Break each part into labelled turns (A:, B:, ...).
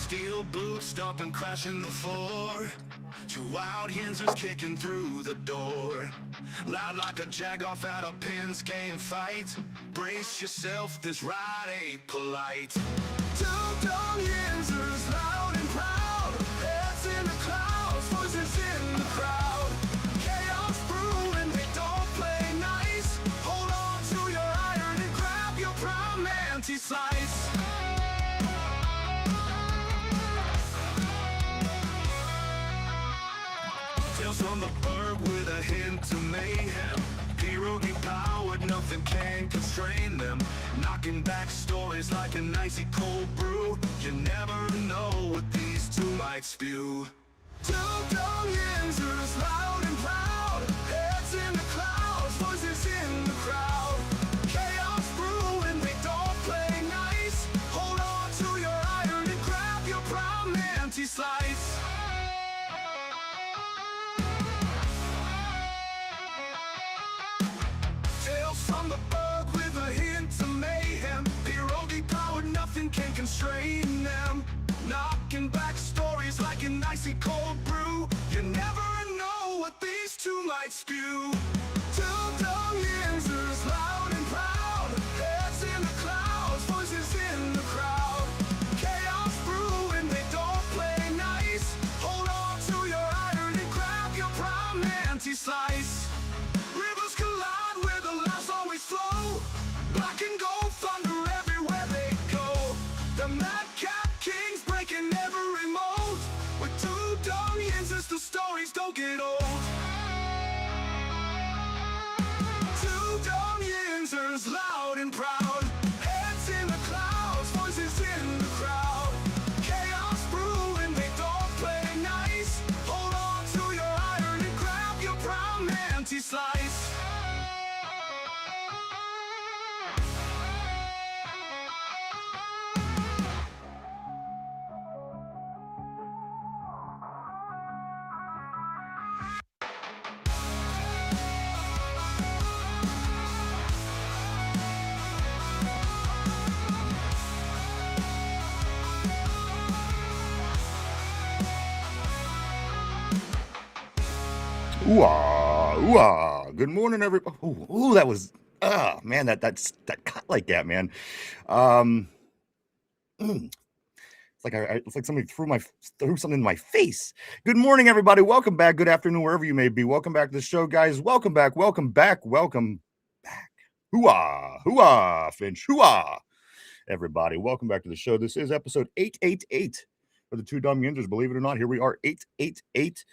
A: Steel boots stomping, crashing the floor. Two wild Yinzers kicking through the door. Loud like a jag-off at a pins game fight. Brace yourself, this ride ain't polite. Two Dum Yinzers, loud and proud. Heads in the clouds, voices in the crowd. Chaos brewing, they don't play nice. Hold on to your iron and grab your prime anti-slice. Tales from the burg with a hint of mayhem. Pierogi powered, nothing can constrain them. Knocking back stories like an icy cold brew. You never know what these two might spew. Two Dum Yinzers, loud and proud. Heads in the clouds, voices in the crowd. Chaos brewing, they don't play nice. Hold on to your iron and grab your prime anti-slice. Tales from the burg with a hint of mayhem. Pierogi powered, nothing can constrain them. Knocking back stories like an icy cold brew. You never know what these two might spew. Two Dum Yinzers, loud and proud. Heads in the clouds, voices in the crowd. Chaos brewing, they don't play nice. Hold on to your iron and grab your prime anti-slice. Rivers collide where the laughs always flow. Black and gold thunder everywhere they go. The madcap kings breaking every mold. With two Dum Yinzers, the stories don't get old. Two Dum Yinzers, loud and proud. Heads in the clouds, voices in the crowd. Chaos brewing, they don't play nice. Hold on to your iron and grab your prime anti-slice.
B: Ooh-ah, ooh-ah. Good morning, everybody. Ooh, that was, man, that cut like that, man. It's like somebody threw something in my face. Good morning, everybody. Welcome back. Good afternoon, wherever you may be. Welcome back to the show, guys. Welcome back. Hoo-ah, hoo-ah, Finch, hoo-ah. Everybody, welcome back to the show. This is episode 888 for the two Dum Yinzers. Believe it or not, here we are, 888,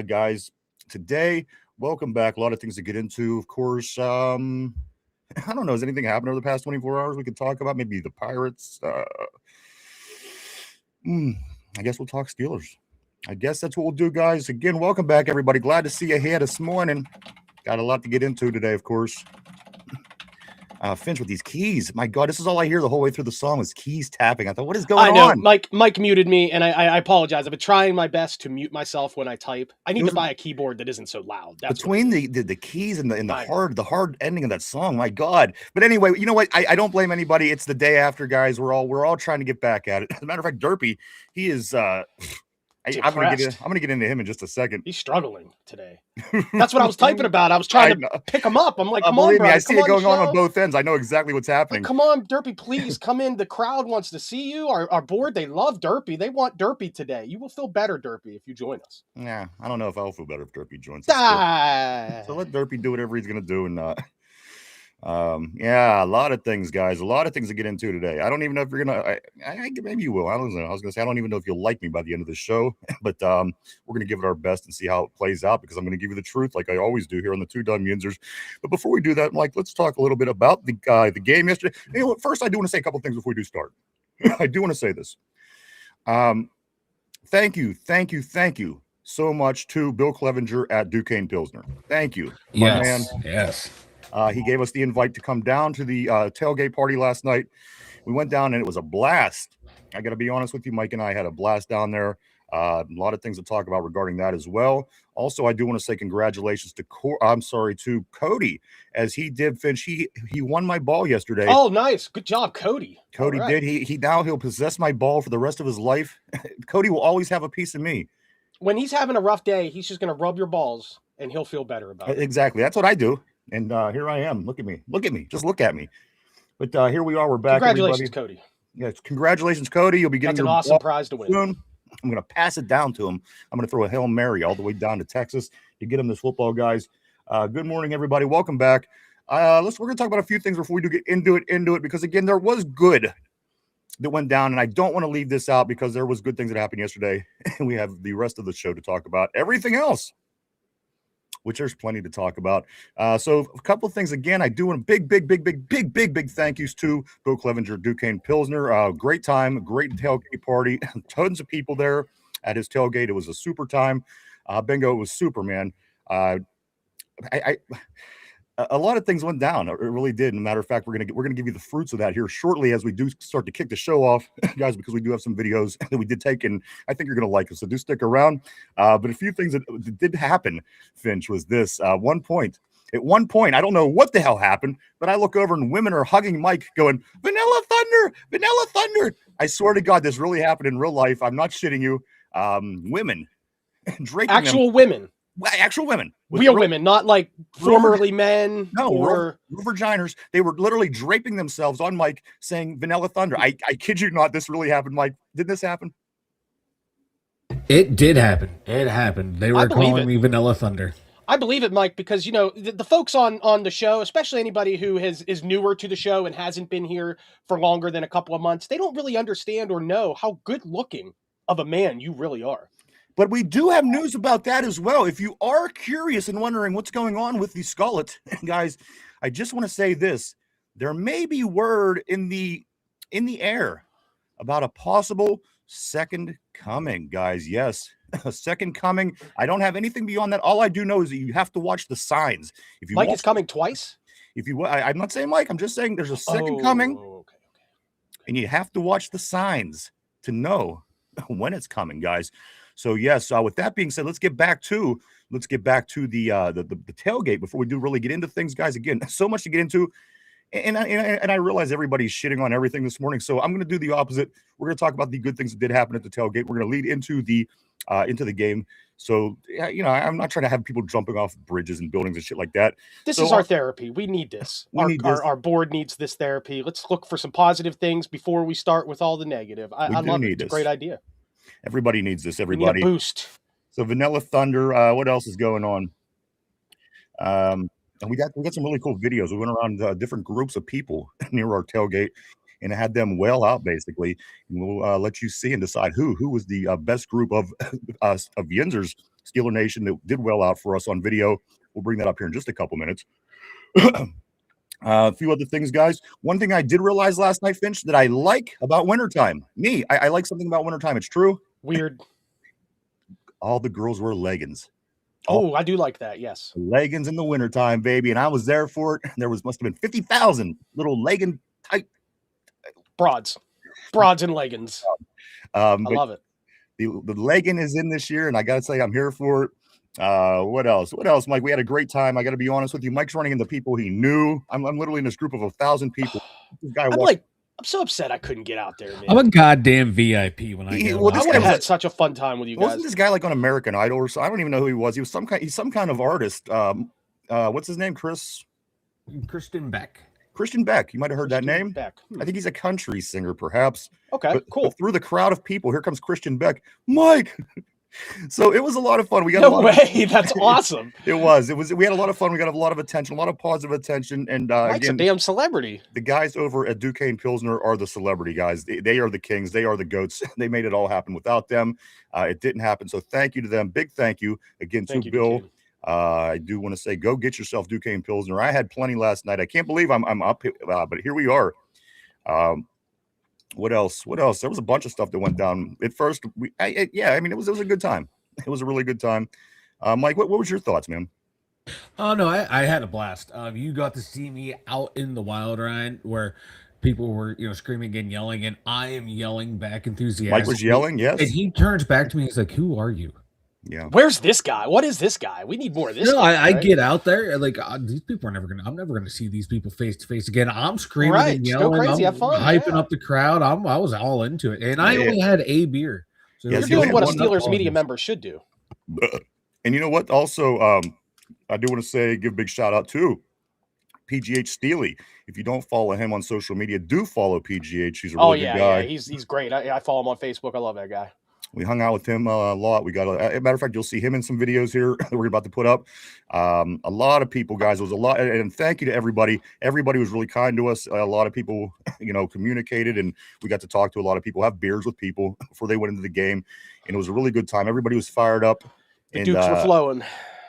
B: guys. Today, welcome back. A lot of things to get into, of course. I don't know. Has anything happened over the past 24 hours we could talk about? Maybe the Pirates. I guess we'll talk Steelers. I guess that's what we'll do, guys. Again, welcome back, everybody. Glad to see you here this morning. Got a lot to get into today, of course. Finch with these keys. My God, this is all I hear the whole way through the song was keys tapping. I thought, what is going on?
C: Mike muted me, and I apologize. I've been trying my best to mute myself when I type. I need to buy a keyboard that isn't so loud. That's
B: between the keys and the hard ending of that song. My God. But anyway, you know what? I don't blame anybody. It's the day after, guys. We're all trying to get back at it. As a matter of fact, Derpy, he is I'm gonna get into him in just a second.
C: He's struggling today. That's what I was typing about. I was trying to pick him up. I'm like, come on,
B: believe
C: bro.
B: Me, I see it going on both ends. I know exactly what's happening.
C: Like, come on, Derpy, please come in. The crowd wants to see you. Our board, they love Derpy. They want Derpy today. You will feel better, Derpy, if you join us.
B: Yeah, I don't know if I'll feel better if Derpy joins us. So let Derpy do whatever he's gonna do, and yeah, a lot of things, guys. A lot of things to get into today. I don't even know if you're gonna. Maybe you will. I don't know. I was gonna say I don't even know if you'll like me by the end of the show, but we're gonna give it our best and see how it plays out because I'm gonna give you the truth, like I always do here on the two Dum Yinzers. But before we do that, Mike, let's talk a little bit about the game yesterday. You know what? First, I do want to say a couple things before we do start. I do want to say this. Thank you so much to Bill Clevenger at Duquesne Pilsner. Thank you, my man.
D: Yes.
B: He gave us the invite to come down to the tailgate party last night. We went down and it was a blast. I got to be honest with you, Mike and I had a blast down there. A lot of things to talk about regarding that as well. Also, I do want to say congratulations to to Cody, as he did finish. He won my ball yesterday.
C: Oh, nice. Good job, Cody.
B: Cody did. He'll possess my ball for the rest of his life. Cody will always have a piece of me.
C: When he's having a rough day, he's just going to rub your balls and he'll feel better about it.
B: Exactly. That's what I do. And here I am. Look at me. Look at me. Just look at me. But here we are. We're back.
C: Congratulations, Cody.
B: Yes, congratulations, Cody. You'll be getting
C: an awesome prize to win.
B: Soon. I'm going to pass it down to him. I'm going to throw a Hail Mary all the way down to Texas to get him this football, guys. Good morning, everybody. Welcome back. We're going to talk about a few things before we do get into it, because again, there was good that went down, and I don't want to leave this out because there was good things that happened yesterday, and we have the rest of the show to talk about. Everything else, which there's plenty to talk about. So a couple of things. Again, I do want a big thank yous to Bill Clevenger, Duquesne Pilsner. Great time, great tailgate party. Tons of people there at his tailgate. It was a super time. Bingo, it was super, man. A lot of things went down. It really did. As a matter of fact, we're gonna give you the fruits of that here shortly as we do start to kick the show off, guys, because we do have some videos that we did take, and I think you're gonna like us. So do stick around. But a few things that did happen, Finch, was this. At one point, I don't know what the hell happened, but I look over and women are hugging Mike, going, "Vanilla Thunder, Vanilla Thunder." I swear to God, this really happened in real life. I'm not shitting you. Women draping
C: actual women.
B: Actual women.
C: Real women, not like formerly men.
B: No, or vaginas. They were literally draping themselves on Mike saying Vanilla Thunder. I kid you not, this really happened, Mike. Did this happen?
D: It did happen. It happened. They were calling me Vanilla Thunder.
C: I believe it, Mike, because, you know, the folks on the show, especially anybody who is newer to the show and hasn't been here for longer than a couple of months, they don't really understand or know how good looking of a man you really are.
B: But we do have news about that as well. If you are curious and wondering what's going on with the Skullet, guys, I just want to say this. There may be word in the air about a possible second coming, guys. Yes, a second coming. I don't have anything beyond that. All I do know is that you have to watch the signs. If you
C: Mike is coming twice?
B: I'm not saying Mike. I'm just saying there's a second coming.
C: Okay.
B: And you have to watch the signs to know when it's coming, guys. So yes, with that being said, let's get back to the tailgate before we do really get into things, guys. Again, so much to get into, and I realize everybody's shitting on everything this morning. So I'm going to do the opposite. We're going to talk about the good things that did happen at the tailgate. We're going to lead into the game. So you know, I'm not trying to have people jumping off bridges and buildings and shit like that.
C: This is our therapy. We need this. Our board needs this therapy. Let's look for some positive things before we start with all the negative. I love it. It's a great idea.
B: Everybody needs this. Everybody.
C: We need a boost.
B: So Vanilla Thunder. What else is going on? And we got some really cool videos. We went around different groups of people near our tailgate and had them wail out basically. And we'll let you see and decide who was the best group of Yinzers, Steeler Nation, that did wail out for us on video. We'll bring that up here in just a couple minutes. A few other things, guys. One thing I did realize last night, Finch, that I like about wintertime. I like something about wintertime. It's true.
C: Weird.
B: All the girls wear leggings.
C: Oh, I do like that. Yes.
B: Leggings in the wintertime, baby. And I was there for it. There must have been 50,000 little legging type
C: broads and leggings. I love it.
B: The legging is in this year, and I got to say, I'm here for it. What else, Mike? We had a great time. I got to be honest with you. Mike's running into people he knew. I'm literally in this group of 1,000 people. This guy
C: I'm so upset I couldn't get out there, man.
D: I'm a goddamn VIP when I go.
C: I would have had such a fun time with you guys.
B: Wasn't this guy like on American Idol or so? I don't even know who he was. He was some kind of artist. What's his name?
D: Christian Beck.
B: Christian Beck. You might have heard that name.
C: Beck.
B: I think he's a country singer, perhaps.
C: Okay, cool.
B: But through the crowd of people, here comes Christian Beck. Mike. So it was a lot of fun. We got
C: That's awesome.
B: It was. We had a lot of fun. We got a lot of attention, a lot of positive attention. And
C: Mike's a damn celebrity.
B: The guys over at Duquesne Pilsner are the celebrity guys. They are the kings. They are the goats. They made it all happen. Without them, it didn't happen. So thank you to them. Big thank you again to Bill.
C: Duquesne.
B: I do want to say, go get yourself Duquesne Pilsner. I had plenty last night. I can't believe I'm up, but here we are. What else? There was a bunch of stuff that went down. At first, it was a good time. It was a really good time. Mike, what was your thoughts, man?
D: Oh no, I had a blast. You got to see me out in the wild, Ryan, where people were, screaming and yelling, and I am yelling back enthusiastically.
B: Mike was yelling, yes.
D: And he turns back to me. He's like, "Who are you?"
B: Yeah.
C: Where's this guy? What is this guy? We need more of this.
D: No,
C: guy,
D: I
C: right?
D: get out there like these people are I'm never gonna see these people face to face again. I'm screaming
C: Right,
D: and
C: just
D: yelling.
C: go crazy,
D: I'm
C: have fun,
D: hyping
C: yeah.
D: up the crowd. I was all into it, and I
B: Yeah.
D: only had a beer. So
B: Yes,
C: You're doing what a
B: one
C: Steelers media member should do.
B: And you know what? Also, I do want to say, give a big shout out to PGH Steely. If you don't follow him on social media, do follow PGH. He's a really good guy.
C: Yeah, he's great. I follow him on Facebook. I love that guy.
B: We hung out with him a lot. We got a matter of fact, you'll see him in some videos here that we're about to put up. A lot of people, guys. It was a lot, and thank you to everybody. Everybody was really kind to us. A lot of people, communicated, and we got to talk to a lot of people, have beers with people before they went into the game, and it was a really good time. Everybody was fired up.
C: The Dukes were flowing.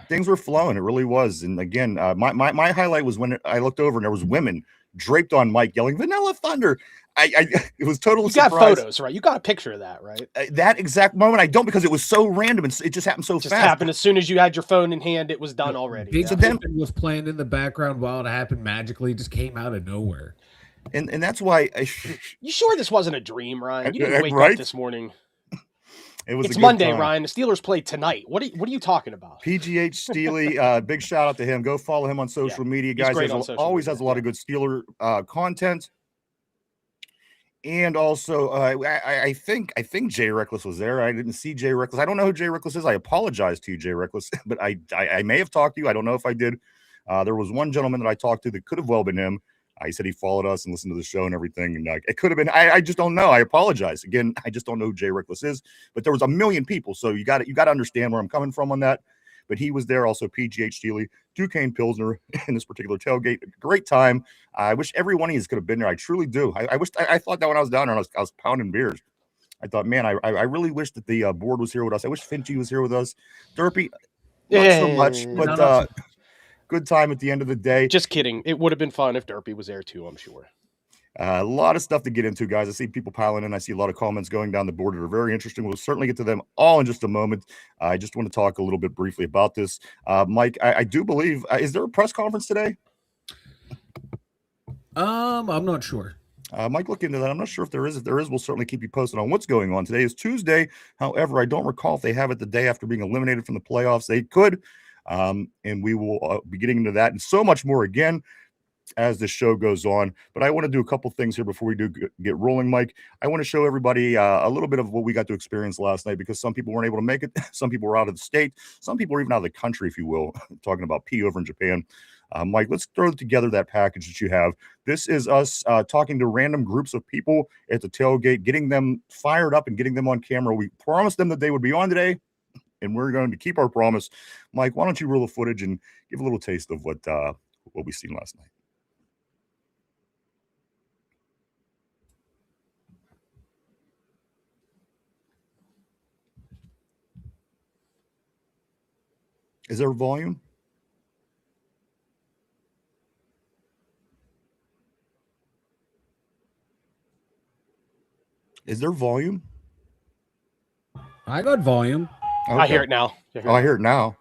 B: Things were flowing. It really was. And again, my highlight was when I looked over and there was women draped on Mike yelling "Vanilla Thunder." It was total.
C: You got photos, right? You got a picture of that, right?
B: That exact moment, I don't, because it was so random and it just happened so fast.
C: Happened as soon as you had your phone in hand. It was done already.
D: Big Pimpin' was playing in the background while it happened magically. It just came out of nowhere.
B: And that's why.
C: You sure this wasn't a dream, Ryan? You didn't wake up this morning. It's Monday, Ryan. The Steelers play tonight. What are you talking about?
B: PGH Steely, big shout out to him. Go follow him on social media, guys. He always has a lot of good Steeler content. And also, I think Jay Reckless was there. I didn't see Jay Reckless. I don't know who Jay Reckless is. I apologize to you, Jay Reckless, but I may have talked to you. I don't know if I did. There was one gentleman that I talked to that could have well been him. He said he followed us and listened to the show and everything, and it could have been. I just don't know. I apologize again. I just don't know who Jay Reckless is. But there was a million people, so you got to understand where I'm coming from on that. But he was there. Also, PGH Steely, Duquesne Pilsner in this particular tailgate. Great time. I wish every one of you could have been there. I truly do. I thought that when I was down there and I was pounding beers. I thought, man, I really wish that the board was here with us. I wish Finchy was here with us. Derpy, not so much, but good time at the end of the day.
C: Just kidding. It would have been fun if Derpy was there too, I'm sure.
B: A lot of stuff to get into, guys. I see people piling in. I see a lot of comments going down the board that are very interesting. We'll certainly get to them all in just a moment. I just want to talk a little bit briefly about this. Mike, I do believe, is there a press conference today?
D: I'm not sure.
B: Mike, look into that. I'm not sure if there is. If there is, we'll certainly keep you posted on what's going on. Today is Tuesday. However, I don't recall if they have it the day after being eliminated from the playoffs. They could, and we will be getting into that and so much more again as the show goes on. But I want to do a couple things here before we do get rolling, Mike. I want to show everybody a little bit of what we got to experience last night, because some people weren't able to make it. Some people were out of the state. Some people were even out of the country, if you will, talking about P over in Japan. Mike, let's throw together that package that you have. This is us talking to random groups of people at the tailgate, getting them fired up and getting them on camera. We promised them that they would be on today, and we're going to keep our promise. Mike, why don't you roll the footage and give a little taste of what we seen last night? Is there volume? Is there volume?
D: I got volume.
C: Okay. I hear it now.
B: I hear it now.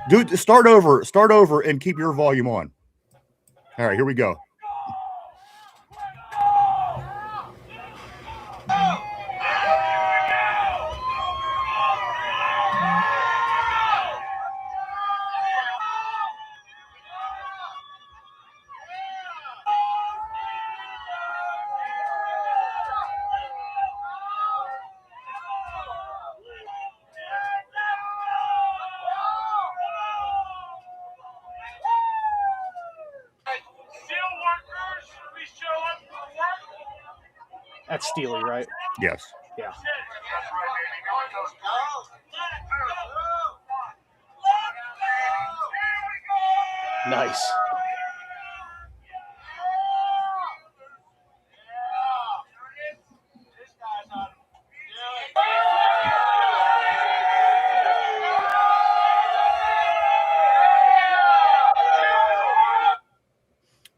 B: Dude, start over and keep your volume on. All right, here we go.
C: That's Steely, right?
B: Yes.
C: Yeah. Nice.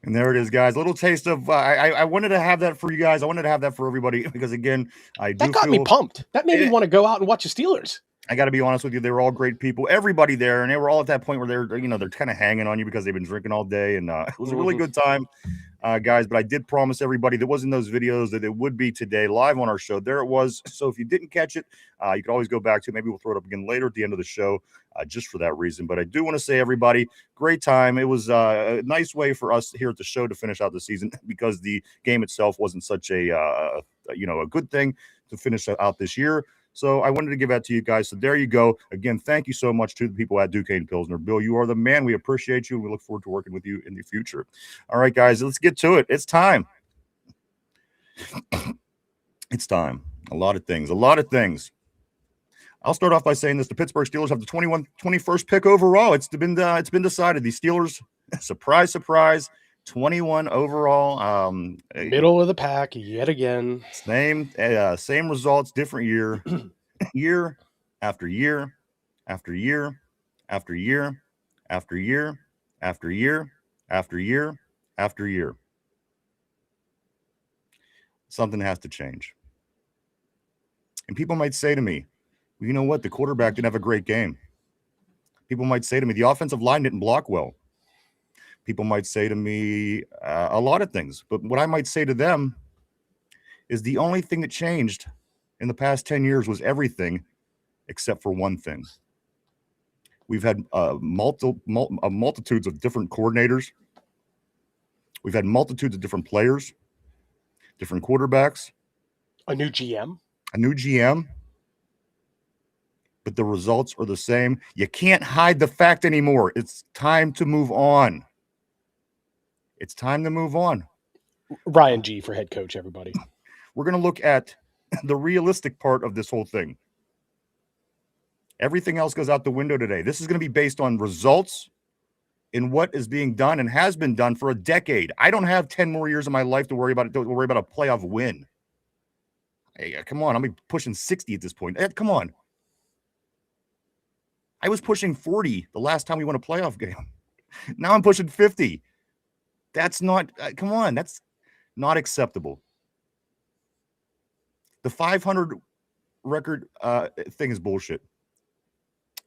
B: And there it is, guys. A little taste of. I wanted to have that for you guys. I wanted to have that for everybody because, again,
C: that got me pumped. That made me want to go out and watch the Steelers.
B: I got to be honest with you; they were all great people. Everybody there, and they were all at that point where they're kind of hanging on you because they've been drinking all day, and it was a really good time. guys, but I did promise everybody that was in those videos that it would be today live on our show. There it was. So if you didn't catch it, you can always go back to it. Maybe we'll throw it up again later at the end of the show just for that reason. But I do want to say, everybody, great time. It was a nice way for us here at the show to finish out the season because the game itself wasn't such a good thing to finish out this year. So I wanted to give that to you guys. So there you go. Again, thank you so much to the people at Duquesne Pilsner. Bill, you are the man. We appreciate you. We look forward to working with you in the future. All right, guys, let's get to it. It's time. It's time. A lot of things. I'll start off by saying this. The Pittsburgh Steelers have the 21st pick overall. It's been decided. The Steelers, surprise, 21 overall.
C: Middle of the pack yet again.
B: Same results, different year. Year after year after year after year after year after year after year after year. Something has to change. And people might say to me, well, you know what? The quarterback didn't have a great game. People might say to me, the offensive line didn't block well. People might say to me a lot of things. But what I might say to them is the only thing that changed in the past 10 years was everything except for one thing. We've had multitudes of different coordinators. We've had multitudes of different players, different quarterbacks.
C: A new GM.
B: But the results are the same. You can't hide the fact anymore. It's time to move on.
C: Ryan G for head coach, everybody.
B: We're going to look at the realistic part of this whole thing. Everything else goes out the window today. This is going to be based on results in what is being done and has been done for a decade. I don't have 10 more years of my life to worry about a playoff win. Hey, come on. I'm pushing 60 at this point. Come on. I was pushing 40 the last time we won a playoff game. Now I'm pushing 50. That's not, come on. That's not acceptable. The 500 record thing is bullshit.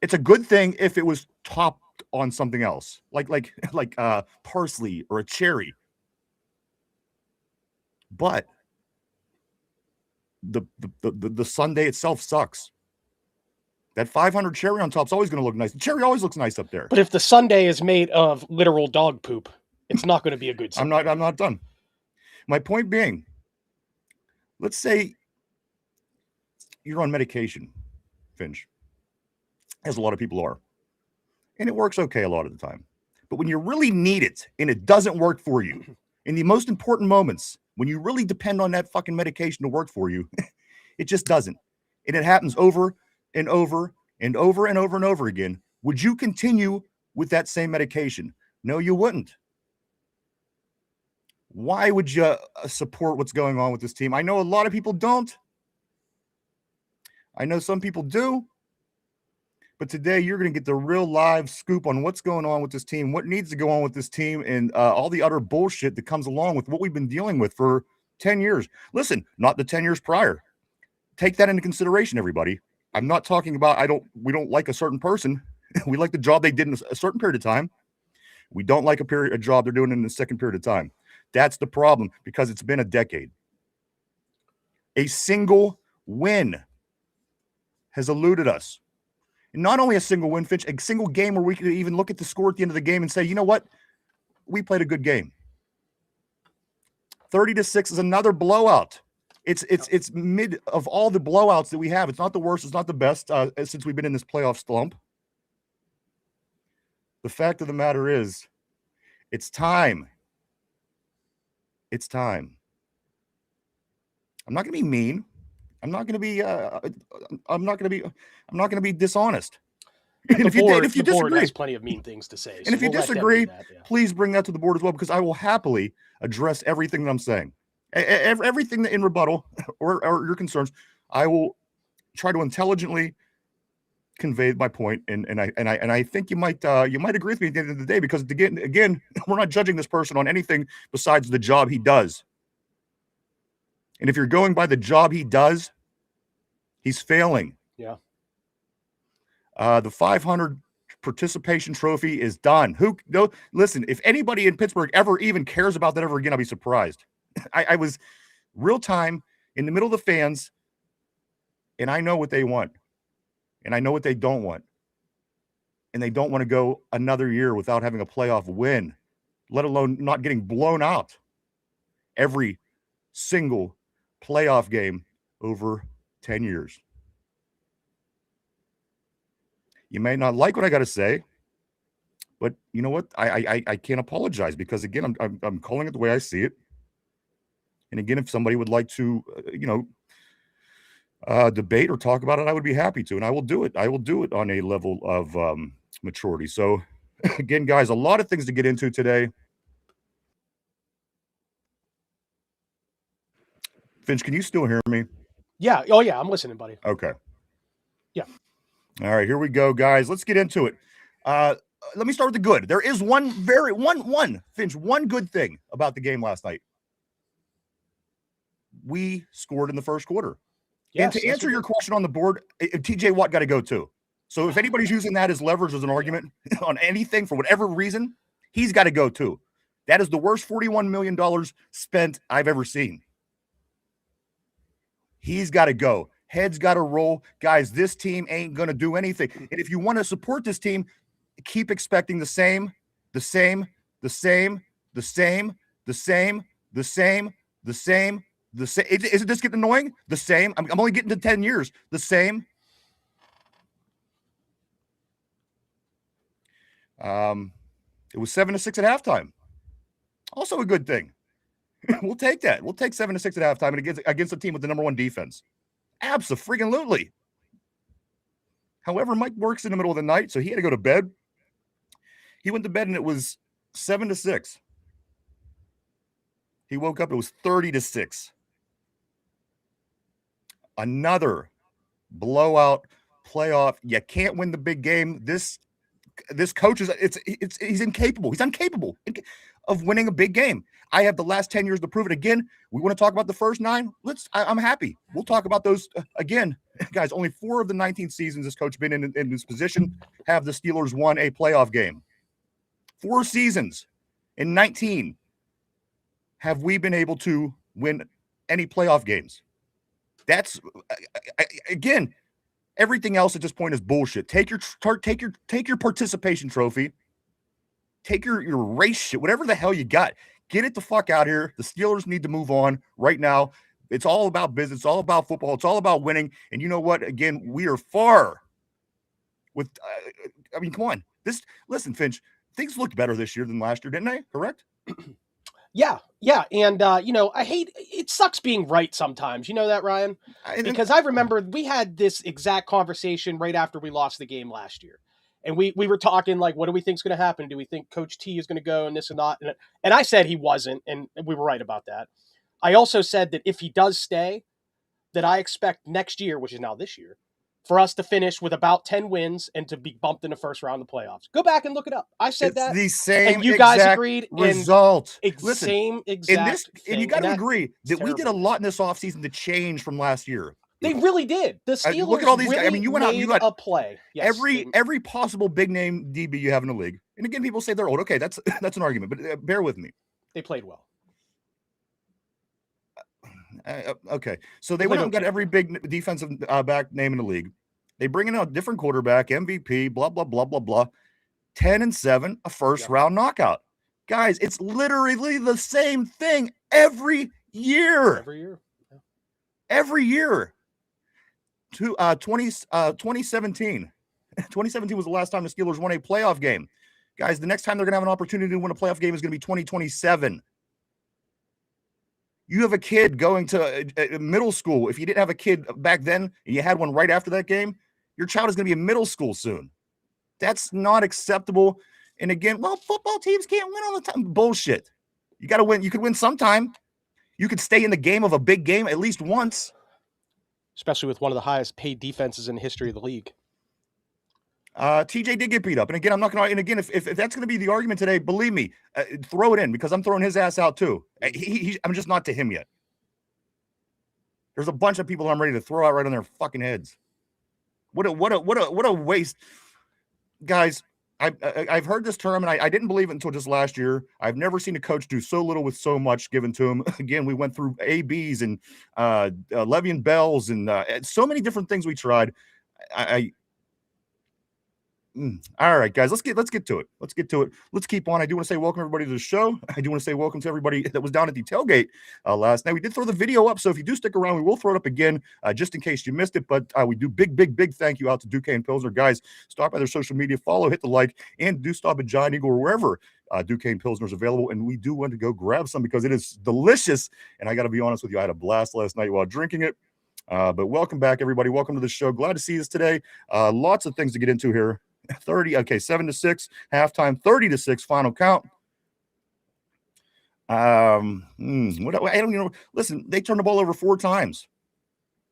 B: It's a good thing if it was topped on something else, like parsley or a cherry. But the sundae itself sucks. That 500 cherry on top is always going to look nice. The cherry always looks nice up there.
C: But if the sundae is made of literal dog poop, it's not going to be a good sundae.
B: I'm not done. My point being, let's say you're on medication, Finch, as a lot of people are, and it works okay a lot of the time. But when you really need it and it doesn't work for you, in the most important moments, when you really depend on that fucking medication to work for you, it just doesn't. And it happens over and over and over and over and over again. Would you continue with that same medication? No, you wouldn't. Why would you support what's going on with this team? I know a lot of people don't. I know some people do. But today you're going to get the real live scoop on what's going on with this team, what needs to go on with this team, and all the utter bullshit that comes along with what we've been dealing with for 10 years. Listen, not the 10 years prior. Take that into consideration, everybody. I'm not talking about we don't like a certain person. We like the job they did in a certain period of time. We don't like a job they're doing in the second period of time. That's the problem, because it's been a decade. A single win has eluded us. And not only a single win, Finch, a single game where we could even look at the score at the end of the game and say, you know what? We played a good game. 30-6 is another blowout. It's mid of all the blowouts that we have. It's not the worst. It's not the best since we've been in this playoff slump. The fact of the matter is, it's time. It's time. I'm not going to be mean. I'm not going to be dishonest.
C: And if you disagree, has plenty of mean things to say.
B: And if you disagree, please bring that to the board as well, because I will happily address everything that I'm saying. Everything that in rebuttal or your concerns, I will try to intelligently convey my point. And I think you might agree with me at the end of the day, because again, we're not judging this person on anything besides the job he does. And if you're going by the job he does, he's failing.
C: Yeah.
B: The 500 participation trophy is done. Listen, if anybody in Pittsburgh ever even cares about that ever again, I'll be surprised. I was real time in the middle of the fans, and I know what they want, and I know what they don't want. And they don't want to go another year without having a playoff win, let alone not getting blown out every single playoff game over 10 years. You may not like what I got to say, but you know what? I can't apologize because, again, I'm calling it the way I see it. And again, if somebody would like to, debate or talk about it, I would be happy to, and I will do it. I will do it on a level of maturity. So, again, guys, a lot of things to get into today. Finch, can you still hear me?
C: Yeah. Oh, yeah. I'm listening, buddy.
B: Okay.
C: Yeah.
B: All right, here we go, guys. Let's get into it. Let me start with the good. There is one good thing about the game last night. We scored in the first quarter. Yes, and to answer your question on the board, TJ Watt got to go too. So if anybody's using that as leverage as an argument on anything for whatever reason, he's got to go too. That is the worst $41 million spent I've ever seen. He's got to go. Heads got to roll. Guys, this team ain't going to do anything. And if you want to support this team, keep expecting the same. Is it just getting annoying? The same. I'm only getting to 10 years. The same. It was 7-6 at halftime. Also a good thing. We'll take that. We'll take 7-6 at halftime and against a team with the number one defense. Abso-freaking-lutely. However, Mike works in the middle of the night, so he had to go to bed. He went to bed and it was 7-6. He woke up, it was 30-6. Another blowout playoff. You can't win the big game. This coach he's incapable. He's incapable of winning a big game. I have the last 10 years to prove it. Again, we want to talk about the first 9. I'm happy. We'll talk about those again. Guys, only 4 of the 19 seasons this coach been in this position have the Steelers won a playoff game. 4 seasons in 19 have we been able to win any playoff games. That's again, everything else at this point is bullshit. Take your participation trophy. Take your race shit, whatever the hell you got. Get it the fuck out here. The Steelers need to move on right now. It's all about business. It's all about football. It's all about winning. And you know what? Again, we are far with. Come on. Listen, Finch. Things looked better this year than last year, didn't they? Correct?
C: Yeah. And, I hate it. Sucks being right sometimes. You know that, Ryan? Because I remember we had this exact conversation right after we lost the game last year. And we were talking like, what do we think is going to happen? Do we think Coach T is going to go and this and that? And I said he wasn't, and we were right about that. I also said that if he does stay, that I expect next year, which is now this year, for us to finish with about 10 wins and to be bumped in the first round of the playoffs. Go back and look it up. I said that.
B: The same
C: and you guys agreed.
B: Result.
C: Listen, same exact thing.
B: And you got to agree that we did a lot in this offseason to change from last year.
C: They really did. The Steelers
B: look at all these
C: really
B: guys. You went out, you got
C: a play. Yes,
B: every possible big name DB you have in the league. And again, people say they're old. Okay, that's an argument, but bear with me.
C: They played well.
B: Okay, so they went out and got every big defensive back name in the league. They bring in a different quarterback, MVP, blah, blah, blah, blah, blah. 10-7, a first-round knockout. Guys, it's literally the same thing every year. Every year. 2017. 2017 was the last time the Steelers won a playoff game. Guys, the next time they're going to have an opportunity to win a playoff game is going to be 2027. You have a kid going to middle school. If you didn't have a kid back then and you had one right after that game, your child is going to be in middle school soon. That's not acceptable. And again, well, football teams can't win all the time. Bullshit. You got to win. You could win sometime. You could stay in the game of a big game at least once.
C: Especially with one of the highest paid defenses in the history of the league.
B: TJ did get beat up. And again, I'm not going to, and again, if that's going to be the argument today, believe me, throw it in because I'm throwing his ass out too. I'm just not to him yet. There's a bunch of people I'm ready to throw out right on their fucking heads. What a waste. Guys, I've heard this term, and I didn't believe it until just last year. I've never seen a coach do so little with so much given to him. Again, we went through ABs and Le'Veon Bells and so many different things we tried. All right, guys, let's get to it. Let's keep on. I do want to say welcome everybody to the show. I do want to say welcome to everybody that was down at the tailgate last night. We did throw the video up, so if you do stick around, we will throw it up again just in case you missed it. But we do big thank you out to Duquesne Pilsner. Guys, stop by their social media, follow, hit the like, and do stop at Giant Eagle or wherever Duquesne Pilsner is available. And we do want to go grab some because it is delicious. And I got to be honest with you, I had a blast last night while drinking it. But welcome back, everybody. Welcome to the show. Glad to see us today. Lots of things to get into here. 7-6 halftime, 30-6 final count. What I don't even know. Listen, they turned the ball over 4 times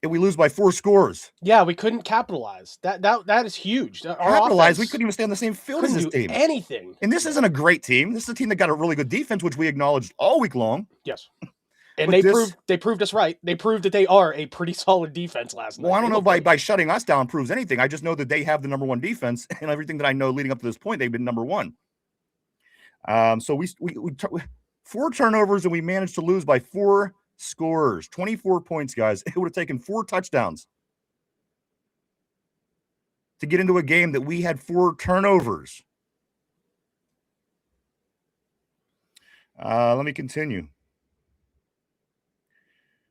B: and we lose by 4 scores.
C: Yeah, we couldn't capitalize. That is huge.
B: Capitalize. We couldn't even stay on the same field as this team.
C: Anything.
B: And this isn't a great team. This is a team that got a really good defense, which we acknowledged all week long.
C: Yes. And they proved us right. They proved that they are a pretty solid defense last night.
B: Well, I don't know by shutting us down proves anything. I just know that they have the number 1 defense, and everything that I know leading up to this point, they've been number 1. So we 4 turnovers, and we managed to lose by 4 scores, 24 points, guys. It would have taken 4 touchdowns to get into a game that we had 4 turnovers. Let me continue.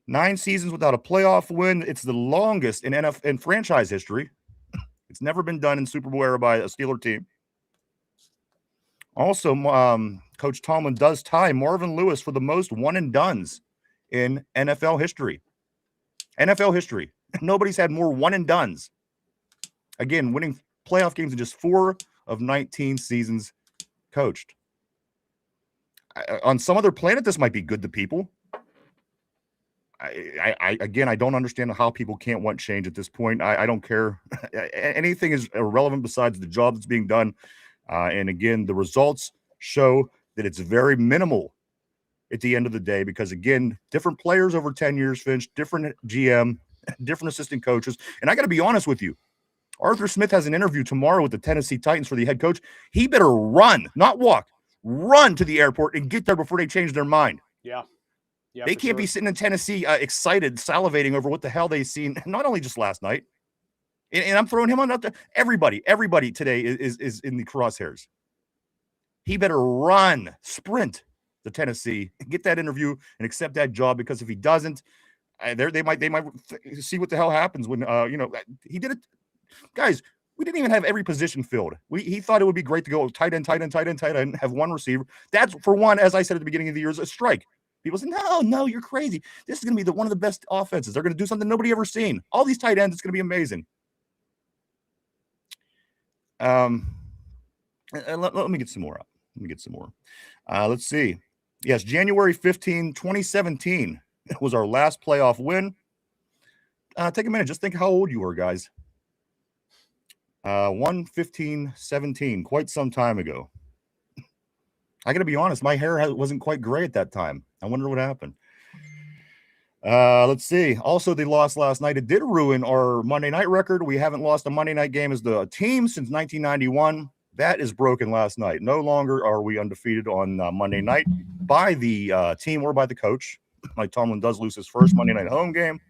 B: 9 seasons without a playoff win. It's the longest in franchise history. It's never been done in Super Bowl era by a Steeler team. Also, Coach Tomlin does tie Marvin Lewis for the most one-and-dones in NFL history. NFL history. Nobody's had more one-and-dones. Again, winning playoff games in just 4 of 19 seasons coached. On some other planet, this might be good to people. I don't understand how people can't want change at this point. I don't care. Anything is irrelevant besides the job that's being done. And again, the results show that it's very minimal at the end of the day because, again, different players over 10 years, Finch, different GM, different assistant coaches. And I got to be honest with you. Arthur Smith has an interview tomorrow with the Tennessee Titans for the head coach. He better run, not walk, run to the airport and get there before they change their mind.
C: Yeah. Yeah,
B: they can't be sitting in Tennessee excited, salivating over what the hell they've seen, not only just last night. And I'm throwing him on out there. Everybody today is in the crosshairs. He better run, sprint to Tennessee, get that interview, and accept that job because if he doesn't, they might see what the hell happens when he did it. Guys, we didn't even have every position filled. He thought it would be great to go tight end, have 1 receiver. That's, for one, as I said at the beginning of the year, is a strike. People say, no, you're crazy. This is going to be one of the best offenses. They're going to do something nobody ever seen. All these tight ends, it's going to be amazing. Let me get some more up. Let's see. Yes, January 15, 2017 was our last playoff win. Take a minute. Just think how old you were, guys. 1/15/17, quite some time ago. I got to be honest, my hair wasn't quite gray at that time. I wonder what happened. Let's see. Also, they lost last night. It did ruin our Monday night record. We haven't lost a Monday night game as the team since 1991. That is broken last night. No longer are we undefeated on Monday night by the team or by the coach. Mike Tomlin does lose his first Monday night home game.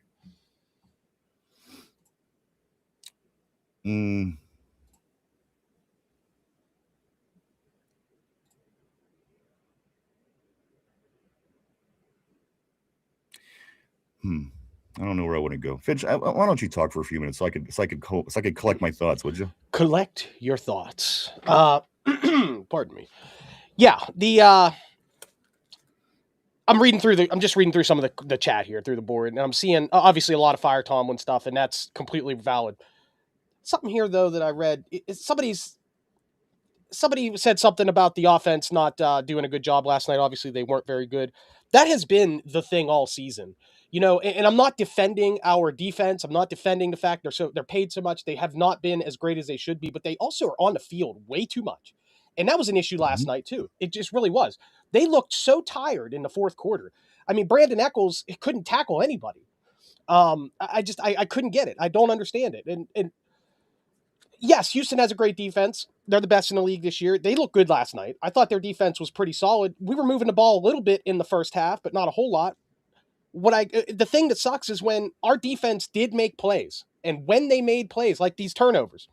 B: I don't know where I want to go. Finch, why don't you talk for a few minutes so I could collect my thoughts, would you?
C: Collect your thoughts. Pardon me. Yeah, I'm just reading through some of the chat here through the board, and I'm seeing obviously a lot of Fire Tomlin stuff, and that's completely valid. Something here though that I read, somebody said something about the offense not doing a good job last night. Obviously, they weren't very good. That has been the thing all season. And I'm not defending our defense. I'm not defending the fact they're paid so much. They have not been as great as they should be, but they also are on the field way too much. And that was an issue last night too. It just really was. They looked so tired in the 4th quarter. I mean, Brandon Eccles couldn't tackle anybody. I couldn't get it. I don't understand it. And yes, Houston has a great defense. They're the best in the league this year. They look good last night. I thought their defense was pretty solid. We were moving the ball a little bit in the first half, but not a whole lot. The thing that sucks is when our defense did make plays, and when they made plays, like these turnovers,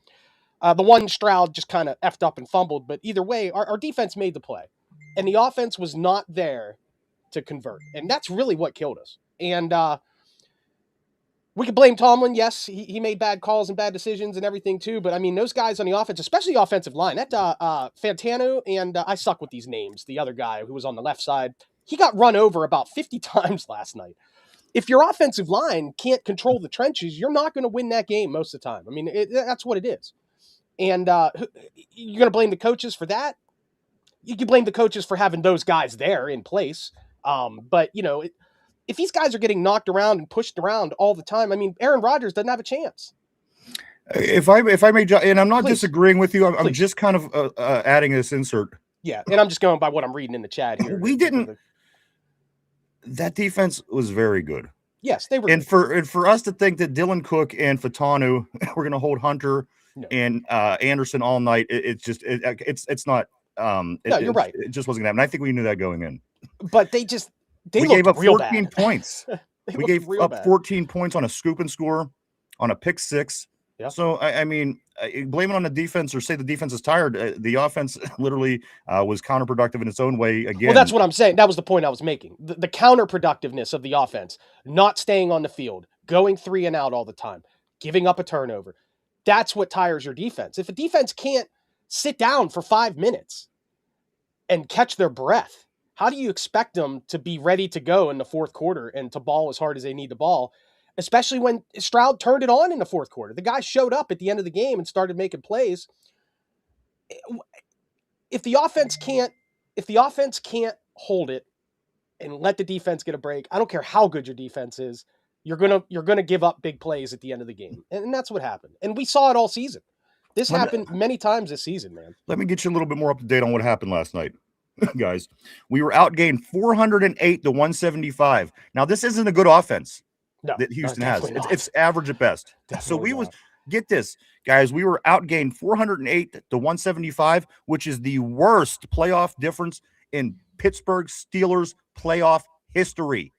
C: the one Stroud just kind of effed up and fumbled, but either way, our defense made the play, and the offense was not there to convert, and that's really what killed us. And we could blame Tomlin. Yes, he made bad calls and bad decisions and everything too. But I mean, those guys on the offense, especially the offensive line, that Fantano and I suck with these names. The other guy who was on the left side, he got run over about 50 times last night. If your offensive line can't control the trenches, you're not going to win that game most of the time. I mean, that's what it is. And you're going to blame the coaches for that? You can blame the coaches for having those guys there in place. But, you know, if these guys are getting knocked around and pushed around all the time, I mean, Aaron Rodgers doesn't have a chance.
B: If I may, and I'm not
C: Please.
B: disagreeing with you, I'm just kind of adding this insert.
C: Yeah, and I'm just going by what I'm reading in the chat here.
B: That defense was very good.
C: Yes, they were.
B: And for us to think that Dylan Cook and Fatanu were going to hold Hunter and Anderson all night, it's not.
C: You're right.
B: It just wasn't going to happen. I think we knew that going in.
C: But we
B: gave up 14
C: bad.
B: points. We gave up 14 points on a scoop and score, on a pick six. Yeah. So, I mean, blame it on the defense or say the defense is tired. The offense literally was counterproductive in its own way again.
C: Well, that's what I'm saying. That was the point I was making. The counterproductiveness of the offense, not staying on the field, going 3 and out all the time, giving up a turnover. That's what tires your defense. If a defense can't sit down for 5 minutes and catch their breath, how do you expect them to be ready to go in the fourth quarter and to ball as hard as they need to ball, especially when Stroud turned it on in the fourth quarter? The guy showed up at the end of the game and started making plays. If the offense can't hold it and let the defense get a break, I don't care how good your defense is, you're gonna give up big plays at the end of the game. And that's what happened. And we saw it all season. This happened many times this season, man.
B: Let me get you a little bit more up to date on what happened last night. Guys, we were outgained 408 to 175. Now, this isn't a good offense that Houston has. It's average at best. Get this, guys, we were outgained 408 to 175, which is the worst playoff difference in Pittsburgh Steelers playoff history.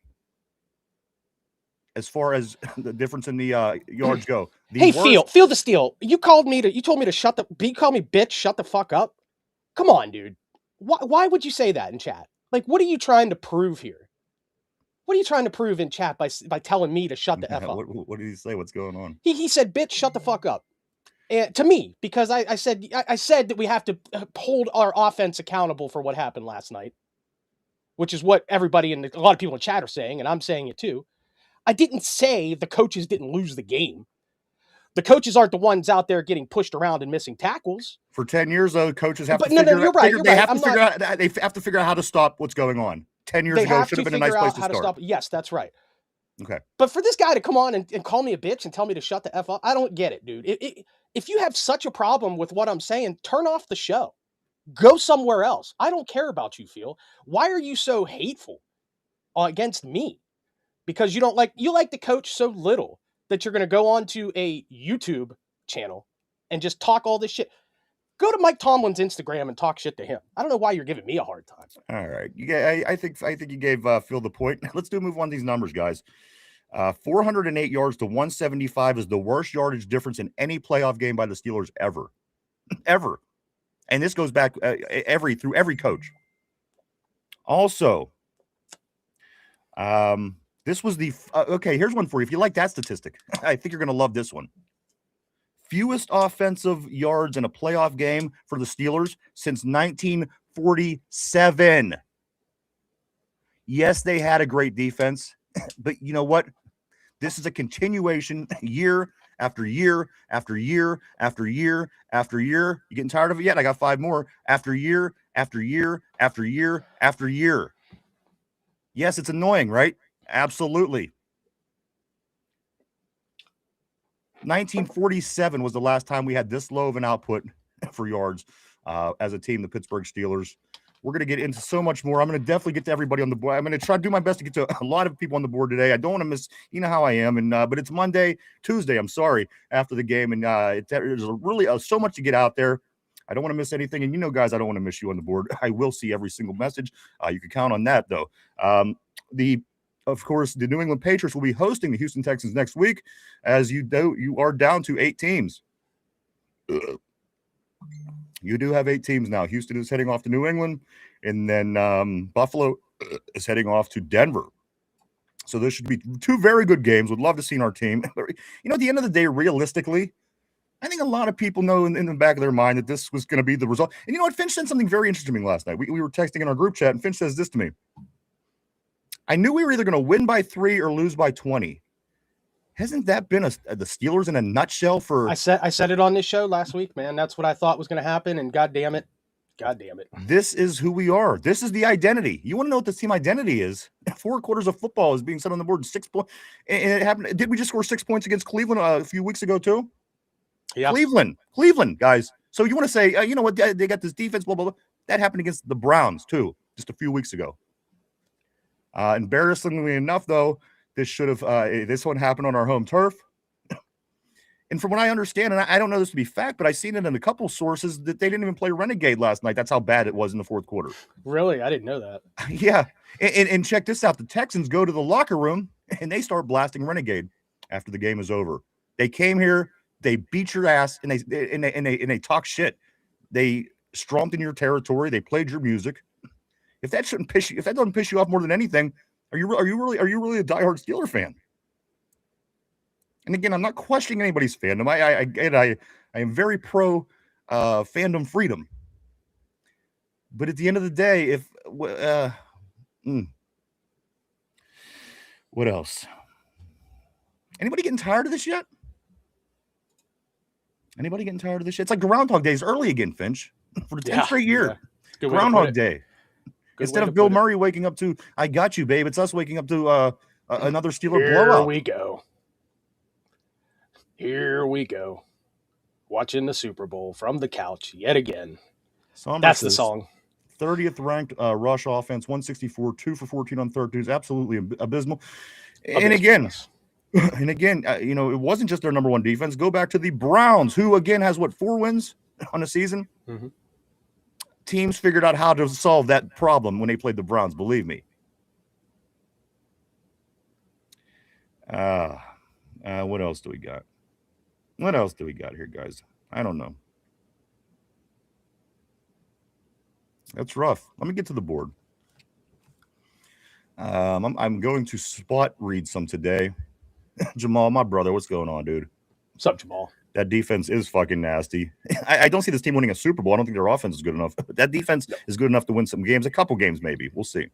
B: As far as the difference in the yards go.
C: Feel the steal. You told me to you called me bitch, shut the fuck up. Come on, dude. Why would you say that in chat? Like, what are you trying to prove here? What are you trying to prove in chat by telling me to shut the F up?
B: What did he say? What's going on?
C: He said, bitch, shut the fuck up. And to me, because I said that we have to hold our offense accountable for what happened last night, which is what everybody and a lot of people in chat are saying, and I'm saying it too. I didn't say the coaches didn't lose the game. The coaches aren't the ones out there getting pushed around and missing tackles.
B: For 10 years, though, coaches have to figure out how to stop what's going on. 10 years ago should have been a nice place to start.
C: Yes, that's right.
B: Okay.
C: But for this guy to come on and call me a bitch and tell me to shut the F up, I don't get it, dude. If you have such a problem with what I'm saying, turn off the show. Go somewhere else. I don't care about you, Phil. Why are you so hateful against me? Because you like the coach so little that you're going to go onto a YouTube channel and just talk all this shit. Go to Mike Tomlin's Instagram and talk shit to him. I don't know why you're giving me a hard time.
B: All right. I think you gave Phil the point. Let's move on these numbers, guys. 408 yards to 175 is the worst yardage difference in any playoff game by the Steelers ever. Ever. And this goes back through every coach. Also, this was the okay. Here's one for you. If you like that statistic, I think you're going to love this one. Fewest offensive yards in a playoff game for the Steelers since 1947. Yes, they had a great defense, but you know what? This is a continuation year after year after year after year after year. You getting tired of it yet? I got 5 more. After year after year after year after year. Yes, it's annoying, right? Absolutely. 1947 was the last time we had this low of an output for yards as a team, the Pittsburgh Steelers. We're going to get into so much more. I'm going to definitely get to everybody on the board. I'm going to try to do my best to get to a lot of people on the board today. I don't want to miss, you know how I am. And but it's Tuesday, I'm sorry, after the game. And there's really so much to get out there. I don't want to miss anything. And guys, I don't want to miss you on the board. I will see every single message. You can count on that, though. Of course, the New England Patriots will be hosting the Houston Texans next week. As you are down to 8 teams. You do have 8 teams now. Houston is heading off to New England, and then Buffalo is heading off to Denver. So this should be 2 very good games. Would love to see our team. At the end of the day, realistically, I think a lot of people know in the back of their mind that this was going to be the result. And you know what? Finch said something very interesting to me last night. We were texting in our group chat, and Finch says this to me. I knew we were either going to win by 3 or lose by 20. Hasn't that been the Steelers in a nutshell for...
C: I said it on this show last week, man. That's what I thought was going to happen, and God damn it.
B: This is who we are. This is the identity. You want to know what the team identity is? 4 quarters of football is being set on the board, 6 points. And it happened. Did we just score 6 points against Cleveland a few weeks ago, too?
C: Yeah.
B: Cleveland, guys. So you want to say, you know what? They got this defense, blah, blah, blah. That happened against the Browns, too, just a few weeks ago. Embarrassingly enough, though, this one happened on our home turf. And from what I understand, and I don't know this to be fact, but I've seen it in a couple sources that they didn't even play Renegade last night. That's how bad it was in the 4th quarter.
C: Really? I didn't know that.
B: Yeah. And check this out. The Texans go to the locker room, and they start blasting Renegade after the game is over. They came here, they beat your ass, and they talk shit. They stomped in your territory. They played your music. If that doesn't piss you off more than anything, are you really a diehard Steeler fan? And again, I'm not questioning anybody's fandom. I am very pro fandom freedom. But at the end of the day, what else? Anybody getting tired of this yet? It's like Groundhog Day is early again, Finch, for the 10th straight year.
C: Yeah.
B: Groundhog Day. Instead of Bill Murray waking up to "I got you, babe," it's us waking up to another Steeler blowout.
C: Here we go. Watching the Super Bowl from the couch yet again.
B: Somber
C: That's the song.
B: 30th ranked rush offense, 164, 2 for 14 on third downs, absolutely abysmal. And again, it wasn't just their number 1 defense. Go back to the Browns, who again has 4 wins on the season.
C: Mm-hmm.
B: Teams figured out how to solve that problem when they played the Browns. Believe me. What else do we got? What else do we got here, guys? I don't know. That's rough. Let me get to the board. I'm going to spot read some today. Jamal, my brother, what's going on, dude?
C: What's up, Jamal?
B: That defense is fucking nasty. I don't see this team winning a Super Bowl. I don't think their offense is good enough. But that defense is good enough to win some games, a couple games maybe. We'll see.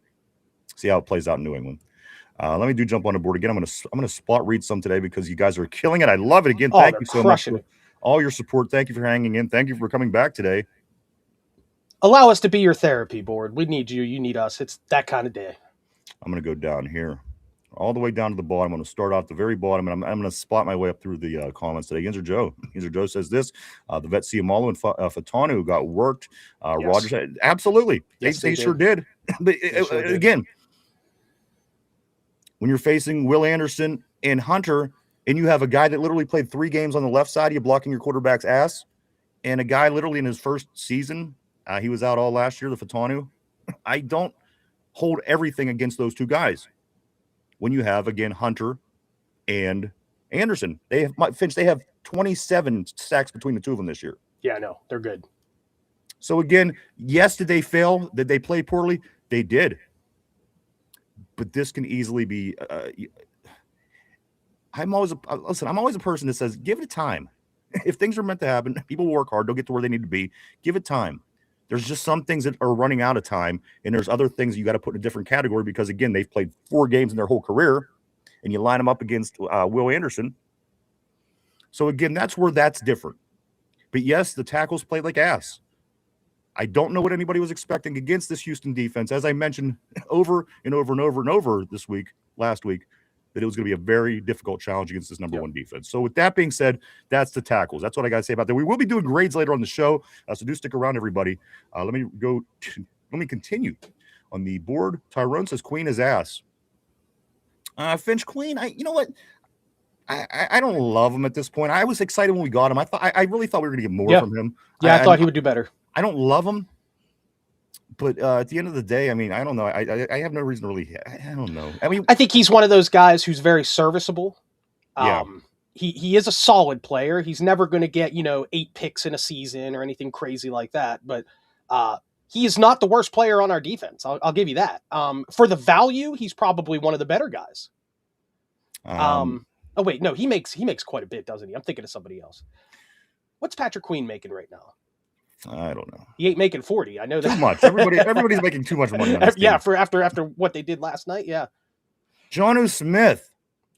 B: See how it plays out in New England. Let me jump on the board again. I'm gonna spot read some today because you guys are killing it. I love it again. Thank you so much for all your support. Thank you for hanging in. Thank you for coming back today.
C: Allow us to be your therapy board. We need you. You need us. It's that kind of day.
B: I'm gonna go down here, all the way down to the bottom. I'm gonna start out at the very bottom, and I'm gonna spot my way up through the comments today. Yinzer Joe says this: the vet Ciamalo and Fatanu got worked. Yes. Rogers said, absolutely. Yes, they sure did. But again. When you're facing Will Anderson and Hunter, and you have a guy that literally played 3 games on the left side, you're blocking your quarterback's ass, and a guy literally in his first season, he was out all last year, the Fatanu. I don't hold everything against those 2 guys. When you have, again, Hunter and Anderson, they have 27 sacks between the 2 of them this year.
C: Yeah, no, they're good.
B: So again, yes, did they fail? Did they play poorly? They did. But this can easily be. I'm always a person that says, give it time. If things are meant to happen, people work hard. They'll get to where they need to be. Give it time. There's just some things that are running out of time, and there's other things you got to put in a different category because again, they've played 4 games in their whole career, and you line them up against Will Anderson. So again, that's where that's different. But yes, the tackles played like ass. I don't know what anybody was expecting against this Houston defense. As I mentioned over and over and over and over last week, that it was going to be a very difficult challenge against this number 1 defense. So with that being said, that's the tackles. That's what I got to say about that. We will be doing grades later on the show, so do stick around, everybody. Let me continue on the board. Tyrone says Queen is ass. Finch, Queen, you know what? I don't love him at this point. I was excited when we got him. I really thought we were going to get more from him.
C: Yeah, I thought he would do better.
B: I don't love him, but at the end of the day, I mean, I don't know. I have no reason to really. I don't know. I mean,
C: I think he's one of those guys who's very serviceable.
B: Yeah.
C: He is a solid player. He's never going to get 8 picks in a season or anything crazy like that. But he is not the worst player on our defense. I'll give you that. For the value, he's probably one of the better guys. Oh wait, no, he makes quite a bit, doesn't he? I'm thinking of somebody else. What's Patrick Queen making right now?
B: I don't know.
C: He ain't making 40. I know that.
B: Too much. Everybody's making too much money on this
C: Yeah,
B: team.
C: for after what they did last night. Yeah.
B: Jonnu Smith.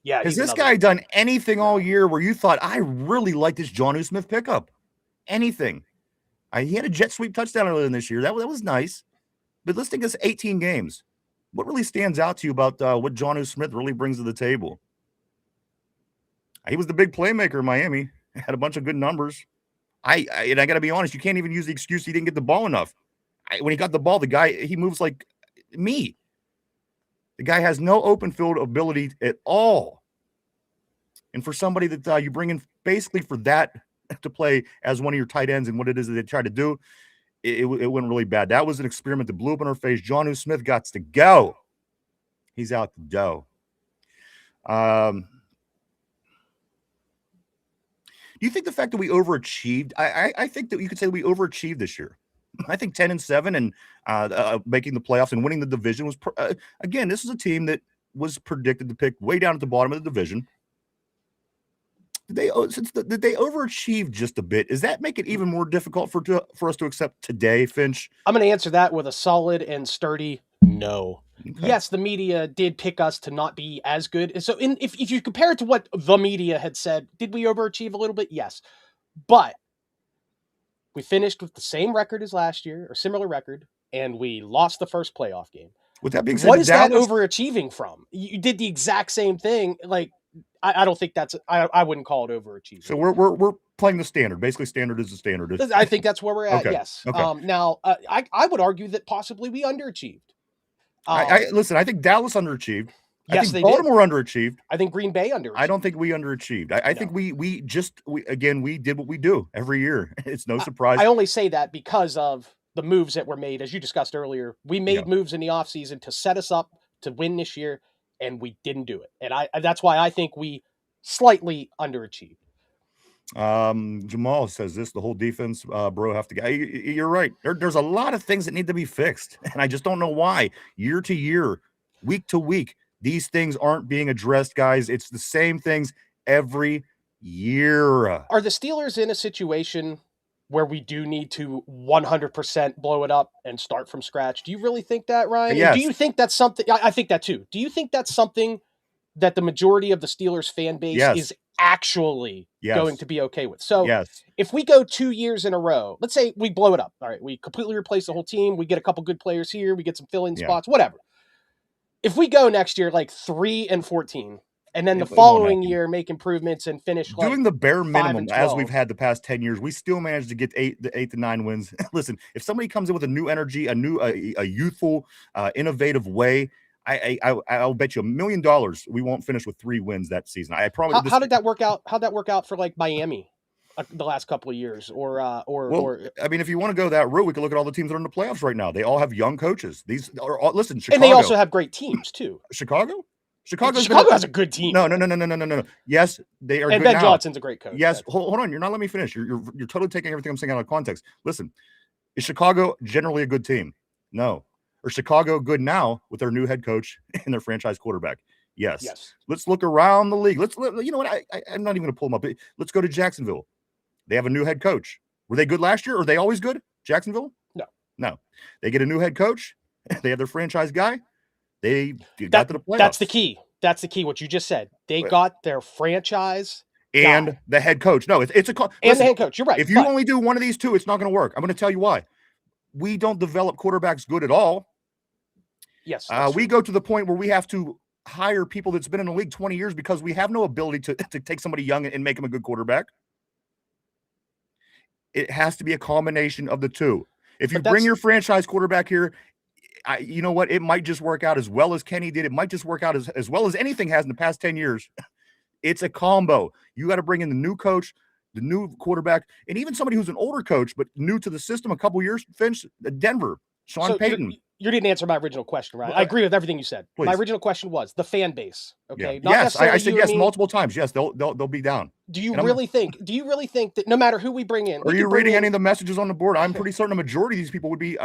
C: Yeah.
B: Has this guy done anything all year where you thought, I really like this Jonnu Smith pickup? Anything? He had a jet sweep touchdown earlier in this year. That was nice. But let's think of this 18 games. What really stands out to you about what Jonnu Smith really brings to the table? He was the big playmaker in Miami. Had a bunch of good numbers. I got to be honest, you can't even use the excuse he didn't get the ball enough. When he got the ball, the guy, he moves like me. The guy has no open field ability at all. And for somebody that you bring in basically for that to play as one of your tight ends and what it is that they try to do, it went really bad. That was an experiment that blew up in our face. Jonnu Smith got to go. He's out the door. Do you think the fact that we overachieved? I think that you could say we overachieved this year. I think 10-7 and making the playoffs and winning the division was again. This is a team that was predicted to pick way down at the bottom of the division. Did they overachieve just a bit? Does that make it even more difficult for us to accept today, Finch?
C: I'm going to answer that with a solid and sturdy no. Okay. Yes, the media did pick us to not be as good. So if you compare it to what the media had said, did we overachieve a little bit? Yes. But we finished with the same record as last year, or similar record, and we lost the first playoff game.
B: With that being said,
C: what is that overachieving from? You did the exact same thing. Like, I don't think that's I wouldn't call it overachieving.
B: So we're playing the standard. Basically, standard is the standard.
C: I think that's where we're at.
B: Okay.
C: Yes.
B: Okay.
C: Now I would argue that possibly we underachieved.
B: Listen. I think Dallas underachieved.
C: Yes,
B: I think Baltimore underachieved.
C: I think Green Bay underachieved.
B: I don't think we underachieved. I think we did what we do every year. It's no surprise.
C: I only say that because of the moves that were made, as you discussed earlier. We made moves in the offseason to set us up to win this year, and we didn't do it. And that's why I think we slightly underachieved.
B: Jamal says this: the whole defense, bro, have to go. You're right. There's a lot of things that need to be fixed, and I just don't know why. Year to year, week to week, these things aren't being addressed, guys. It's the same things every year.
C: Are the Steelers in a situation where we do need to 100% blow it up and start from scratch? Do you really think that, Ryan?
B: Yes.
C: Do you think that's something? I think that too. Do you think that's something that the majority of the Steelers fan base is actually going to be okay with? So if we go 2 years in a row, let's say we blow it up. All right. We completely replace the whole team. We get a couple good players here. We get some fill-in spots, whatever. If we go next year, like 3-14, and then the following year make improvements and finish
B: doing the bare minimum as we've had the past 10 years, we still managed to get 8 to 9 wins. Listen, if somebody comes in with a new energy, a youthful, innovative way, I'll bet you $1 million we won't finish with 3 wins that season. I promise.
C: How did that work out? How'd that work out for like Miami the last couple of years? Or
B: I mean, if you want to go that route, we can look at all the teams that are in the playoffs right now. They all have young coaches. These are all, listen, Chicago,
C: and they also have great teams too.
B: Chicago
C: has a good team.
B: No. Yes, they are.
C: And
B: good
C: Ben
B: now.
C: Johnson's a great coach.
B: Yes, hold on. You're not letting me finish. You're totally taking everything I'm saying out of context. Listen, is Chicago generally a good team? No. Or Chicago good now with their new head coach and their franchise quarterback? Yes. Let's look around the league. You know what? I'm not even going to pull them up. Let's go to Jacksonville. They have a new head coach. Were they good last year? Are they always good? Jacksonville? No. They get a new head coach. They have their franchise guy. They got to the playoffs.
C: That's the key. What you just said. They got their franchise
B: and
C: guy.
B: The head coach. No, it's a
C: and the head coach. You're right.
B: If you only do one of these two, it's not going to work. I'm going to tell you why. We don't develop quarterbacks good at all.
C: Yes.
B: We go to the point where we have to hire people that's been in the league 20 years because we have no ability to take somebody young and make him a good quarterback. It has to be a combination of the two. If you bring your franchise quarterback here, you know what? It might just work out as well as Kenny did. It might just work out as well as anything has in the past 10 years. It's a combo. You got to bring in the new coach, the new quarterback, and even somebody who's an older coach but new to the system. A couple years, Finch, Denver, Sean Payton.
C: You didn't answer my original question, right? I agree with everything you said. Please. My original question was the fan base. Okay.
B: Yeah. Yes, I said yes multiple times. Yes, they'll be down.
C: Do you really think that no matter who we bring in,
B: are you reading any of the messages on the board? I'm pretty certain a majority of these people would be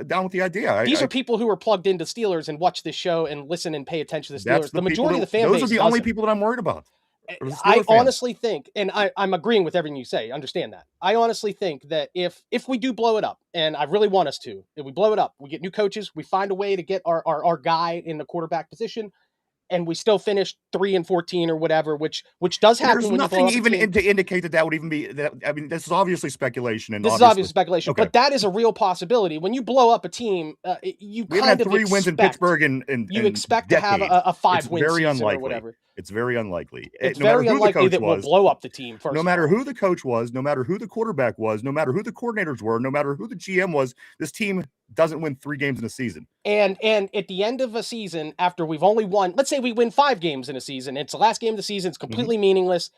B: down with the idea.
C: These are people who are plugged into Steelers and watch this show and listen and pay attention to the Steelers. The majority of the fan base.
B: Those are the only people that I'm worried about.
C: I honestly think, and I'm agreeing with everything you say, understand that. I honestly think that if we do blow it up, and I really want us to, if we blow it up, we get new coaches, we find a way to get our guy in the quarterback position, and we still finish 3-14 or whatever, which does happen.
B: There's nothing even to indicate that would even be that. I mean, this is obviously speculation.
C: This is obviously speculation, okay. But that is a real possibility. When you blow up a team, you
B: we
C: kind
B: had 3 wins in Pittsburgh, and
C: you expect to have a 5-win season or whatever.
B: It's very unlikely.
C: It's very unlikely that we'll blow up the team first.
B: No matter who the coach was, no matter who the quarterback was, no matter who the coordinators were, no matter who the GM was, this team doesn't win 3 games in a season.
C: And at the end of a season, after we've only won, let's say we win 5 games in a season, it's the last game of the season, it's completely meaningless.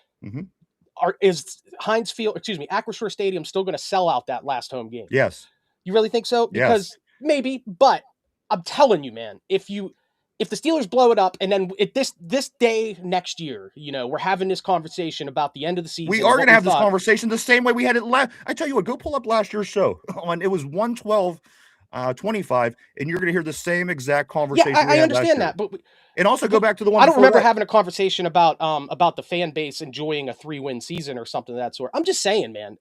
C: Is Acrisure Stadium still going to sell out that last home game?
B: Yes.
C: You really think so? Because maybe, but I'm telling you, man, if the Steelers blow it up and then this day next year, we're having this conversation about the end of the season.
B: We are going to have this conversation the same way we had it last. I tell you what, go pull up last year's show. It was 112-25, and you're going to hear the same exact conversation.
C: Yeah, I understand that, but
B: and also go back to the one.
C: I don't remember having a conversation about the fan base enjoying a 3-win season or something of that sort. I'm just saying, man,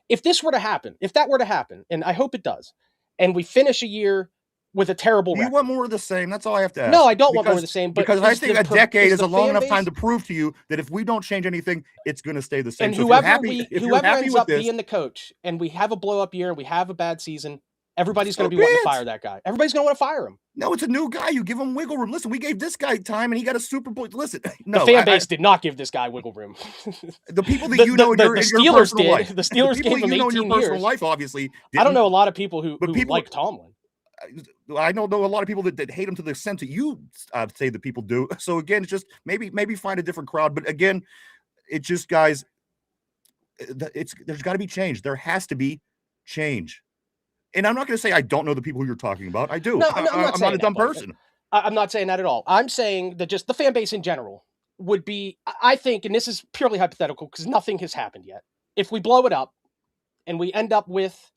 C: if that were to happen, and I hope it does, and we finish a year with a terrible record.
B: You want more of the same? That's all I have to ask.
C: No, I don't want more of the same. But
B: because I think a decade is a long enough time to prove to you that if we don't change anything, it's going to stay the same.
C: And so whoever ends up being the coach, and we have a blow-up year, and we have a bad season, everybody's going to be wanting to fire that guy. Everybody's going to want to fire him.
B: No, it's a new guy. You give him wiggle room. Listen, we gave this guy time, and he got a Super Bowl. Listen, no,
C: the fan base did not give this guy wiggle room.
B: The people that you know in your personal life.
C: The Steelers gave him 18 years.
B: In your personal life, obviously.
C: I don't know a lot of people who like Tomlin.
B: I know a lot of people that hate him to the extent that you say that people do. So again, it's just maybe find a different crowd. But again, it's just, guys, there's got to be change. There has to be change. And I'm not going to say I don't know the people who you're talking about. I do.
C: No,
B: I'm not a dumb person.
C: I'm not saying that at all. I'm saying that just the fan base in general would be, I think, and this is purely hypothetical because nothing has happened yet. If we blow it up and we end up with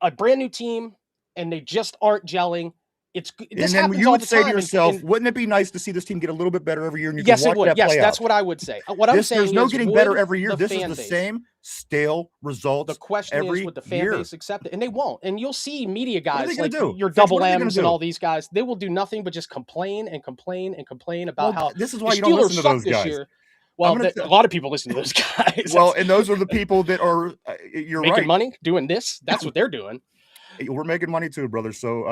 C: a brand new team, and they just aren't gelling. And then
B: you would say to yourself, wouldn't it be nice to see this team get a little bit better every year? And you
C: yes,
B: can watch
C: it would.
B: That
C: yes,
B: play
C: that's
B: out.
C: what I would say. What I'm saying
B: there's no
C: is,
B: getting better every year. This is the
C: base,
B: same stale results.
C: The question
B: every
C: is, would the fan
B: year.
C: base accept it? And they won't. And you'll see media guys
B: like
C: your Double M's and all these guys. They will do nothing but just complain and complain and complain about how
B: this is why you don't listen to those guys.
C: Year. Well, a lot of people listen to those guys.
B: Well, and those are the people that are you're
C: making money doing this. That's what they're doing.
B: We're making money too, brother. So,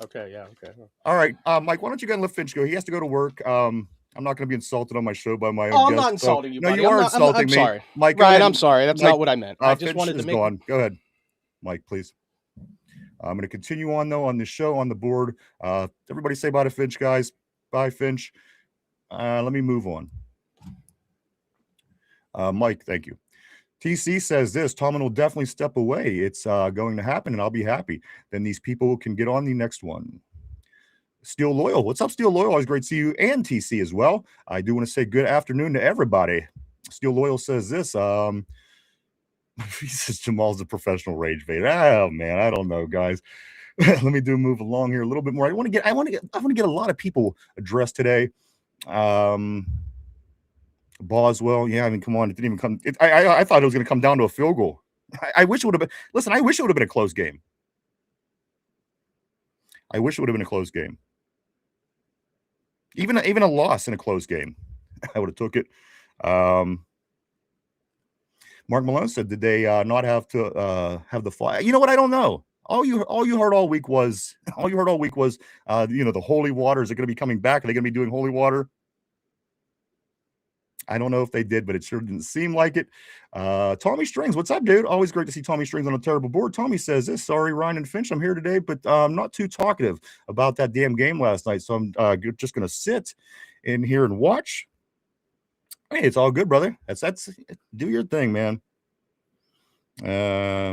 C: okay, yeah, okay.
B: All right, Mike, why don't you go and let Finch go? He has to go to work. I'm not going to be insulted on my show by my own
C: guest. I'm not insulting you, buddy.
B: No, you are insulting me.
C: Sorry.
B: Mike,
C: Ryan, I'm sorry. That's not what I meant. I just
B: Finch
C: wanted to make.
B: Go ahead, Mike, please. I'm going to continue on, though, on the show, on the board. Everybody say bye to Finch, guys. Bye, Finch. Let me move on. Mike, thank you. TC says this, Tomlin will definitely step away. It's going to happen, and I'll be happy. Then these people can get on the next one. Steel Loyal. What's up, Steel Loyal? Always great to see you, and TC as well. I do want to say good afternoon to everybody. Steel Loyal says this. He says Jamal's a professional rage bait. Oh, man, I don't know, guys. Let me move along here a little bit more. I want to get a lot of people addressed today. Boswell, yeah, I mean, come on, it didn't even come. I thought it was going to come down to a field goal. I wish it would have been. Listen, I wish it would have been a close game. I wish it would have been a close game. Even a loss in a close game, I would have took it. Mark Malone said, "Did they not have to have the flag?" You know what? I don't know. All you heard all week was the holy water. Is it going to be coming back? Are they going to be doing holy water? I don't know if they did, but it sure didn't seem like it. Tommy Strings, what's up, dude? Always great to see Tommy Strings on a terrible board. Tommy says this, sorry, Ryan and Finch, I'm here today, but I'm not too talkative about that damn game last night, so I'm just going to sit in here and watch. Hey, it's all good, brother. That's do your thing, man. Yeah.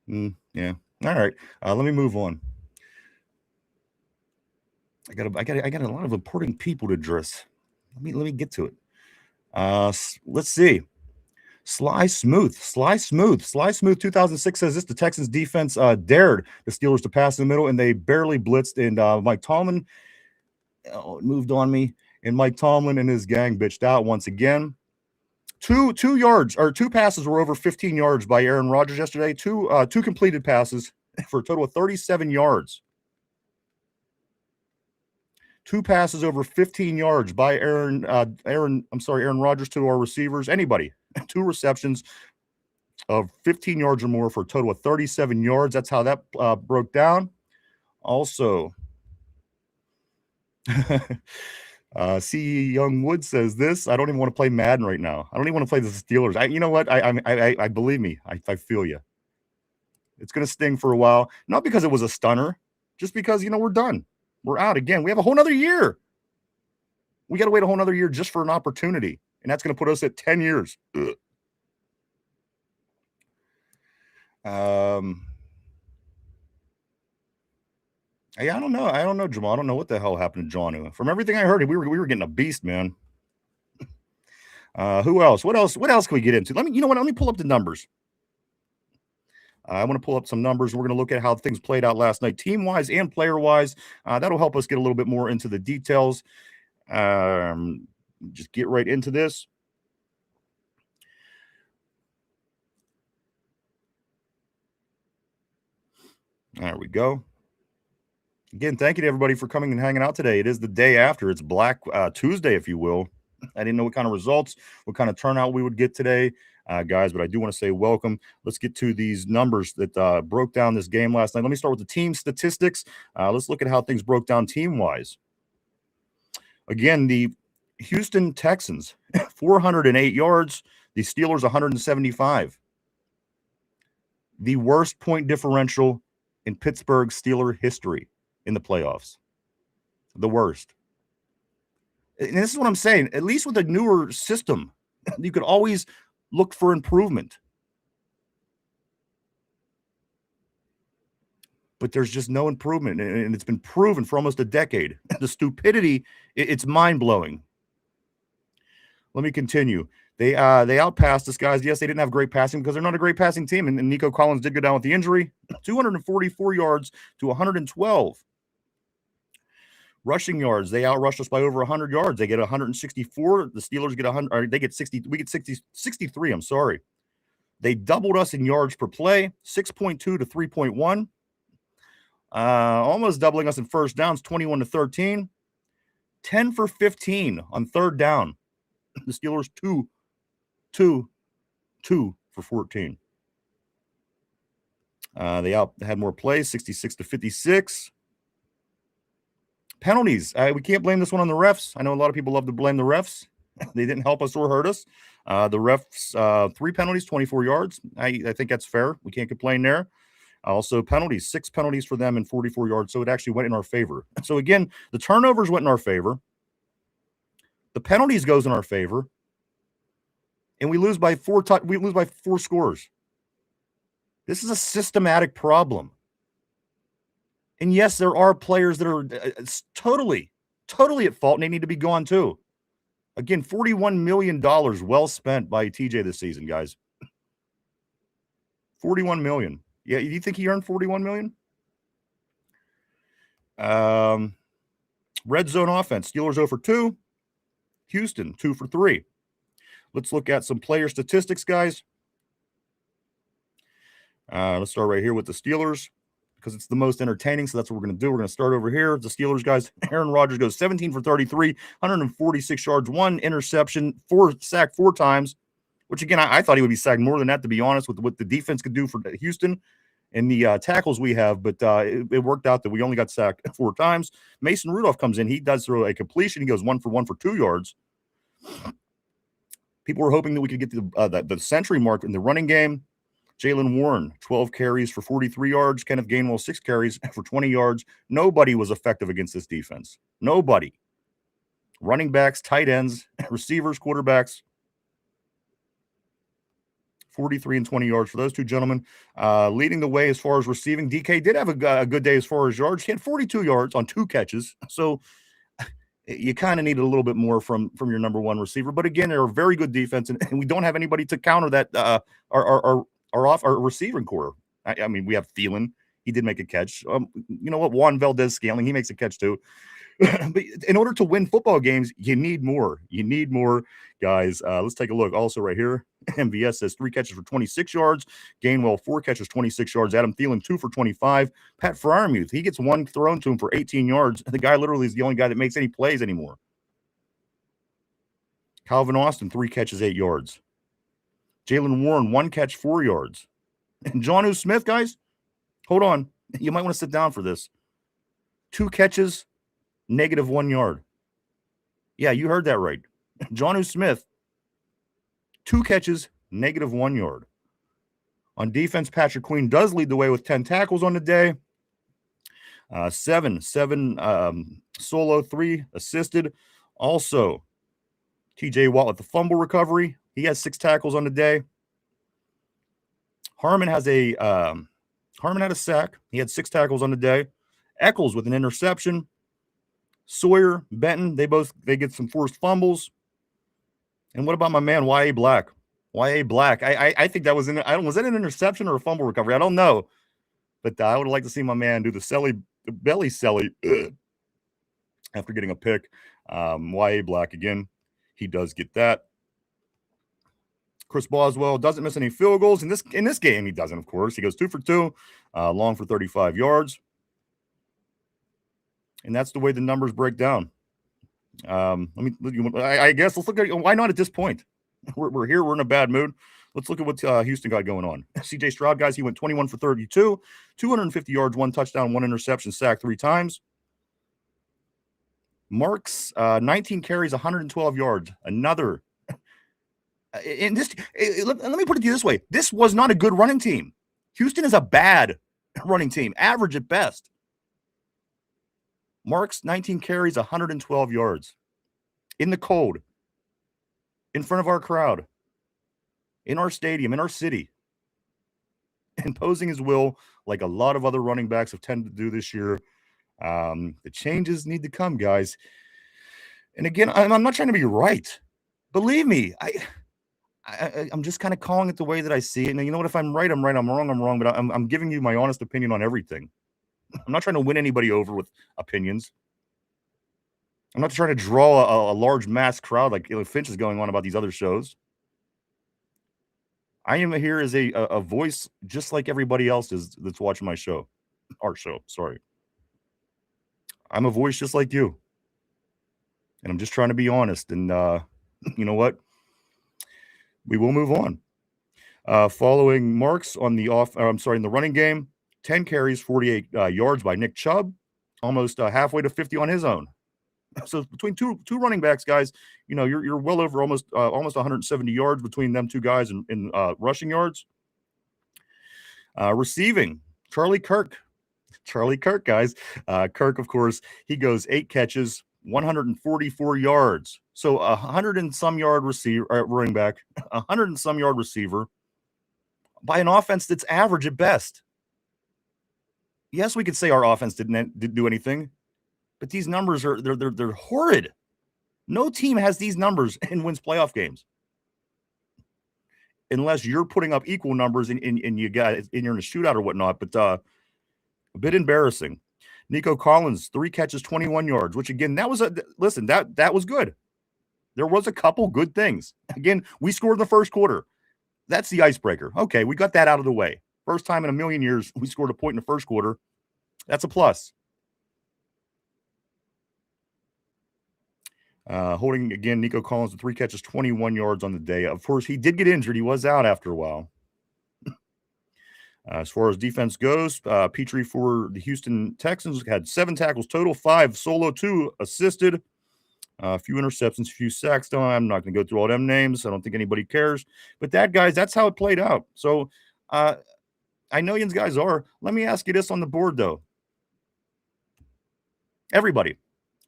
B: All right. Let me move on. I got a lot of important people to address. Let me get to it. Let's see. Sly Smooth 2006 says this: the Texans defense dared the Steelers to pass in the middle, and they barely blitzed. And Mike Tomlin moved on me, and Mike Tomlin and his gang bitched out once again. Two passes were over 15 yards by Aaron Rodgers yesterday. Two completed passes for a total of 37 yards. Two passes over 15 yards by Aaron Rodgers to our receivers. Anybody. Two receptions of 15 yards or more for a total of 37 yards. That's how that broke down. Also, C. Young Wood says this: I don't even want to play Madden right now. I don't even want to play the Steelers. You know what? I believe me. I feel you. It's going to sting for a while. Not because it was a stunner, just because, we're done. We're out again. We have a whole nother year. We got to wait a whole nother year just for an opportunity. And that's going to put us at 10 years. Ugh. I don't know, Jamal. I don't know what the hell happened to John. From everything I heard, we were getting a beast, man. Who else? What else can we get into? Let me pull up the numbers. I want to pull up some numbers. We're going to look at how things played out last night, team-wise and player-wise. That'll help us get a little bit more into the details. Just get right into this. There we go. Again, thank you to everybody for coming and hanging out today. It is the day after. It's Black Tuesday, if you will. I didn't know what kind of results, what kind of turnout we would get today, guys, but I do want to say welcome. Let's get to these numbers that broke down this game last night. Let me start with the team statistics. Let's look at how things broke down team-wise. Again, the Houston Texans, 408 yards. The Steelers, 175. The worst point differential in Pittsburgh Steeler history in the playoffs. The worst. And this is what I'm saying. At least with a newer system, you could always look for improvement. But there's just no improvement. And it's been proven for almost a decade. The stupidity, it's mind-blowing. Let me continue. They outpassed us, guys. Yes, they didn't have great passing because they're not a great passing team. And Nico Collins did go down with the injury. 244 yards to 112. Rushing yards, they outrushed us by over 100 yards. They get 164. The Steelers get 100. Or they get 60. We get 63. I'm sorry. They doubled us in yards per play, 6.2 to 3.1. Almost doubling us in first downs, 21 to 13. 10 for 15 on third down. The Steelers 2 for 14. They had more plays, 66 to 56. Penalties. We can't blame this one on the refs. I know a lot of people love to blame the refs. They didn't help us or hurt us. The refs, 3 penalties, 24 yards. I think that's fair. We can't complain there. Also, penalties, 6 penalties for them and 44 yards. So it actually went in our favor. So again, the turnovers went in our favor. The penalties goes in our favor. And we lose by 4 scores. This is a systematic problem. And yes, there are players that are totally at fault, and they need to be gone too. Again, $41 million well spent by TJ this season, guys. $41 million. Yeah, you think he earned $41 million? Red zone offense. Steelers 0 for 2. Houston 2 for 3. Let's look at some player statistics, guys. Let's start right here with the Steelers because it's the most entertaining, so that's what we're going to do. We're going to start over here. The Steelers, guys, Aaron Rodgers goes 17 for 33, 146 yards, 1 interception, sacked 4 times, which, again, I thought he would be sacked more than that, to be honest, with what the defense could do for Houston and the tackles we have, but it worked out that we only got sacked 4 times. Mason Rudolph comes in. He does throw a completion. He goes 1 for 1 for 2 yards. People were hoping that we could get to the century mark in the running game. Jalen Warren, 12 carries for 43 yards. Kenneth Gainwell, 6 carries for 20 yards. Nobody was effective against this defense. Nobody. running backs, tight ends, receivers, quarterbacks. 43 and 20 yards for those two gentlemen. Leading the way as far as receiving, DK did have a good day as far as yards. He had 42 yards on 2 catches. So you kind of need a little bit more from your number one receiver. But again, they're a very good defense, and we don't have anybody to counter that. Our receiving core. I mean, we have Thielen. He did make a catch. You know what? Juan Valdez-Scantling, he makes a catch too. But in order to win football games, you need more. You need more, guys. Let's take a look. Also, right here, MVS says 3 catches for 26 yards. Gainwell, 4 catches, 26 yards. Adam Thielen, 2 for 25. Pat Freiermuth, he gets 1 thrown to him for 18 yards. The guy literally is the only guy that makes any plays anymore. Calvin Austin, 3 catches, 8 yards. Jaylen Warren, 1 catch, 4 yards. And Jonnu Smith, guys, hold on. You might want to sit down for this. 2 catches, -1 yard. Yeah, you heard that right. Jonnu Smith, 2 catches, -1 yard. On defense, Patrick Queen does lead the way with 10 tackles on the day. 7 solo, 3 assisted. Also, TJ Watt with the fumble recovery. He has 6 tackles on the day. Harmon had a sack. He had 6 tackles on the day. Eccles with an interception. Sawyer, Benton, they get some forced fumbles. And what about my man Y.A. Black? Y.A. Black. I think that was was that an interception or a fumble recovery? I don't know. But I would like to see my man do the belly celly after getting a pick. Y.A. Black again. He does get that. Chris Boswell doesn't miss any field goals. In this game, he doesn't, of course. He goes 2 for 2, long for 35 yards. And that's the way the numbers break down. I guess let's look at why not at this point. We're here. We're in a bad mood. Let's look at what Houston got going on. CJ Stroud, guys, he went 21 for 32, 250 yards, 1 touchdown, 1 interception, sacked 3 times. Marks, 19 carries, 112 yards. Another. Let me put it to you this way. This was not a good running team. Houston is a bad running team, average at best. Marks, 19 carries, 112 yards. In the cold. In front of our crowd. In our stadium, in our city. Imposing his will like a lot of other running backs have tended to do this year. The changes need to come, guys. And again, I'm not trying to be right. Believe me, I'm just kind of calling it the way that I see it. And you know what? If I'm right, I'm right. I'm wrong, I'm wrong. But I'm giving you my honest opinion on everything. I'm not trying to win anybody over with opinions. I'm not trying to draw a large mass crowd like Finch is going on about these other shows. I am here as a voice just like everybody else is that's watching my show. Our show, sorry. I'm a voice just like you. And I'm just trying to be honest. And you know what? We will move on. Following Marks on in the running game, 10 carries, 48 yards by Nick Chubb, almost halfway to 50 on his own. So between two running backs, guys, you know, you're well over almost 170 yards between them two guys in rushing yards. Receiving, Charlie Kirk, guys. Kirk, of course, he goes 8 catches, 144 yards. So 100 and some yard running back, 100 and some yard receiver by an offense that's average at best. Yes, we could say our offense didn't do anything, but these numbers they're horrid. No team has these numbers and wins playoff games, unless you're putting up equal numbers and you're in a shootout or whatnot. But a bit embarrassing. Nico Collins, 3 catches, 21 yards, which again, that was that was good. There was a couple good things. Again, we scored in the first quarter. That's the icebreaker. Okay, we got that out of the way. First time in a million years we scored a point in the first quarter. That's a plus. Holding again, Nico Collins with 3 catches, 21 yards on the day. Of course, he did get injured. He was out after a while. As far as defense goes, Petrie for the Houston Texans had 7 tackles total, 5 solo, 2 assisted, a few interceptions, a few sacks. I'm not going to go through all them names. I don't think anybody cares. But that's how it played out. So I know you guys are. Let me ask you this on the board, though. Everybody,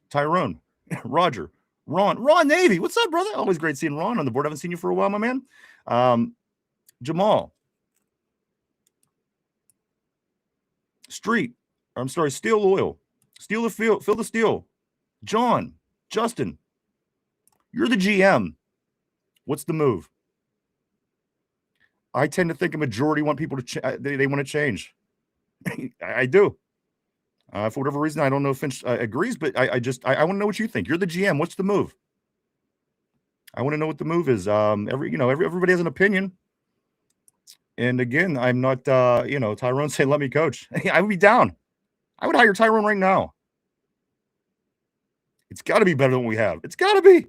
B: Tyrone, Roger, Ron Navy. What's up, brother? Always great seeing Ron on the board. I haven't seen you for a while, my man. Jamal. Steel Oil. Steel the field. Fill the steel. John. Justin. You're the GM. What's the move? I tend to think a majority want people to they want to change. I do. For whatever reason, I don't know if Finch agrees, but I want to know what you think. You're the GM. What's the move? I want to know what the move is. Everybody has an opinion. And again, I'm not, Tyrone saying, let me coach. I would be down. I would hire Tyrone right now. It's got to be better than what we have. It's got to be.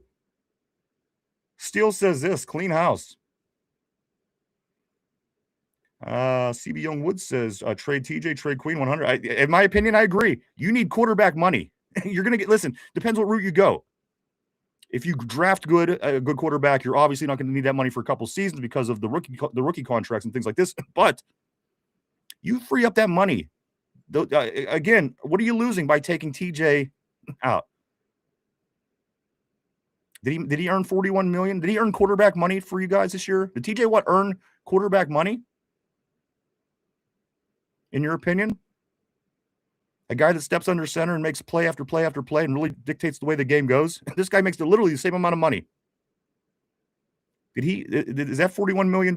B: Steele says this, clean house. CB Young Woods says, trade TJ, trade Queen 100. In my opinion, I agree. You need quarterback money. You're going to listen, depends what route you go. If you draft a good quarterback, you're obviously not going to need that money for a couple seasons because of the rookie contracts and things like this. But you free up that money. Again, what are you losing by taking TJ out? Did he earn $41 million? Did he earn quarterback money for you guys this year? Did TJ Watt earn quarterback money? In your opinion? A guy that steps under center and makes play after play after play and really dictates the way the game goes. This guy makes literally the same amount of money. Is that $41 million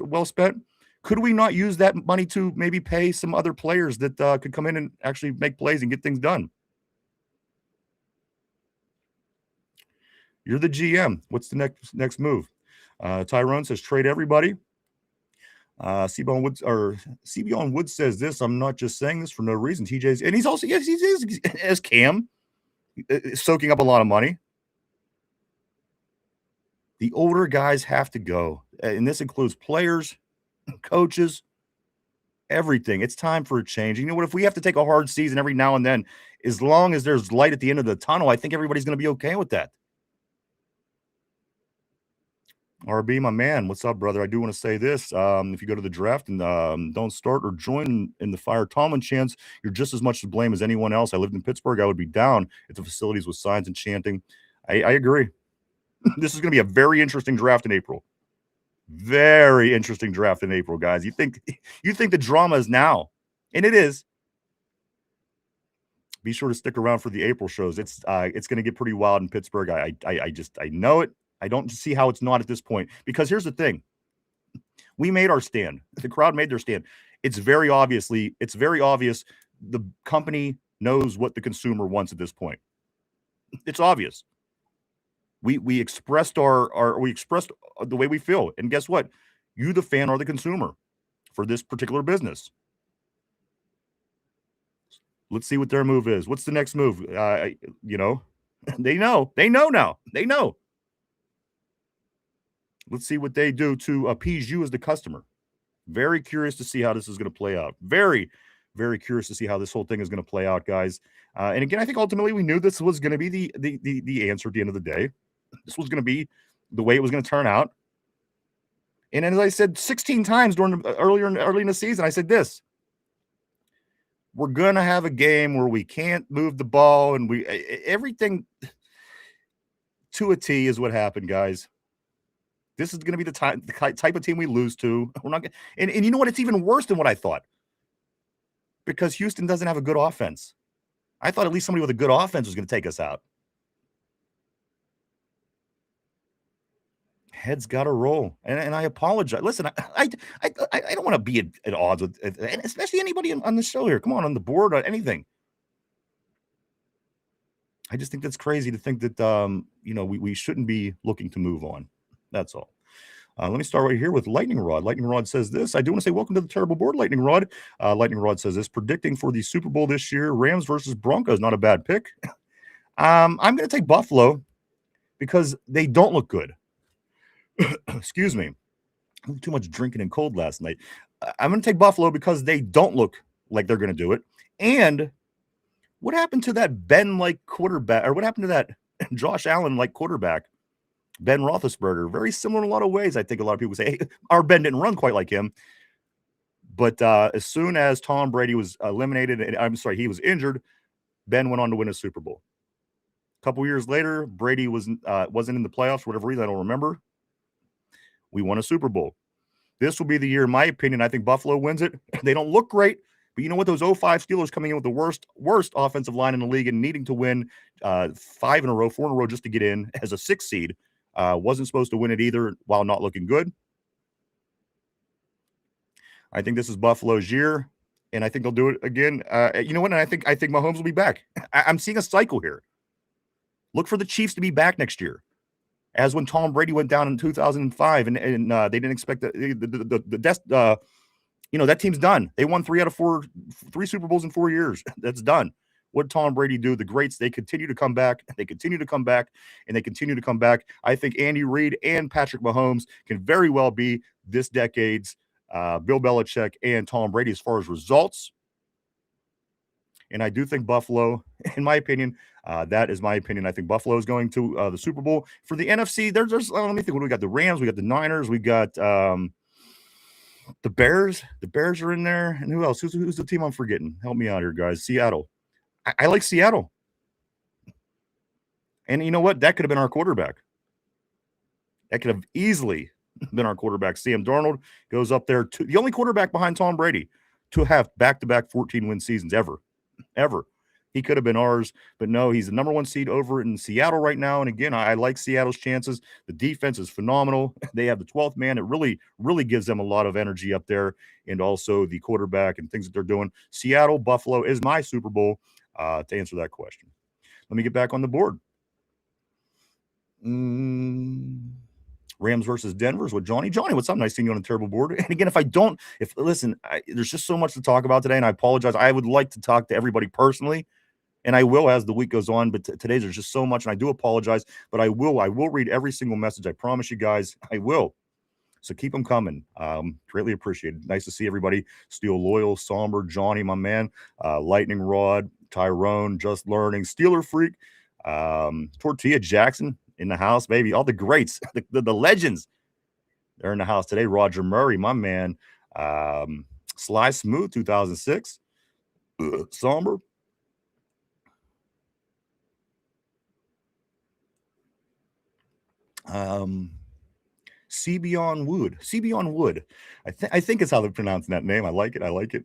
B: well spent? Could we not use that money to maybe pay some other players that could come in and actually make plays and get things done? You're the GM. What's the next move? Tyrone says trade everybody. CB Woods says this. I'm not just saying this for no reason. TJ's, and he's also, yes, he is as Cam, soaking up a lot of money. The older guys have to go, and this includes players, coaches, everything. It's time for a change. You know what? If we have to take a hard season every now and then, as long as there's light at the end of the tunnel, I think everybody's going to be okay with that. RB, my man, what's up, brother? I do want to say this. If you go to the draft and don't start or join in the Fire Tomlin chants, you're just as much to blame as anyone else. I lived in Pittsburgh. I would be down if the facilities with signs and chanting. I agree. This is going to be a very interesting draft in April. Very interesting draft in April, guys. You think the drama is now, and it is. Be sure to stick around for the April shows. It's going to get pretty wild in Pittsburgh. I know it. I don't see how it's not at this point, because here's the thing. We made our stand. The crowd made their stand. It's very obvious the company knows what the consumer wants at this point. It's obvious. We expressed we expressed the way we feel. And guess what? You, the fan, are the consumer for this particular business. Let's see what their move is. What's the next move? They know now. They know. Let's see what they do to appease you as the customer. Very curious to see how this is going to play out. Very, very curious to see how this whole thing is going to play out, guys. And again, I think ultimately we knew this was going to be the answer at the end of the day. This was going to be the way it was going to turn out. And as I said 16 times early in the season, I said this. We're going to have a game where we can't move the ball, and everything to a T is what happened, guys. This is going to be the type of team we lose to. We're not, and you know what? It's even worse than what I thought, because Houston doesn't have a good offense. I thought at least somebody with a good offense was going to take us out. Heads got to roll, and I apologize. Listen, I don't want to be at odds with, and especially anybody on the show here. Come on the board or anything. I just think that's crazy to think that we shouldn't be looking to move on. That's all. Let me start right here with Lightning Rod. Lightning Rod says this. I do want to say welcome to the terrible board, Lightning Rod. Lightning Rod says this. Predicting for the Super Bowl this year, Rams versus Broncos. Not a bad pick. I'm going to take Buffalo because they don't look good. Excuse me. Too much drinking and cold last night. I'm going to take Buffalo because they don't look like they're going to do it. And what happened to that Ben-like quarterback, or what happened to that Josh Allen-like quarterback? Ben Roethlisberger, very similar in a lot of ways. I think a lot of people say, hey, our Ben didn't run quite like him. But as soon as Tom Brady was eliminated, he was injured, Ben went on to win a Super Bowl. A couple years later, Brady wasn't in the playoffs for whatever reason. I don't remember. We won a Super Bowl. This will be the year, in my opinion. I think Buffalo wins it. They don't look great, but you know what? Those 05 Steelers coming in with the worst offensive line in the league and needing to win 4 in a row just to get in as a 6 seed. Wasn't supposed to win it either while not looking good. I think this is Buffalo's year, and I think they'll do it again. You know what? And I think Mahomes will be back. I'm seeing a cycle here. Look for the Chiefs to be back next year, as when Tom Brady went down in 2005, and they didn't expect that that team's done. They won 3 Super Bowls in 4 years. That's done. What did Tom Brady do? The greats, they continue to come back. They continue to come back, and they continue to come back. I think Andy Reid and Patrick Mahomes can very well be this decade's Bill Belichick and Tom Brady as far as results. And I do think Buffalo, in my opinion, that is my opinion. I think Buffalo is going to the Super Bowl. For the NFC, there's let me think. What do we got? The Rams, we got the Niners, we got the Bears. The Bears are in there. And who else? Who's the team I'm forgetting? Help me out here, guys. Seattle. I like Seattle. And you know what? That could have been our quarterback. That could have easily been our quarterback. Sam Darnold goes up there to the only quarterback behind Tom Brady to have back-to-back 14-win seasons ever. He could have been ours, but no, he's the number 1 seed over in Seattle right now. And again, I like Seattle's chances. The defense is phenomenal. They have the 12th man. It really, really gives them a lot of energy up there, and also the quarterback and things that they're doing. Seattle, Buffalo is my Super Bowl to answer that question. Let me get back on the board. Rams versus Denver's with Johnny. Johnny, what's up? Nice seeing you on a terrible board. And again, there's just so much to talk about today, and I apologize. I would like to talk to everybody personally, and I will as the week goes on. But today there's just so much, and I do apologize. But I will read every single message. I promise you guys, I will. So keep them coming. Greatly appreciated. Nice to see everybody. Steel Loyal, Somber, Johnny, my man, Lightning Rod, Tyrone, Just Learning, Steeler Freak, Tortilla Jackson in the house, baby. All the greats, the legends, they're in the house today. Roger Murray, my man, Sly Smooth, 2006, Somber. Sebion Wood. I think it's how they're pronouncing that name. I like it.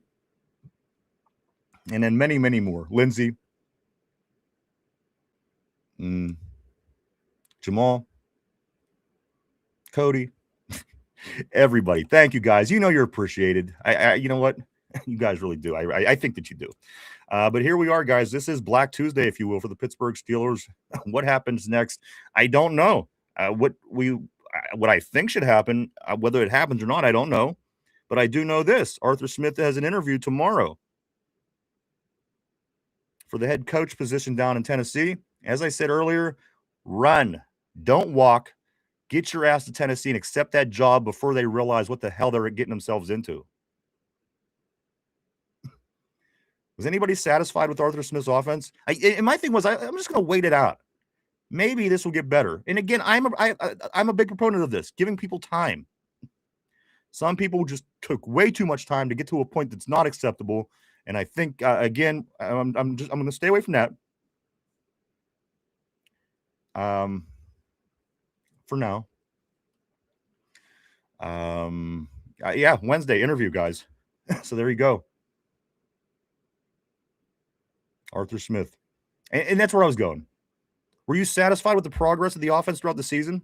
B: And then many, many more. Lindsay. Jamal. Cody. Everybody. Thank you, guys. You know you're appreciated. You know what? You guys really do. I think that you do. But here we are, guys. This is Black Tuesday, if you will, for the Pittsburgh Steelers. What happens next? I don't know. What I think should happen, whether it happens or not, I don't know. But I do know this. Arthur Smith has an interview tomorrow for the head coach position down in Tennessee. As I said earlier, run. Don't walk. Get your ass to Tennessee and accept that job before they realize what the hell they're getting themselves into. Was anybody satisfied with Arthur Smith's offense? And my thing was, I'm just going to wait it out. Maybe this will get better. And again, I'm a big proponent of this, giving people time. Some people just took way too much time to get to a point that's not acceptable. And I think, again, I'm going to stay away from that. For now. Yeah, Wednesday interview, guys. So there you go. Arthur Smith. And that's where I was going. Were you satisfied with the progress of the offense throughout the season?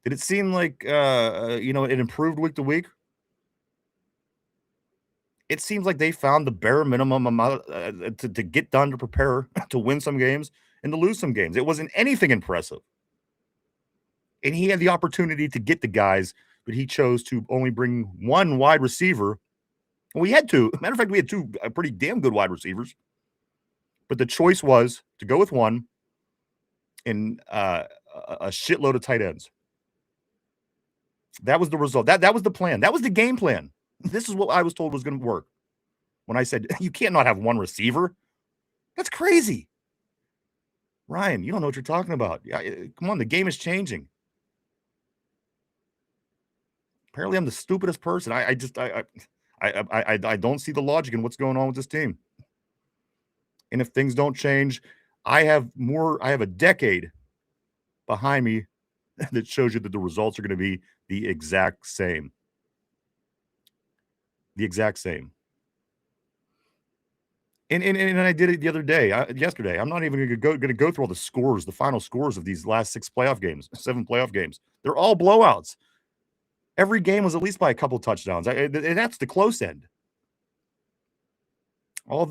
B: Did it seem like, it improved week to week? It seems like they found the bare minimum amount to get done to prepare to win some games and to lose some games. It wasn't anything impressive. And he had the opportunity to get the guys, but he chose to only bring one wide receiver. We had two. Matter of fact, we had two pretty damn good wide receivers. But the choice was to go with one and a shitload of tight ends. That was the result. That was the plan. That was the game plan. This is what I was told was going to work. When I said, you can't not have one receiver. That's crazy. Ryan, you don't know what you're talking about. Yeah, come on, the game is changing. Apparently, I'm the stupidest person. I don't see the logic in what's going on with this team. And if things don't change, I have a decade behind me that shows you that the results are going to be the exact same. The exact same. And I did it the other day, yesterday. I'm not even going to go through all the scores, the final scores of these last 7 playoff games. They're all blowouts. Every game was at least by a couple touchdowns, and that's the close end. All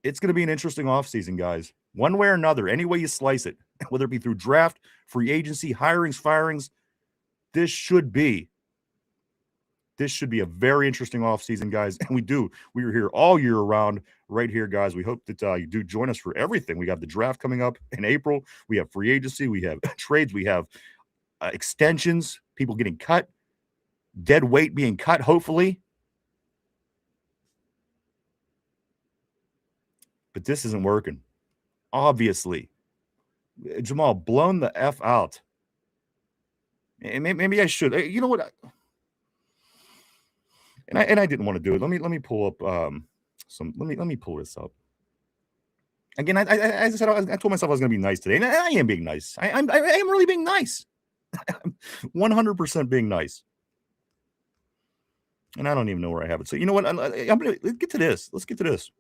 B: it's going to be an interesting offseason, guys. One way or another, any way you slice it, whether it be through draft, free agency, hirings, firings, this should be a very interesting offseason, guys. And we are here all year round right here, guys. We hope that you do join us for everything. We got the draft coming up in April. We have free agency. We have trades. We have extensions, people getting cut, dead weight being cut, hopefully. But this isn't working. Obviously. Jamal, blown the F out. And maybe I should. You know what? And I didn't want to do it. Let me pull up let me pull this up. Again, I said I told myself I was going to be nice today, and I am being nice. I am really being nice. 100% being nice. And I don't even know where I have it. So you know what? Let's get to this. Let's get to this.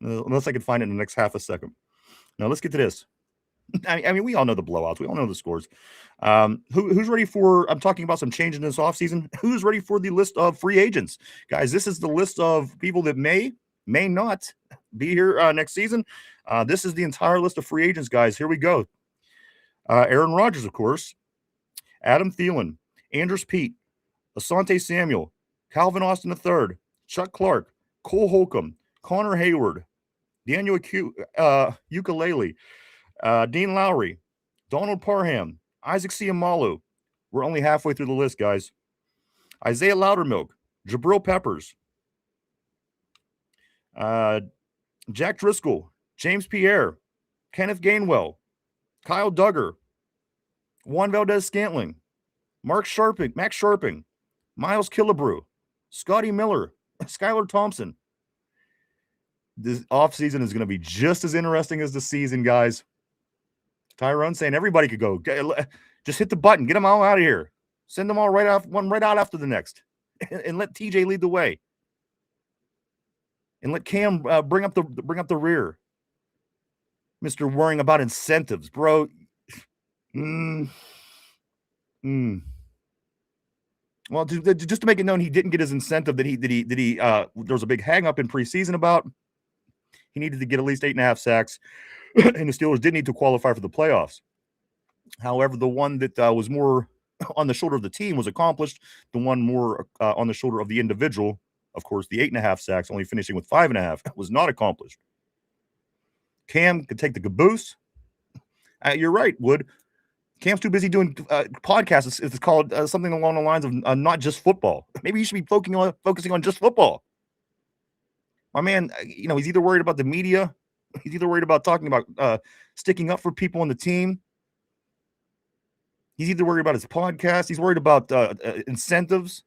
B: Unless I can find it in the next half a second. Now let's get to this. I mean, we all know the blowouts. We all know the scores. Who's ready for? I'm talking about some change in this offseason. Who's ready for the list of free agents, guys? This is the list of people that may not be here next season. This is the entire list of free agents, guys. Here we go. Aaron Rodgers, of course. Adam Thielen, Andrews Pete, Asante Samuel, Calvin Austin III, Chuck Clark, Cole Holcomb, Connor Hayward, Daniel Ukulele, Dean Lowry, Donald Parham, Isaac Siamalu. We're only halfway through the list, guys. Isaiah Loudermilk, Jabril Peppers, Jack Driscoll, James Pierre, Kenneth Gainwell, Kyle Duggar, Juan Valdez-Scantling, Max Sharping, Miles Killebrew, Scotty Miller, Skylar Thompson. This offseason is going to be just as interesting as the season, guys. Tyrone saying everybody could go. Just hit the button. Get them all out of here. Send them all right out after the next. And let TJ lead the way. And let Cam bring up the rear. Mr. Worrying about incentives, bro. Well, just to make it known, he didn't get his incentive that he there was a big hang up in preseason about. He needed to get at least 8.5 sacks, and the Steelers did need to qualify for the playoffs. However, the one that was more on the shoulder of the team was accomplished. The one more on the shoulder of the individual, of course, the 8.5 sacks, only finishing with 5.5, was not accomplished. Cam could take the caboose. You're right, Wood. Cam's too busy doing podcasts. It's called something along the lines of not just football. Maybe you should be focusing on just football. My man, he's either worried about the media. He's either worried about talking about sticking up for people on the team. He's either worried about his podcast. He's worried about incentives.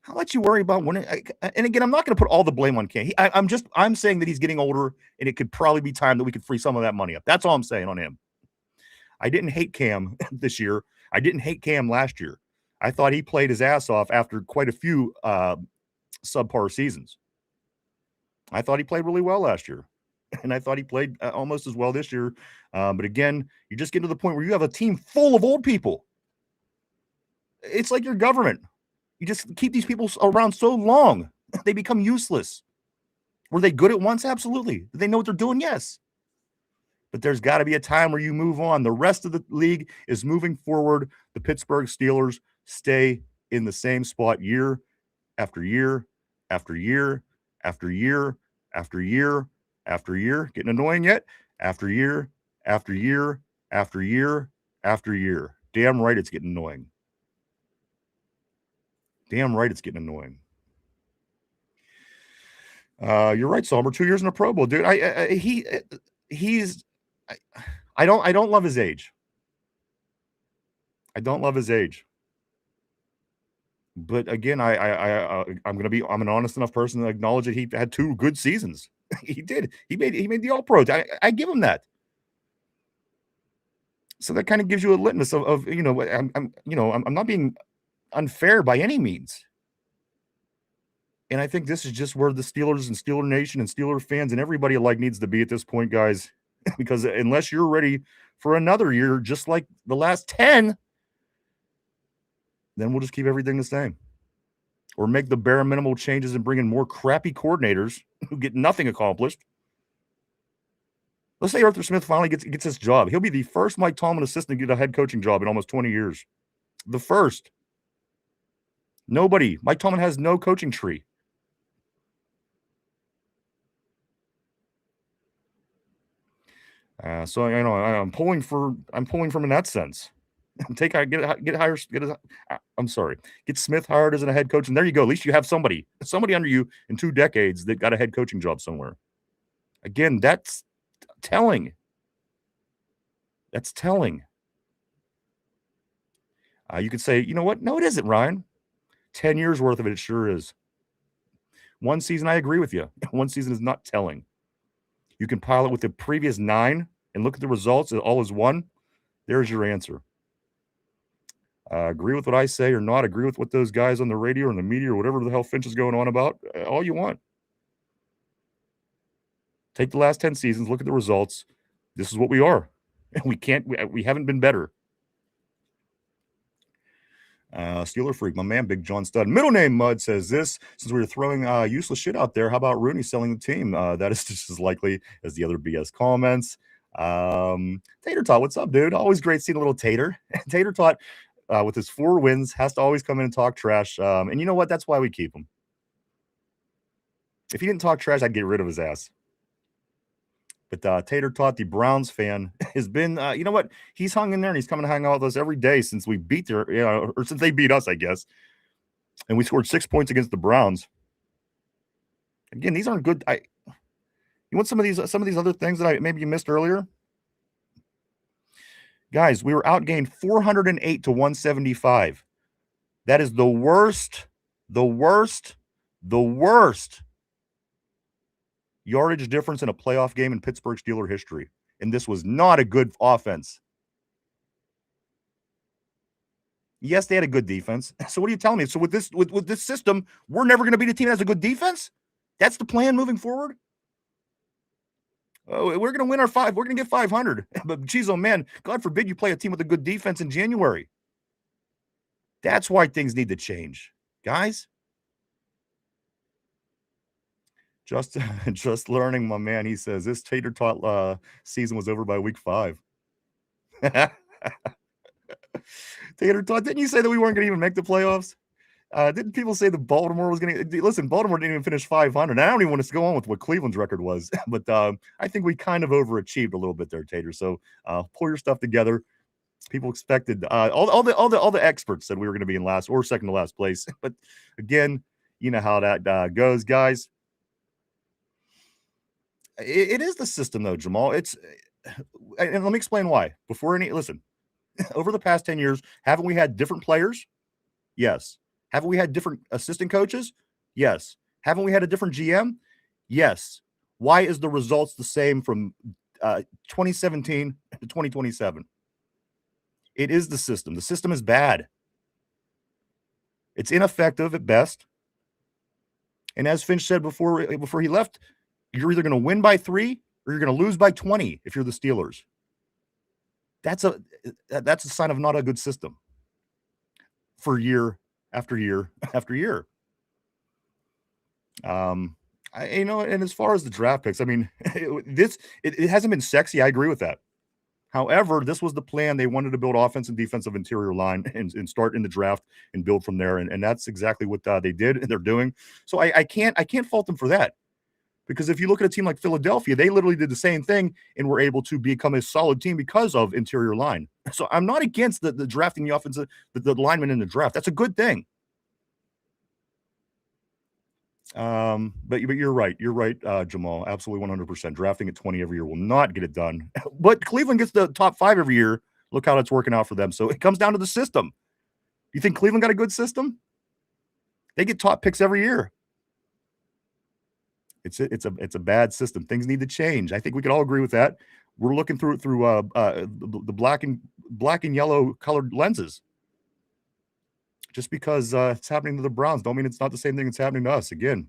B: How about you worry about winning? And again, I'm not going to put all the blame on Cam. I'm saying that he's getting older, and it could probably be time that we could free some of that money up. That's all I'm saying on him. I didn't hate Cam this year. I didn't hate Cam last year. I thought he played his ass off after quite a few subpar seasons. I thought he played really well last year. And I thought he played almost as well this year. But again, you just get to the point where you have a team full of old people. It's like your government. You just keep these people around so long, they become useless. Were they good at once? Absolutely. Did they know what they're doing? Yes. But there's got to be a time where you move on. The rest of the league is moving forward. The Pittsburgh Steelers stay in the same spot year after year after year after year after year after year. Getting annoying yet? After year after year after year after year. Damn right it's getting annoying. Damn right it's getting annoying. You're right, Sommer. 2 years in a Pro Bowl, dude. I don't love his age. I don't love his age. But again, I'm an honest enough person to acknowledge that he had 2 good seasons. He did. He made the All-Pro. I give him that. So that kind of gives you a litmus of I'm not being unfair by any means. And I think this is just where the Steelers and Steeler Nation and Steeler fans and everybody alike needs to be at this point, guys. Because unless you're ready for another year, just like the last 10, then we'll just keep everything the same. Or make the bare minimal changes and bring in more crappy coordinators who get nothing accomplished. Let's say Arthur Smith finally gets his job. He'll be the first Mike Tomlin assistant to get a head coaching job in almost 20 years. The first. Nobody. Mike Tomlin has no coaching tree. So I'm pulling from in that sense. Get Smith hired as a head coach, and there you go. At least you have somebody under you in 2 decades that got a head coaching job somewhere. Again, that's telling. That's telling. You could say, you know what? No, it isn't, Ryan. 10 years worth of it sure is. One season, I agree with you. One season is not telling. You can pile it with the previous 9 and look at the results. It all is one. There's your answer. Agree with what I say or not, agree with what those guys on the radio or the media or whatever the hell Finch is going on about, all you want. Take the last 10 seasons, look at the results. This is what we are. We haven't been better. Steeler Freak, my man, Big John Stud. Middle name Mud says this, since we were throwing useless shit out there, how about Rooney selling the team? That is just as likely as the other BS comments. Tater Tot, what's up, dude? Always great seeing a little Tater. Tater Tot, with his 4 wins, has to always come in and talk trash. And you know what? That's why we keep him. If he didn't talk trash, I'd get rid of his ass. But Tater Tot, the Browns fan, has been, you know what? He's hung in there and he's coming to hang out with us every day since we beat or since they beat us, I guess. And we scored 6 points against the Browns. Again, these aren't good. You want some of these other things that maybe you missed earlier? Guys, we were outgained 408 to 175. That is the worst yardage difference in a playoff game in Pittsburgh Steeler history. And this was not a good offense. Yes, they had a good defense. So what are you telling me? So with this system, we're never going to beat a team that has a good defense? That's the plan moving forward? We're going to win our 5. We're going to get 500. But geez, oh man, God forbid you play a team with a good defense in January. That's why things need to change, guys. Just learning, my man. He says this Tater Tot season was over by week 5. Tater Tot, didn't you say that we weren't going to even make the playoffs? Didn't people say that Baltimore was going to listen? Baltimore didn't even finish 500. I don't even want to go on with what Cleveland's record was, but I think we kind of overachieved a little bit there, Tater. So pull your stuff together. People expected all the experts said we were going to be in last or second to last place, but again, you know how that goes, guys. It is the system, though, Jamal. And let me explain why. Listen, over the past 10 years, haven't we had different players? Yes. Haven't we had different assistant coaches? Yes. Haven't we had a different GM? Yes. Why is the results the same from 2017 to 2027? It is the system. The system is bad. It's ineffective at best. And as Finch said before he left, you're either going to win by 3 or you're going to lose by 20 if you're the Steelers. That's a sign of not a good system for year after year after year. And as far as the draft picks, I mean, it hasn't been sexy. I agree with that. However, this was the plan. They wanted to build offense and defensive interior line and start in the draft and build from there. And that's exactly what they did and they're doing. So I can't fault them for that. Because if you look at a team like Philadelphia, they literally did the same thing and were able to become a solid team because of interior line. So I'm not against the drafting the offensive, the linemen in the draft. That's a good thing. But you're right. You're right, Jamal. Absolutely 100%. Drafting at 20 every year will not get it done. But Cleveland gets the top 5 every year. Look how that's working out for them. So it comes down to the system. You think Cleveland got a good system? They get top picks every year. It's a bad system. Things need to change. I think we can all agree with that. We're looking through the black and yellow colored lenses. Just because it's happening to the Browns, don't mean it's not the same thing that's happening to us. Again,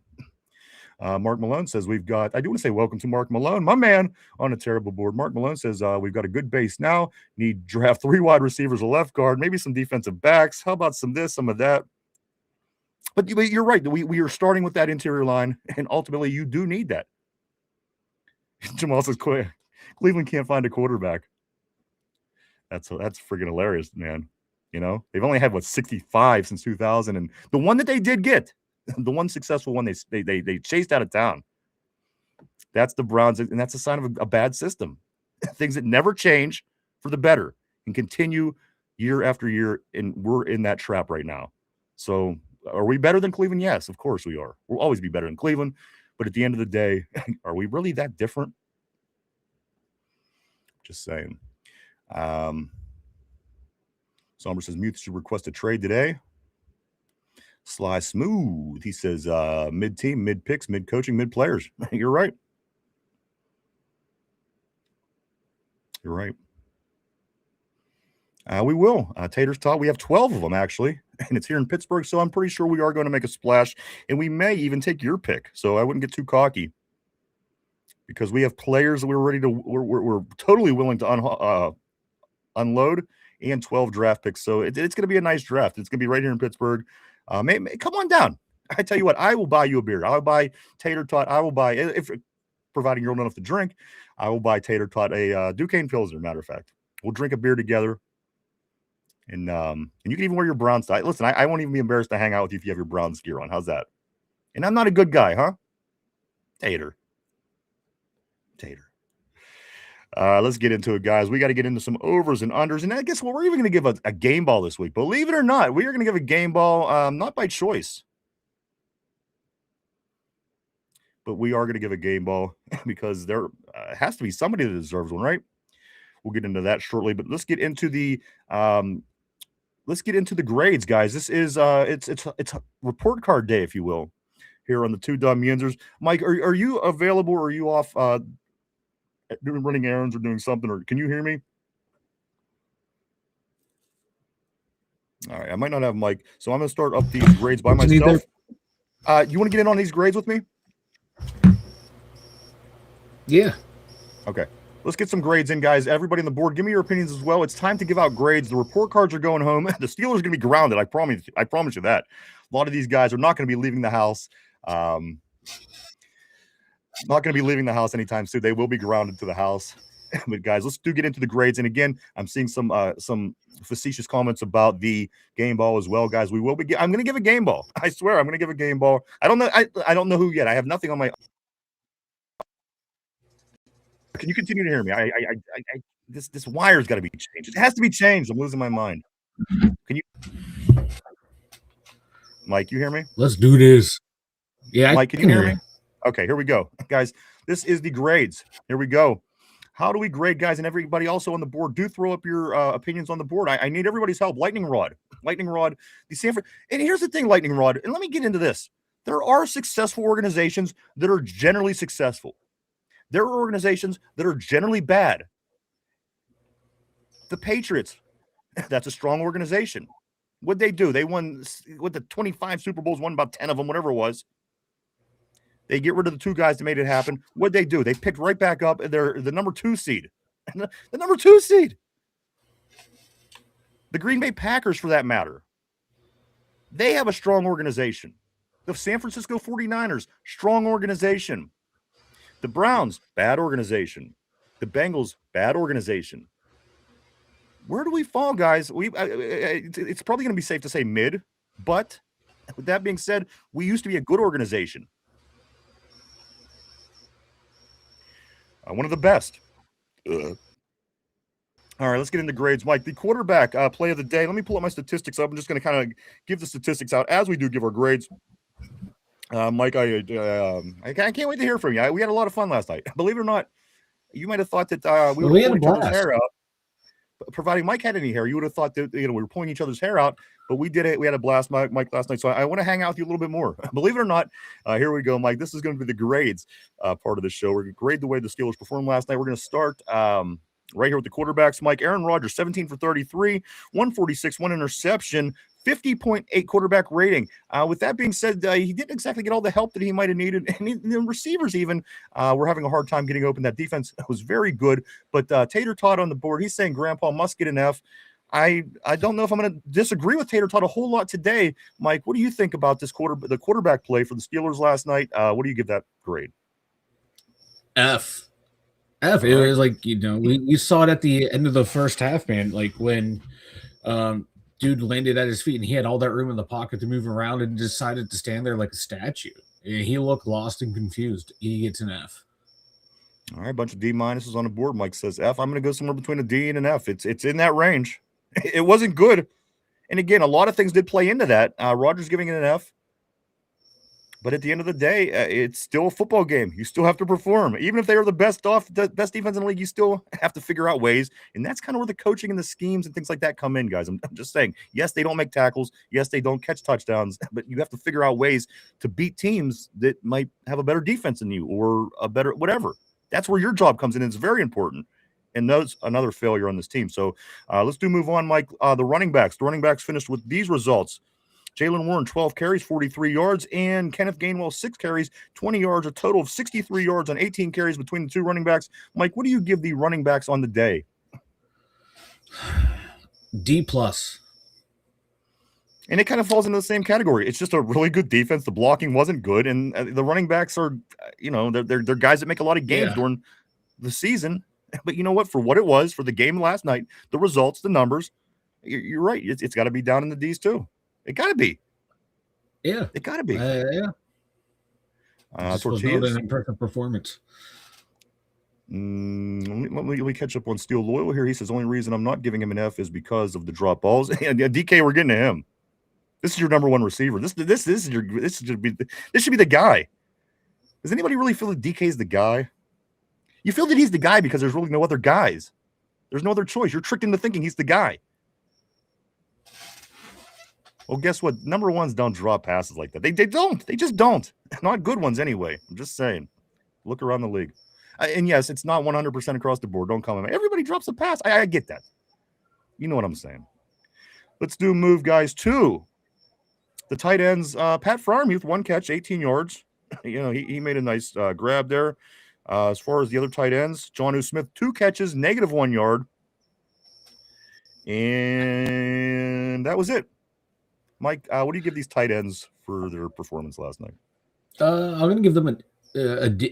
B: Mark Malone says we've got. I do want to say welcome to Mark Malone, my man on a terrible board. Mark Malone says we've got a good base now. Need draft 3 wide receivers, a left guard, maybe some defensive backs. How about some this, some of that? But you're right. We are starting with that interior line, and ultimately you do need that. Jamal says Cleveland can't find a quarterback. That's freaking hilarious, man. You know, they've only had 65 since 2000, and the one that they did get, the one successful one they chased out of town. That's the Browns, and that's a sign of a bad system. Things that never change for the better and continue year after year, and we're in that trap right now. So, are we better than Cleveland? Yes, of course we are. We'll always be better than Cleveland, but at the end of the day, are we really that different? Just saying. Somber says Muth should request a trade today. Sly Smooth, he says mid-team, mid-picks, mid-coaching, mid-players. You're right. You're right. We will. Taters Tot, we have 12 of them, actually, and it's here in Pittsburgh, so I'm pretty sure we are going to make a splash, and we may even take your pick, so I wouldn't get too cocky, because we have players that we're totally willing to unload, and 12 draft picks, so it's going to be a nice draft. It's going to be right here in Pittsburgh. Come on down. I tell you what, I will buy you a beer. I'll buy Tater Tot. I will buy, if providing you're old enough to drink, I will buy Tater Tot a Duquesne Pilsner, matter of fact. We'll drink a beer together. And you can even wear your Browns tie. Listen, I won't even be embarrassed to hang out with you if you have your Browns gear on. How's that? And I'm not a good guy, huh? Tater. Let's get into it, guys. We got to get into some overs and unders. And I guess we're even going to give a game ball this week. Believe it or not, we are going to give a game ball, not by choice. But we are going to give a game ball because there has to be somebody that deserves one, right? We'll get into that shortly. But let's get into the grades, guys. This is it's a report card day, if you will, here on the Two Dum Yinzers. Mike, are you available, or are you off running errands or doing something, or can you hear me? All right, I might not have Mike, so I'm going to start up these grades by myself. You want to get in on these grades with me?
D: Yeah.
B: Okay. Let's get some grades in, guys. Everybody on the board, give me your opinions as well. It's time to give out grades. The report cards are going home. The Steelers are going to be grounded. I promise you that. A lot of these guys are not going to be leaving the house. Not going to be leaving the house anytime soon. They will be grounded to the house. But guys, let's get into the grades. And again, I'm seeing some facetious comments about the game ball as well, guys. I'm going to give a game ball. I swear, I'm going to give a game ball. I don't know. I don't know who yet. I have nothing on my. Can you continue to hear me? This wire's got to be changed. It has to be changed. I'm losing my mind. Can you, Mike? You hear me?
D: Let's do this. Yeah,
B: Mike, can you hear me? Okay, here we go, guys. This is the grades. Here we go. How do we grade, guys? And everybody also on the board, do throw up your opinions on the board. I need everybody's help. Lightning Rod, the Sanford. And here's the thing, Lightning Rod. And let me get into this. There are successful organizations that are generally successful. There are organizations that are generally bad. The Patriots, that's a strong organization. What'd they do? They won with the 25 Super Bowls, won about 10 of them, whatever it was. They get rid of the 2 guys that made it happen. What'd they do? They picked right back up. They're the number 2 seed. The number 2 seed. The Green Bay Packers, for that matter. They have a strong organization. The San Francisco 49ers, strong organization. The Browns, bad organization. The Bengals, bad organization. Where do we fall, guys? It's probably going to be safe to say mid, but with that being said, we used to be a good organization. One of the best. All right, let's get into grades. Mike, the quarterback play of the day. Let me pull up my statistics up. I'm just going to kind of give the statistics out as we do give our grades. Mike, I can't wait to hear from you. We had a lot of fun last night. Believe it or not, you might have thought that we were pulling each other's hair out. Providing Mike had any hair, you would have thought that we were pulling each other's hair out. But we did it. We had a blast, Mike, last night. So I want to hang out with you a little bit more. Believe it or not, here we go, Mike. This is going to be the grades part of the show. We're going to grade the way the Steelers performed last night. We're going to start right here with the quarterbacks. Mike, Aaron Rodgers, 17 for 33, 146, one interception, 50.8 quarterback rating. With that being said, he didn't exactly get all the help that he might have needed. And the receivers even were having a hard time getting open. That defense was very good. But Tater Tot on the board, he's saying Grandpa must get an F. I don't know if I'm going to disagree with Tater Tot a whole lot today. Mike, what do you think about the quarterback play for the Steelers last night? What do you give that grade?
D: F. It was like, we saw it at the end of the first half, man. Like when dude landed at his feet and he had all that room in the pocket to move around and decided to stand there like a statue. He looked lost and confused. He gets an F.
B: All right, a bunch of D minuses on the board. Mike says F. I'm going to go somewhere between a D and an F. It's in that range. It wasn't good. And again, a lot of things did play into that. Rodgers giving it an F. But at the end of the day, it's still a football game. You still have to perform. Even if they are the best defense in the league, you still have to figure out ways. And that's kind of where the coaching and the schemes and things like that come in, guys. I'm just saying, yes, they don't make tackles. Yes, they don't catch touchdowns. But you have to figure out ways to beat teams that might have a better defense than you or a better whatever. That's where your job comes in. And it's very important. And that's another failure on this team. So let's move on, Mike. The running backs. The running backs finished with these results. Jaylen Warren, 12 carries, 43 yards, and Kenneth Gainwell, 6 carries, 20 yards, a total of 63 yards on 18 carries between the two running backs. Mike, what do you give the running backs on the day?
D: D+.
B: And it kind of falls into the same category. It's just a really good defense. The blocking wasn't good, and the running backs are, they're guys that make a lot of games during the season. But you know what? For what it was, for the game last night, the results, the numbers, you're right. It's got to be down in the D's too. It got to be.
D: Yeah.
B: It got to be.
D: Yeah.
B: Tortillas.
D: An impressive performance.
B: Let me catch up on Steel Loyal here. He says, only reason I'm not giving him an F is because of the drop balls. And DK, we're getting to him. This is your number one receiver. This should be the guy. Does anybody really feel that DK is the guy? You feel that he's the guy because there's really no other guys. There's no other choice. You're tricked into thinking he's the guy. Well, guess what? Number ones don't drop passes like that. They don't. They just don't. Not good ones anyway. I'm just saying. Look around the league. And yes, it's not 100% across the board. Don't come at me. Everybody drops a pass. I get that. You know what I'm saying. Let's do a move, guys, to the tight ends. Pat Freiermuth, 1 catch, 18 yards. He made a nice grab there. As far as the other tight ends, Jonnu Smith, 2 catches, -1 yard. And that was it. Mike, what do you give these tight ends for their performance last night?
D: I'm going to give them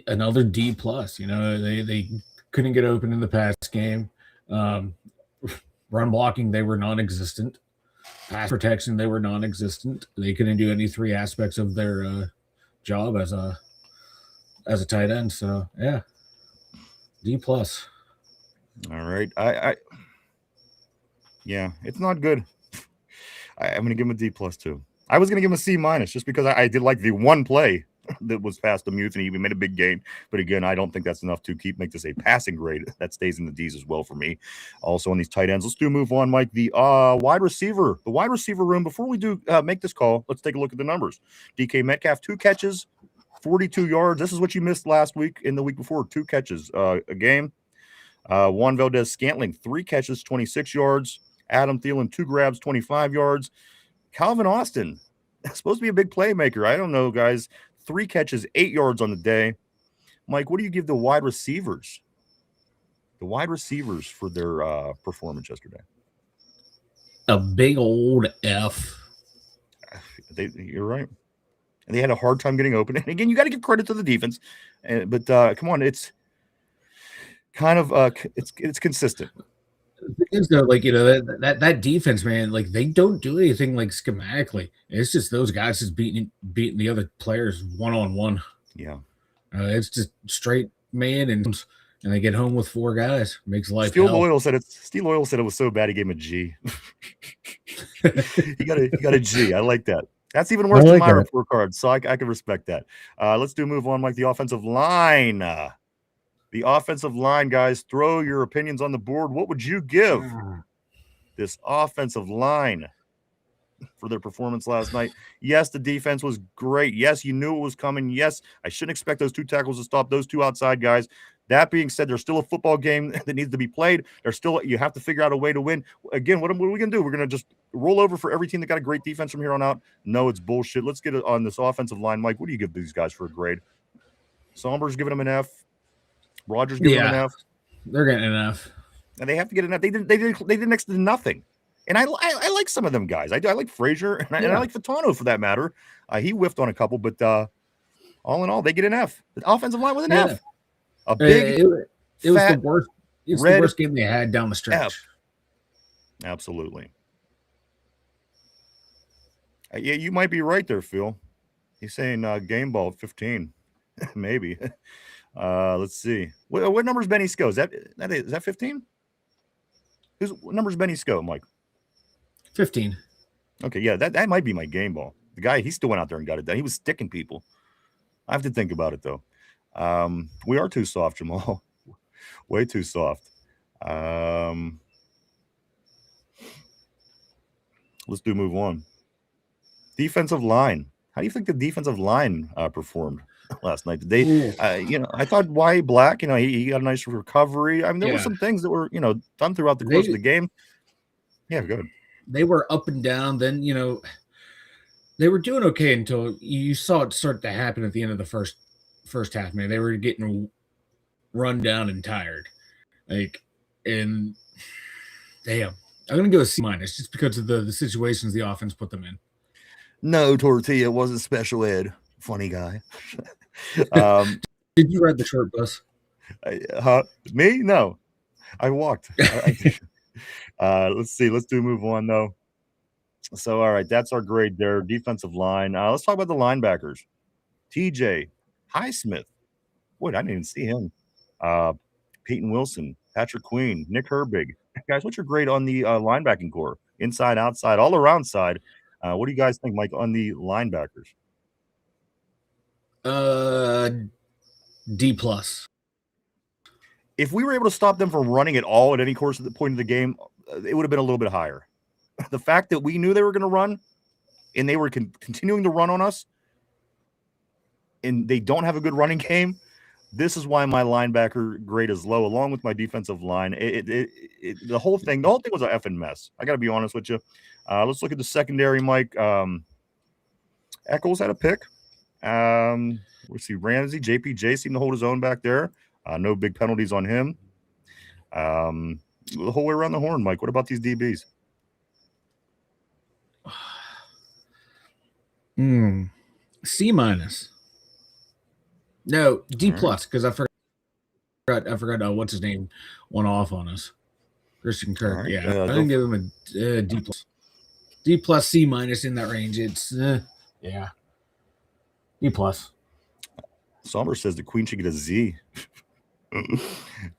D: another D+. They couldn't get open in the pass game. Run blocking, they were non-existent. Pass protection, they were non-existent. They couldn't do any 3 aspects of their job as a tight end. So yeah, D+.
B: All right. Yeah, it's not good. I'm going to give him a D+ too. I was going to give him a C- just because I did like the one play that was past the Muth, and he made a big gain. But again, I don't think that's enough to make this a passing grade. That stays in the D's as well for me. Also on these tight ends, let's move on, Mike. The wide receiver room. Before we do make this call, let's take a look at the numbers. DK Metcalf, 2 catches, 42 yards. This is what you missed last week and the week before. 2 catches a game. Juan Valdez-Scantling, 3 catches, 26 yards. Adam Thielen, 2 grabs, 25 yards. Calvin Austin, supposed to be a big playmaker. I don't know, guys. 3 catches, 8 yards on the day. Mike, what do you give the wide receivers? The wide receivers for their performance yesterday?
D: A big old F.
B: You're right. And they had a hard time getting open. And again, you got to give credit to the defense. But come on, it's kind of it's consistent.
D: The thing is, though, that defense, man, they don't do anything schematically. It's just those guys just beating the other players one-on-one.
B: Yeah,
D: it's just straight man, and they get home with 4 guys. Makes life.
B: Steel Loyal said it was so bad he gave him a G. he got a G. I like that. That's even worse than my report card, so I can respect that. Let's move on, Mike. The offensive line. The offensive line, guys, throw your opinions on the board. What would you give this offensive line? for their performance last night. Yes, the defense was great. Yes, you knew it was coming. Yes, I shouldn't expect those 2 tackles to stop those 2 outside guys. That being said, there's still a football game that needs to be played. You have to figure out a way to win. Again, what are we going to do? We're going to just roll over for every team that got a great defense from here on out? No, it's bullshit. Let's get it on this offensive line. Mike, what do you give these guys for a grade? Somber's giving them an F. Rogers giving them an F.
D: They're getting an F.
B: And they have to get an F. They did next to nothing. And I like some of them guys. I like Frazier, and I like Fatano for that matter. He whiffed on a couple, but all in all, they get an F. The offensive line with an F. A big,
D: it was the worst. It's the worst game they had down the stretch.
B: F. Absolutely. Yeah, you might be right there, Phil. He's saying game ball 15, maybe. Let's see. What number is Benny Sco? Is that 15? What number is Benny Sco, Mike?
D: 15.
B: Okay, yeah, that might be my game ball. The guy, he still went out there and got it done. He was sticking people. I have to think about it though. We are too soft, Jamal. Way too soft. Let's move on. Defensive line. How do you think the defensive line performed last night? Did they, I thought Wyatt Black, he got a nice recovery. I mean, there were some things that were, done throughout the course of the game. Yeah, good.
D: They were up and down. Then, they were doing okay until you saw it start to happen at the end of the first half. Man, they were getting run down and tired. And damn, I'm gonna go a C- just because of the situations the offense put them in.
B: No, Tortilla wasn't special ed. Funny guy.
D: Did you ride the short bus?
B: Me? No, I walked. Let's see. Let's move on though. So, all right, that's our grade there. Defensive line. Let's talk about the linebackers. TJ Highsmith. Wait, I didn't even see him. Peyton Wilson, Patrick Queen, Nick Herbig. Guys, what's your grade on the linebacking core? Inside, outside, all around side. What do you guys think, Mike, on the linebackers?
D: D plus.
B: If we were able to stop them from running at all at any course at the point of the game, it would have been a little bit higher. The fact that we knew they were going to run and they were continuing to run on us and they don't have a good running game, this is why my linebacker grade is low, along with my defensive line. The whole thing was an effing mess. I got to be honest with you. Let's look at the secondary, Mike. Eccles had a pick. Let's see, Ramsey, JPJ seemed to hold his own back there. No big penalties on him. The whole way around the horn, Mike. What about these DBs?
D: C minus. No, D plus, because I forgot what's his name went off on us. Christian Kirk. Right. Yeah, I didn't give him a D plus. D plus, C minus in that range. It's D plus.
B: Somber says the Queen should get a Z. They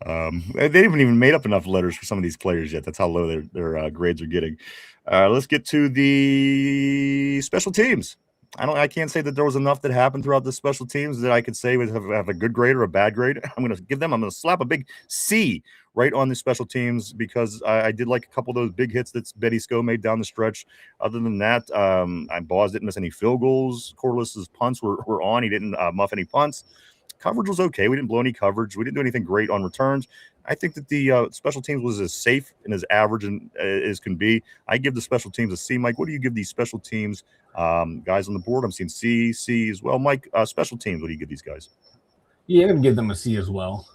B: haven't even made up enough letters for some of these players yet. That's how low their grades are getting. Let's get to the special teams. I can't say that there was enough that happened throughout the special teams that I could say would have a good grade or a bad grade. I'm going to slap a big C right on the special teams because I did like a couple of those big hits that Betty Sco made down the stretch. Other than that, Boz didn't miss any field goals. Corliss's punts were on. He didn't muff any punts. Coverage was okay. We didn't blow any coverage. We didn't do anything great on returns. I think that the special teams was as safe and as average as can be. I give the special teams a C. Mike, what do you give these special teams? Guys on the board, I'm seeing C as well. Mike, special teams, what do you give these guys?
D: Yeah, I'm going to give them a C as well.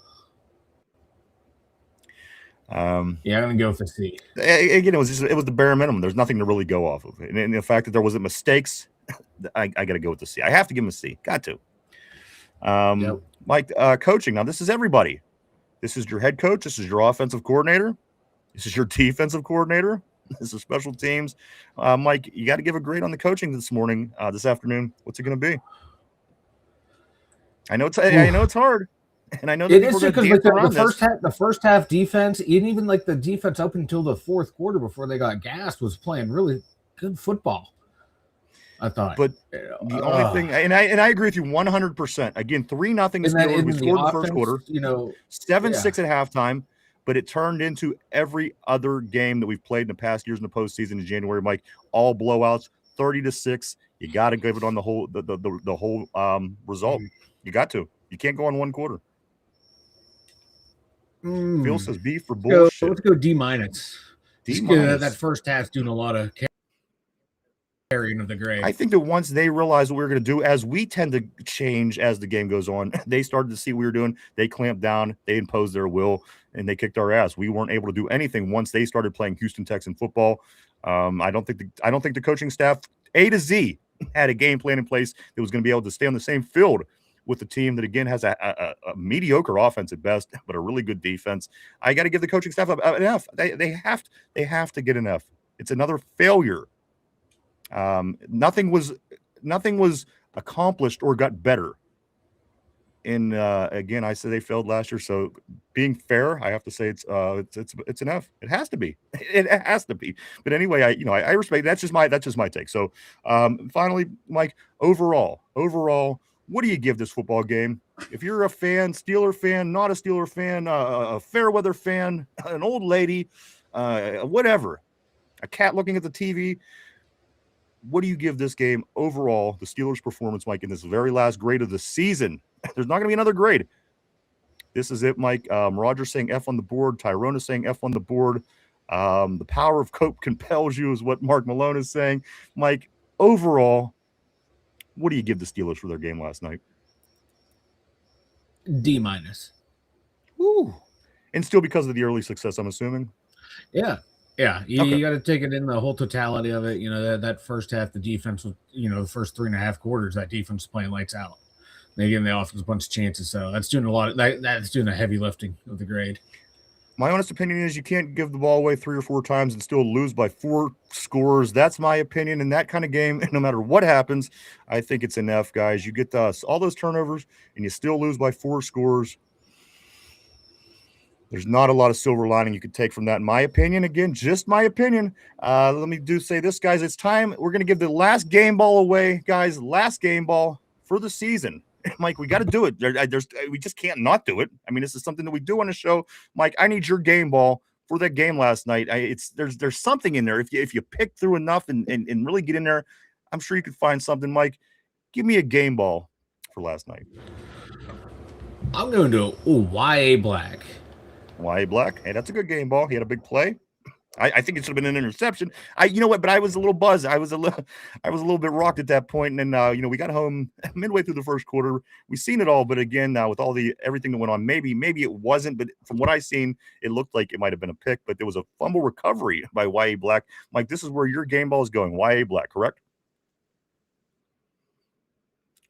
D: I'm going to go with a C.
B: Again, it was the bare minimum. There's nothing to really go off of. And the fact that there wasn't mistakes, I got to go with the C. I have to give him a C. Got to. Yep. Mike, coaching. Now, this is everybody. This is your head coach. This is your offensive coordinator. This is your defensive coordinator. This is special teams. Mike, you got to give a grade on the coaching this afternoon. What's it going to be? I know it's hard, and I know that
D: it is because the first half defense, even like the defense up until the fourth quarter before they got gassed, was playing really good football. I thought,
B: but the only thing, and I agree with you 100%. Again, 3-0 is we scored in the first quarter. 7-6 at halftime. but it turned into every other game that we've played in the past years in the postseason in January, Mike. All blowouts, 30-6. You got to give it on the whole result. You got to. You can't go on one quarter. Phil says B for bullshit.
D: Let's go D minus. That first half's doing a lot of carrying of the grade.
B: I think that once they realized what we were going to do, as we tend to change as the game goes on, they started to see what we were doing. They clamped down, they imposed their will, and they kicked our ass. We weren't able to do anything once they started playing Houston Texan football. I don't think the coaching staff A to Z had a game plan in place that was going to be able to stay on the same field with the team that, again, has a mediocre offense at best, but a really good defense. I got to give the coaching staff an F. They have to get an F. It's another failure. Nothing was accomplished or got better. And again, I said they failed last year. So being fair, I have to say it's an F. It has to be. It has to be. But anyway, I respect. That's just my take. So finally, Mike, overall, what do you give this football game? If you're a fan, Steeler fan, not a Steeler fan, a fair weather fan, an old lady, whatever, a cat looking at the TV, what do you give this game overall, the Steelers' performance, Mike, in this very last grade of the season? There's not going to be another grade. This is it, Mike. Roger saying F on the board. Tyrone is saying F on the board. The power of Cope compels you is what Mark Malone is saying. Mike, overall, what do you give the Steelers for their game last night?
D: D minus.
B: Ooh. And still because of the early success, I'm assuming?
D: Yeah. You got to take it in the whole totality of it. That first half, the defense was, the first 3.5 quarters, that defense was playing lights out. They gave the offense a bunch of chances. So that's doing a lot of that's doing the heavy lifting of the grade.
B: My honest opinion is you can't give the ball away 3 or 4 times and still lose by 4 scores. That's my opinion. In that kind of game, no matter what happens, I think it's an F, guys. You get all those turnovers and you still lose by 4 scores. There's not a lot of silver lining you could take from that, in my opinion. Again, just my opinion. Let me say this, guys. It's time. We're going to give the last game ball away, guys. Last game ball for the season. Mike, we got to do it. We just can't not do it. I mean, this is something that we do on the show. Mike, I need your game ball for that game last night. There's something in there. If you pick through enough and really get in there, I'm sure you could find something. Mike, give me a game ball for last night.
D: I'm going to YA Black.
B: YA Black. Hey, that's a good game ball. He had a big play. I think it should have been an interception. You know what? But I was a little buzzed. I was a little bit rocked at that point. And then we got home midway through the first quarter. We seen it all, but again, with all everything that went on, maybe it wasn't. But from what I seen, it looked like it might have been a pick. But there was a fumble recovery by YA Black. Mike, this is where your game ball is going. YA Black, correct?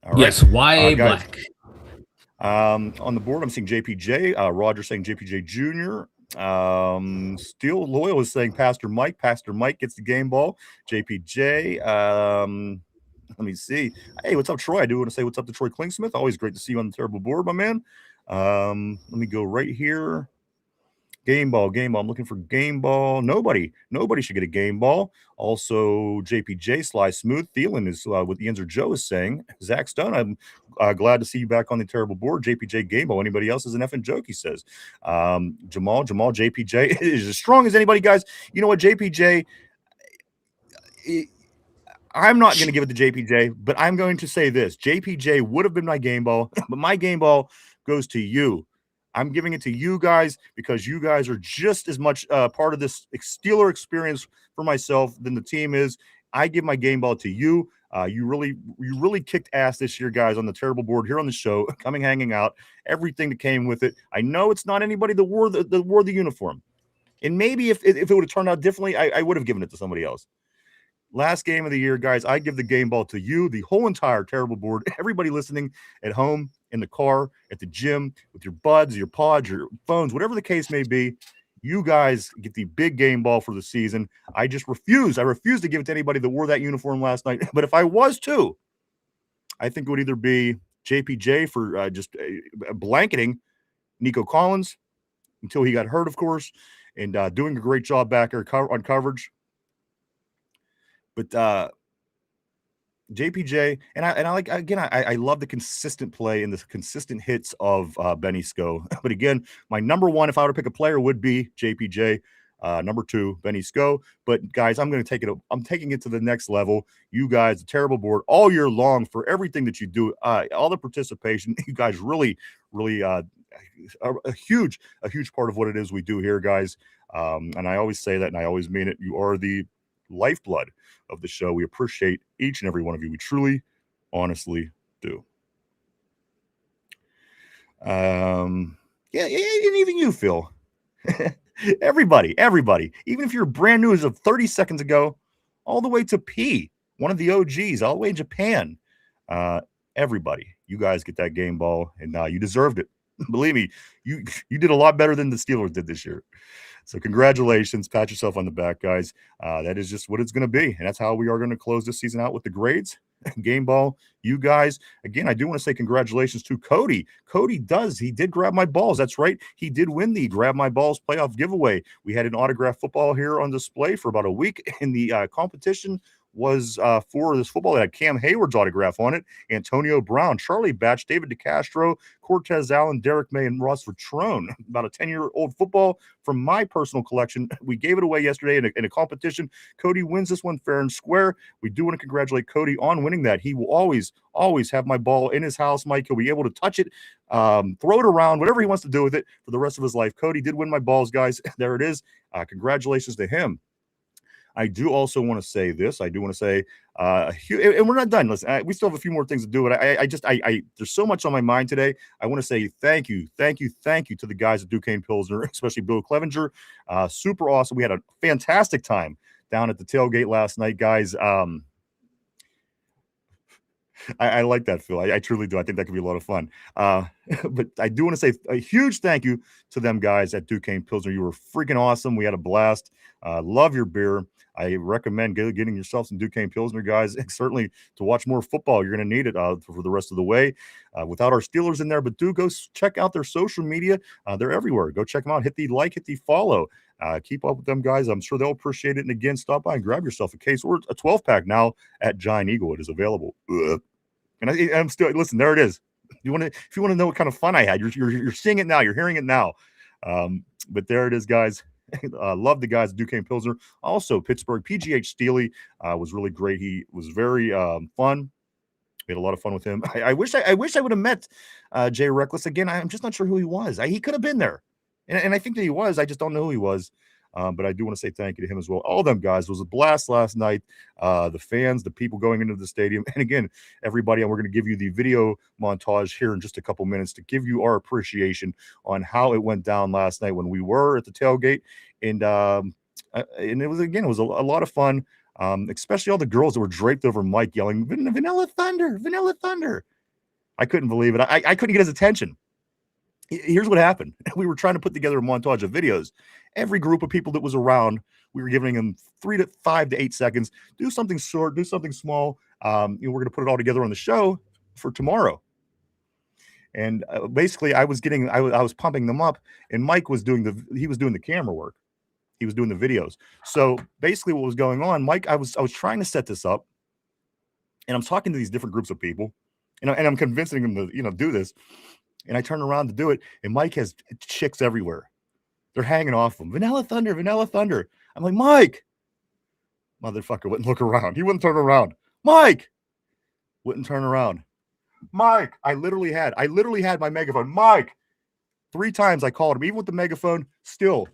D: All right. Yes, YA Black.
B: On the board, I'm seeing JPJ. Roger saying JPJ Jr. Steel Loyal is saying Pastor Mike. Pastor Mike gets the game ball. JPJ. Let me see. Hey, what's up, Troy? I do want to say what's up to Troy Klingsmith. Always great to see you on the terrible board, my man. Let me go right here. Game ball. I'm looking for game ball. Nobody should get a game ball. Also, JPJ, Sly Smooth. Thielen is what the Yinzer Joe is saying. Zach Stone, I'm glad to see you back on the terrible board. JPJ game ball. Anybody else is an effing joke, he says. Jamal, JPJ is as strong as anybody, guys. You know what, JPJ, I'm not going to give it to JPJ, but I'm going to say this. JPJ would have been my game ball, but my game ball goes to you. I'm giving it to you guys because you guys are just as much part of this Steeler experience for myself than the team is. I give my game ball to you. You really kicked ass this year, guys, on the terrible board here on the show, hanging out, everything that came with it. I know it's not anybody that wore the uniform. And maybe if it would have turned out differently, I would have given it to somebody else. Last game of the year, guys, I give the game ball to you, the whole entire terrible board, everybody listening at home, in the car, at the gym, with your buds, your pods, your phones, whatever the case may be. You guys get the big game ball for the season. I just refuse. I refuse to give it to anybody that wore that uniform last night. But if I was to, I think it would either be JPJ for just blanketing Nico Collins until he got hurt, of course, and doing a great job back there on coverage. But JPJ, and I like, again, I love the consistent play and the consistent hits of Benny Sko. But again, my number one, if I were to pick a player, would be JPJ. Number two, Benny Sko. But guys, I'm taking it to the next level. You guys, a terrible board all year long for everything that you do, all the participation. You guys really, really a huge part of what it is we do here, guys. And I always say that, and I always mean it. You are the lifeblood of the show. We appreciate each and every one of you. We truly, honestly do. Yeah, and even you, Phil. everybody, even if you're brand new as of 30 seconds ago, all the way to P, one of the OGs, all the way in Japan. Everybody, you guys get that game ball, and you deserved it. Believe me, you did a lot better than the Steelers did this year. So congratulations. Pat yourself on the back, guys. That is just what it's going to be. And that's how we are going to close this season out with the grades. Game ball, you guys. Again, I do want to say congratulations to Cody. He did grab my balls. That's right. He did win the Grab My Balls playoff giveaway. We had an autographed football here on display for about a week, and the competition was for this football that had Cam Hayward's autograph on it, Antonio Brown, Charlie Batch, David DeCastro, Cortez Allen, Derek May, and Ross Vitrone. About a 10-year-old football from my personal collection. We gave it away yesterday in a competition. Cody wins this one fair and square. We do want to congratulate Cody on winning that. He will always have my ball in his house, Mike. He'll be able to touch it, throw it around, whatever he wants to do with it for the rest of his life. Cody did win my balls, guys. There it is. Congratulations to him. I do also want to say this. I do want to say, and we're not done. Listen, we still have a few more things to do. But there's so much on my mind today. I want to say thank you to the guys at Duquesne Pilsner, especially Bill Clevenger. Super awesome. We had a fantastic time down at the tailgate last night, guys. I like that, Phil. I truly do. I think that could be a lot of fun. But I do want to say a huge thank you to them guys at Duquesne Pilsner. You were freaking awesome. We had a blast. Love your beer. I recommend getting yourself some Duquesne Pilsner, guys. And certainly to watch more football, you're going to need it for the rest of the way without our Steelers in there. But do go check out their social media. They're everywhere. Go check them out. Hit the like, hit the follow. Keep up with them, guys. I'm sure they'll appreciate it. And again, stop by and grab yourself a case or a 12-pack now at Giant Eagle. It is available. And I'm still, listen, there it is. If you want to know what kind of fun I had, you're seeing it now. You're hearing it now. But there it is, guys. Love the guys at Duquesne Pilsner. Also, Pittsburgh PGH Steely was really great. He was very fun. We had a lot of fun with him. I wish I would have met Jay Reckless again. I'm just not sure who he was. He could have been there, and I think that he was. I just don't know who he was. But I do want to say thank you to him as well. All of them guys. It was a blast last night. The fans, the people going into the stadium. And again, everybody, and we're going to give you the video montage here in just a couple minutes to give you our appreciation on how it went down last night when we were at the tailgate. And it was a lot of fun, especially all the girls that were draped over Mike yelling, Vanilla Thunder, Vanilla Thunder. I couldn't believe it. I couldn't get his attention. Here's what happened. We were trying to put together a montage of videos. Every group of people that was around, we were giving them 3 to 5 to 8 seconds. Do something short, do something small. We're going to put it all together on the show for tomorrow. And basically, I was pumping them up, and Mike was doing the camera work. He was doing the videos. So basically, what was going on, Mike, I was trying to set this up, and I'm talking to these different groups of people, and I'm convincing them to do this. And I turn around to do it, and Mike has chicks everywhere. They're hanging off him. Vanilla Thunder, Vanilla Thunder. I'm like, Mike. Motherfucker wouldn't look around. He wouldn't turn around. Mike wouldn't turn around. Mike. I literally had my megaphone. Mike. 3 times I called him, even with the megaphone, still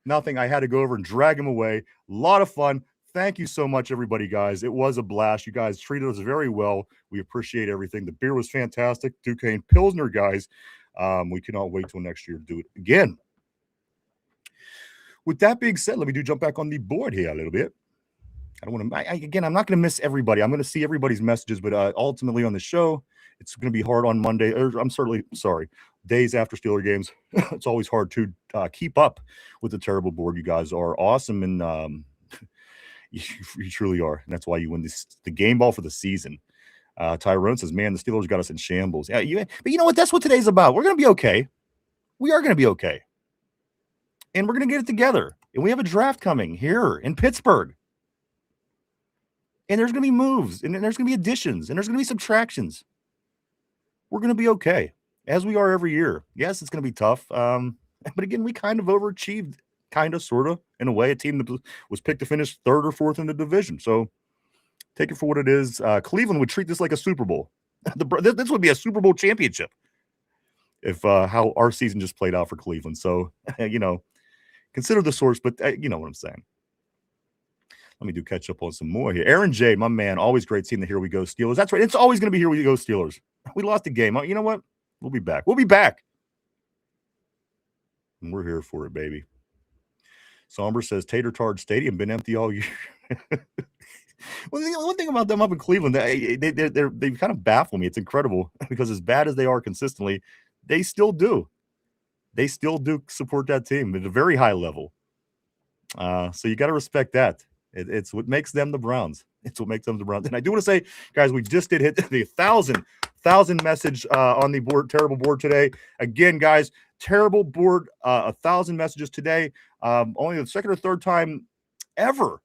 B: nothing. I had to go over and drag him away. A lot of fun. Thank you so much, everybody, guys. It was a blast. You guys treated us very well. We appreciate everything. The beer was fantastic. Duquesne Pilsner, guys. We cannot wait till next year to do it again. With that being said, let me jump back on the board here a little bit. I don't want to. Again, I'm not going to miss everybody. I'm going to see everybody's messages, but ultimately on the show, it's going to be hard on Monday. I'm certainly sorry. Days after Steeler games, it's always hard to keep up with the terrible board. You guys are awesome, and you truly are. And that's why you win the game ball for the season. Tyrone says, man, the Steelers got us in shambles. But you know what? That's what today's about. We're going to be okay. We are going to be okay. And we're going to get it together. And we have a draft coming here in Pittsburgh. And there's going to be moves, and there's going to be additions, and there's going to be subtractions. We're going to be okay, as we are every year. Yes, it's going to be tough. But again, we kind of overachieved, kind of, sort of, in a way. A team that was picked to finish 3rd or 4th in the division. So take it for what it is. Cleveland would treat this like a Super Bowl. This would be a Super Bowl championship if how our season just played out for Cleveland. So, consider the source, but you know what I'm saying. Let me catch up on some more here. Aaron J., my man, always great seeing the Here We Go Steelers. That's right. It's always going to be Here We Go Steelers. We lost the game. You know what? We'll be back. We'll be back. And we're here for it, baby. Somber says Tater Tart Stadium been empty all year. Well, the one thing about them up in Cleveland, they kind of baffle me. It's incredible because as bad as they are consistently, they still do. They still do support that team at a very high level. So you got to respect that. It's what makes them the Browns. It's what makes them the Browns. And I do want to say, guys, we just did hit the 1,000 message on the board, terrible board today. Again, guys, terrible board, 1,000 messages today. Only the second or third time ever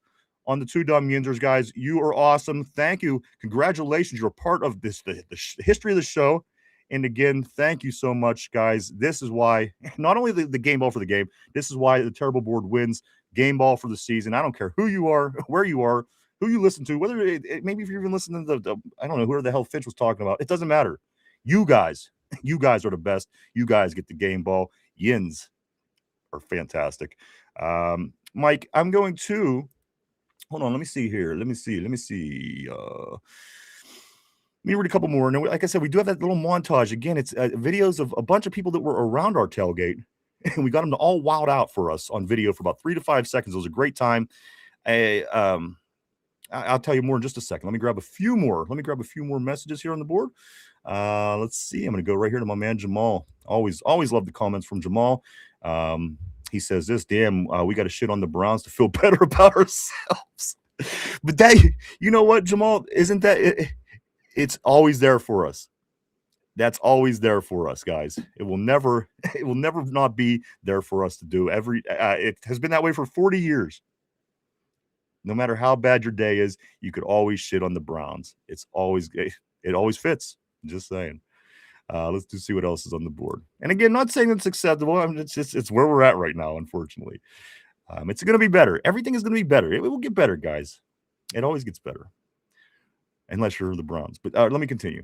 B: on the 2 Dum Yinzers, guys. You are awesome. Thank you. Congratulations. You're a part of this, the history of the show. And again, thank you so much, guys. This is why, not only the game ball for the game, this is why the terrible board wins game ball for the season. I don't care who you are, where you are, who you listen to, whether maybe if you're even listening to the I don't know, whoever the hell Finch was talking about. It doesn't matter. You guys are the best. You guys get the game ball. Yins are fantastic. Mike, I'm going to, hold on, let me see here. Let me see. Let me read a couple more. And like I said, we do have that little montage. Again, it's videos of a bunch of people that were around our tailgate. And we got them to all wild out for us on video for about 3 to 5 seconds. It was a great time. I'll tell you more in just a second. Let me grab a few more messages here on the board. Let's see. I'm going to go right here to my man, Jamal. Always love the comments from Jamal. He says this, damn, we got to shit on the Browns to feel better about ourselves. But that, you know what, Jamal, isn't that, it's always there for us. That's always there for us, guys. It will never not be there for us to do. It has been that way for 40 years. No matter how bad your day is, you could always shit on the Browns. It always fits. Just saying. Let's see what else is on the board. And again, not saying it's acceptable. I mean, it's where we're at right now, unfortunately. It's going to be better. Everything is going to be better. It will get better, guys. It always gets better. Unless you're the Browns. But let me continue.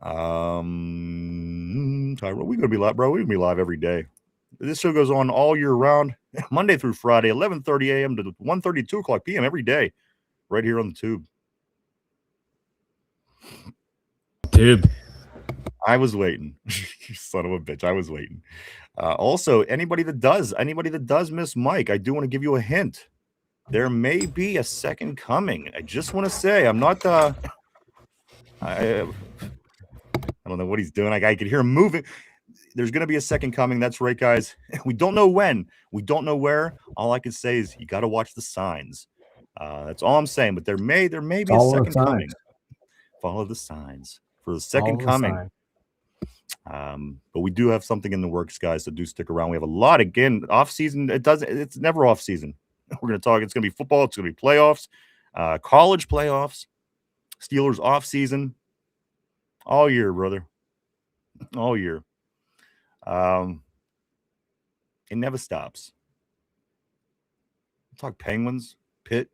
B: Tyrone, we're going to be live, bro. We're going to be live every day. This show goes on all year round, Monday through Friday, 11:30 a.m. to 1:30, 2 o'clock p.m. every day, right here on the tube. I was waiting. You son of a bitch. I was waiting. Also, anybody that does miss Mike, I do want to give you a hint. There may be a second coming. I just want to say, I'm not I don't know what he's doing. I could hear him moving. There's going to be a second coming. That's right, guys. We don't know when. We don't know where. All I can say is you got to watch the signs. That's all I'm saying. But there may be a second coming. Follow the signs for the second coming. But we do have something in the works, guys. So do stick around. We have a lot. Again, off season. It's never off season. We're going to talk. It's going to be football. It's going to be playoffs, college playoffs, Steelers off season. All year, brother. All year. It never stops. We'll talk Penguins, Pitt.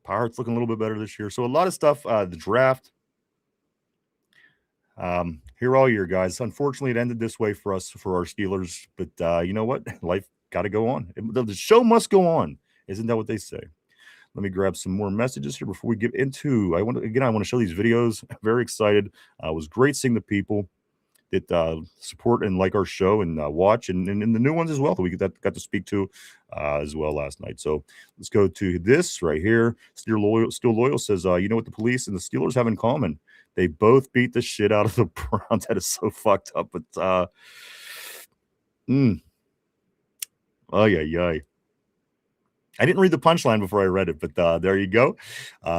B: Pirates looking a little bit better this year. So a lot of stuff. The draft. Here all year, guys. Unfortunately, it ended this way for us, for our Steelers. But you know what? Life got to go on. The show must go on. Isn't that what they say? Let me grab some more messages here before we get into. I want to show these videos. I'm very excited. It was great seeing the people that support and like our show and watch, and the new ones as well that we got to speak to as well last night. So let's go to this right here. Still loyal says, you know what the police and the Steelers have in common? They both beat the shit out of the Browns. That is so fucked up. But oh yeah. I didn't read the punchline before I read it, but there you go.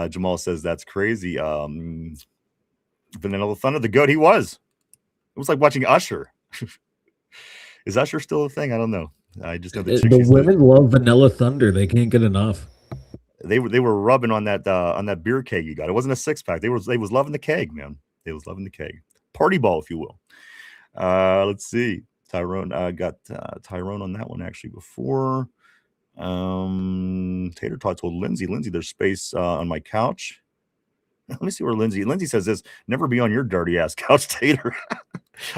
B: Jamal says that's crazy. Vanilla Thunder, the goat, he was. It was like watching Usher. Is Usher still a thing? I don't know. I just know
D: the women love Vanilla Thunder. They can't get enough.
B: they were rubbing on that beer keg you got. It wasn't a 6-pack. They was loving the keg, man. They was loving the keg. Party ball, if you will. Let's see. Tyrone got Tyrone on that one actually before. Tater Tot told Lindsay, there's space on my couch. Let me see where Lindsay says this. Never be on your dirty ass couch, Tater.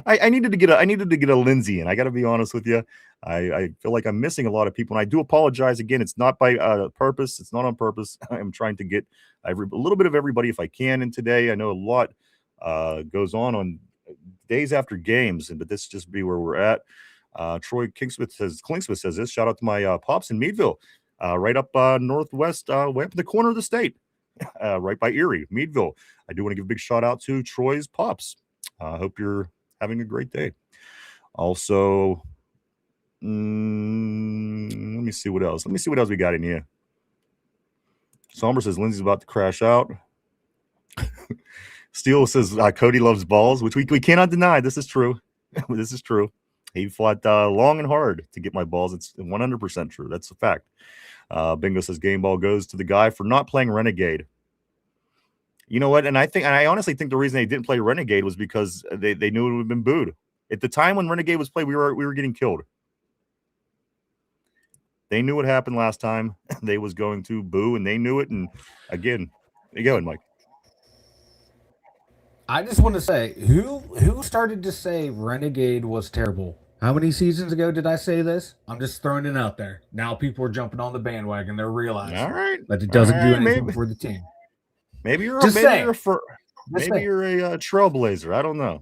B: I needed to get a Lindsay in. I got to be honest with you. I feel like I'm missing a lot of people, and I do apologize again. It's not by purpose. It's not on purpose. I'm trying to get a little bit of everybody if I can. And today, I know a lot goes on days after games, but this just be where we're at. Troy Klingsmith says this. Shout out to my pops in Meadville, right up northwest, way up in the corner of the state. Right by Erie, Meadville. I do want to give a big shout out to Troy's pops. I hope you're having a great day. Also, let me see what else. We got in here. Somber says Lindsay's about to crash out. Steele says Cody loves balls, which we cannot deny. This is true. This is true. He fought long and hard to get my balls. It's 100% true. That's a fact. Bingo says game ball goes to the guy for not playing Renegade. You know what? And I honestly think the reason they didn't play Renegade was because they knew it would have been booed. At the time when Renegade was played, we were getting killed. They knew what happened last time. They was going to boo, and they knew it. And again, you go, Mike.
D: I just want to say, who started to say Renegade was terrible? How many seasons ago did I say this? I'm just throwing it out there. Now people are jumping on the bandwagon. They're realizing that it doesn't do anything for the team.
B: Maybe you're a trailblazer. I don't know.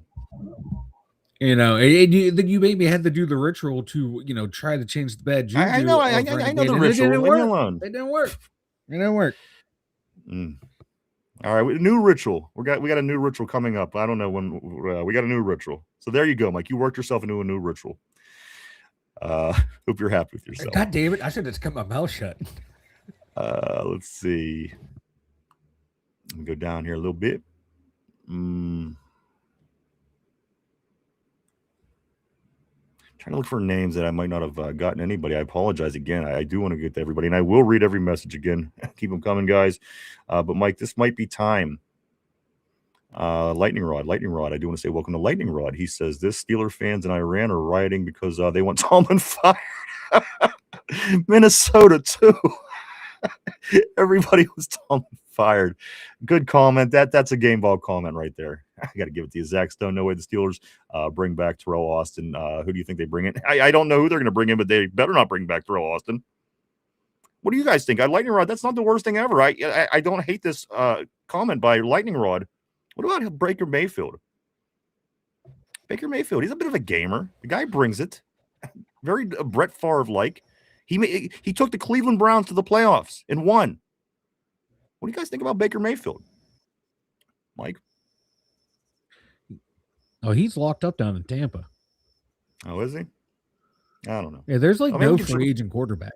D: You know, you maybe had to do the ritual to, try to change the bad juju.
B: I know the ritual. Leave me alone.
D: It didn't work.
B: All right, new ritual. We got a new ritual coming up. I don't know when we got a new ritual. So there you go, Mike. You worked yourself into a new ritual. Hope you're happy with yourself.
D: God damn it! I should have just kept my mouth shut.
B: Let's see. Let me go down here a little bit. Trying to look for names that I might not have gotten anybody. I apologize again. I do want to get to everybody, and I will read every message again. Keep them coming, guys. But Mike, this might be time. Lightning Rod. I do want to say welcome to Lightning Rod. He says this: Steeler fans in Iran are rioting because they want Tomlin fired. Minnesota too. Everybody was Tomlin fired. Good comment. That's a game ball comment right there. I got to give it to you. Zach Stone. No way the Steelers bring back Terrell Austin. Who do you think they bring in? I don't know who they're going to bring in, but they better not bring back Terrell Austin. What do you guys think? Lightning Rod, that's not the worst thing ever. I don't hate this comment by Lightning Rod. What about Baker Mayfield? Baker Mayfield, he's a bit of a gamer. The guy brings it. Very Brett Favre-like. He took the Cleveland Browns to the playoffs and won. What do you guys think about Baker Mayfield? Mike?
D: Oh, he's locked up down in Tampa.
B: Oh, is he? I don't know.
D: Yeah, there's no free agent quarterback.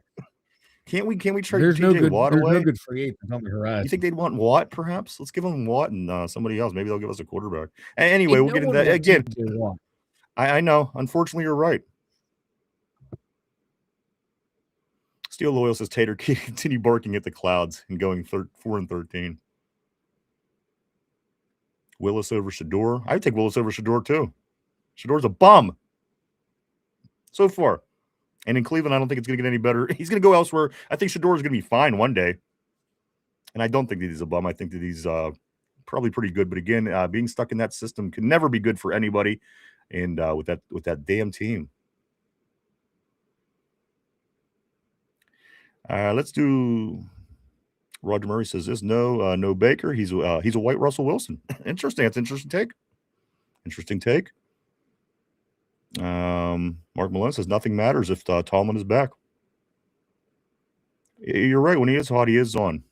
B: Can't we trade
D: there's no good,
B: Watt away?
D: There's no good free agent on the horizon.
B: You think they'd want Watt, perhaps? Let's give them Watt and somebody else. Maybe they'll give us a quarterback. Anyway, we'll get into that again. I know. Unfortunately, you're right. Steel Loyal says Tater continue barking at the clouds and going 4-13. Willis over Shador. I would take Willis over Shador too. Shador's a bum so far. And in Cleveland, I don't think it's going to get any better. He's going to go elsewhere. I think Shador is going to be fine one day. And I don't think that he's a bum. I think that he's probably pretty good. But again, being stuck in that system can never be good for anybody. And with that damn team. Let's do. Roger Murray says this. No Baker. He's a white Russell Wilson. Interesting. That's an interesting take. Mark Malone says nothing matters if Tomlin is back. You're right. When he is hot, he is on.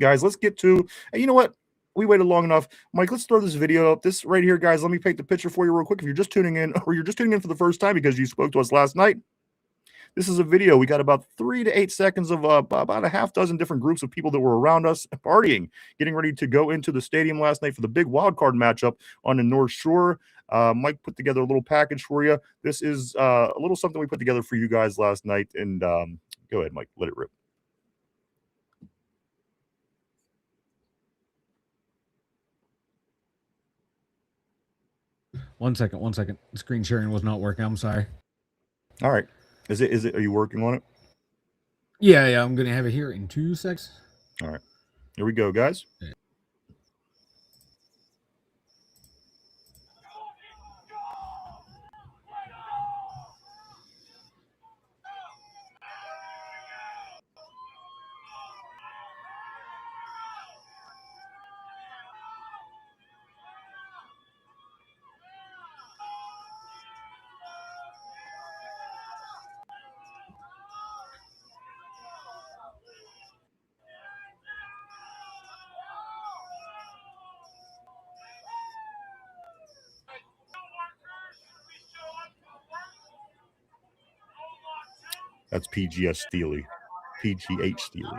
B: Guys, let's get to. You know what? We waited long enough. Mike, let's throw this video up. This right here, guys. Let me paint the picture for you real quick. If you're just tuning in, or you're just tuning in for the first time because you spoke to us last night. This is a video. We got about 3 to 8 seconds of about a half dozen different groups of people that were around us partying, getting ready to go into the stadium last night for the big wild card matchup on the North Shore. Mike put together a little package for you. This is a little something we put together for you guys last night. And go ahead, Mike. Let it rip.
D: 1 second. 1 second. Screen sharing was not working. I'm sorry.
B: All right. Is it? Are you working on it?
D: Yeah. I'm gonna have it here in 2 seconds.
B: All right. Here we go, guys. That's PGS Steely. PGH Steely.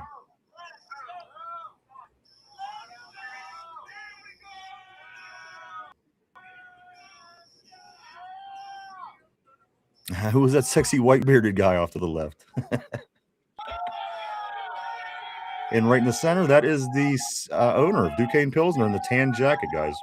B: Who was that sexy white bearded guy off to the left? And right in the center, that is the owner of Duquesne Pilsner in the tan jacket, guys.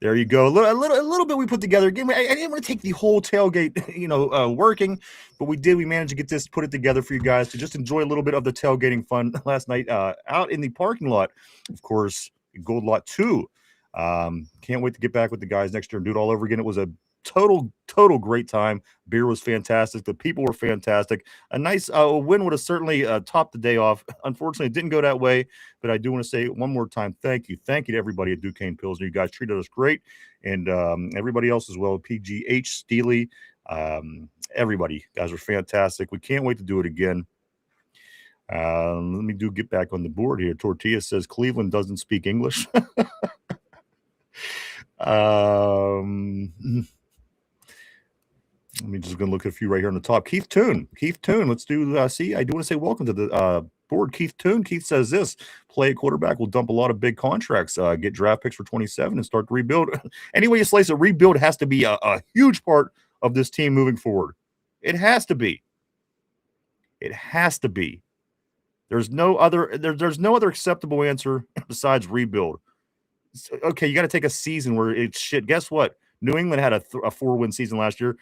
B: There you go. A little bit we put together. Again, I didn't want to take the whole tailgate, working, but we did. We managed to get this, put it together for you guys to just enjoy a little bit of the tailgating fun last night out in the parking lot. Of course, Gold Lot 2. Can't wait to get back with the guys next year and do it all over again. It was a total great time. Beer was fantastic. The people were fantastic. A nice win would have certainly topped the day off. Unfortunately, it didn't go that way, but I do want to say one more time, thank you to everybody at Duquesne Pilsner. You guys treated us great, and everybody else as well. PGH Steely, everybody, guys were fantastic. We can't wait to do it again. Let me get back on the board here. Tortilla says Cleveland doesn't speak English. Let me just gonna look at a few right here on the top. Keith Toon. Let's do see. I do want to say welcome to the board. Keith Toon. Keith says this: play a quarterback will dump a lot of big contracts, get draft picks for 27 and start to rebuild. Any way you slice it, rebuild has to be a huge part of this team moving forward. It has to be. It has to be. There's no other acceptable answer besides rebuild. Okay, you got to take a season where it's shit. Guess what? New England had a 4-win season last year.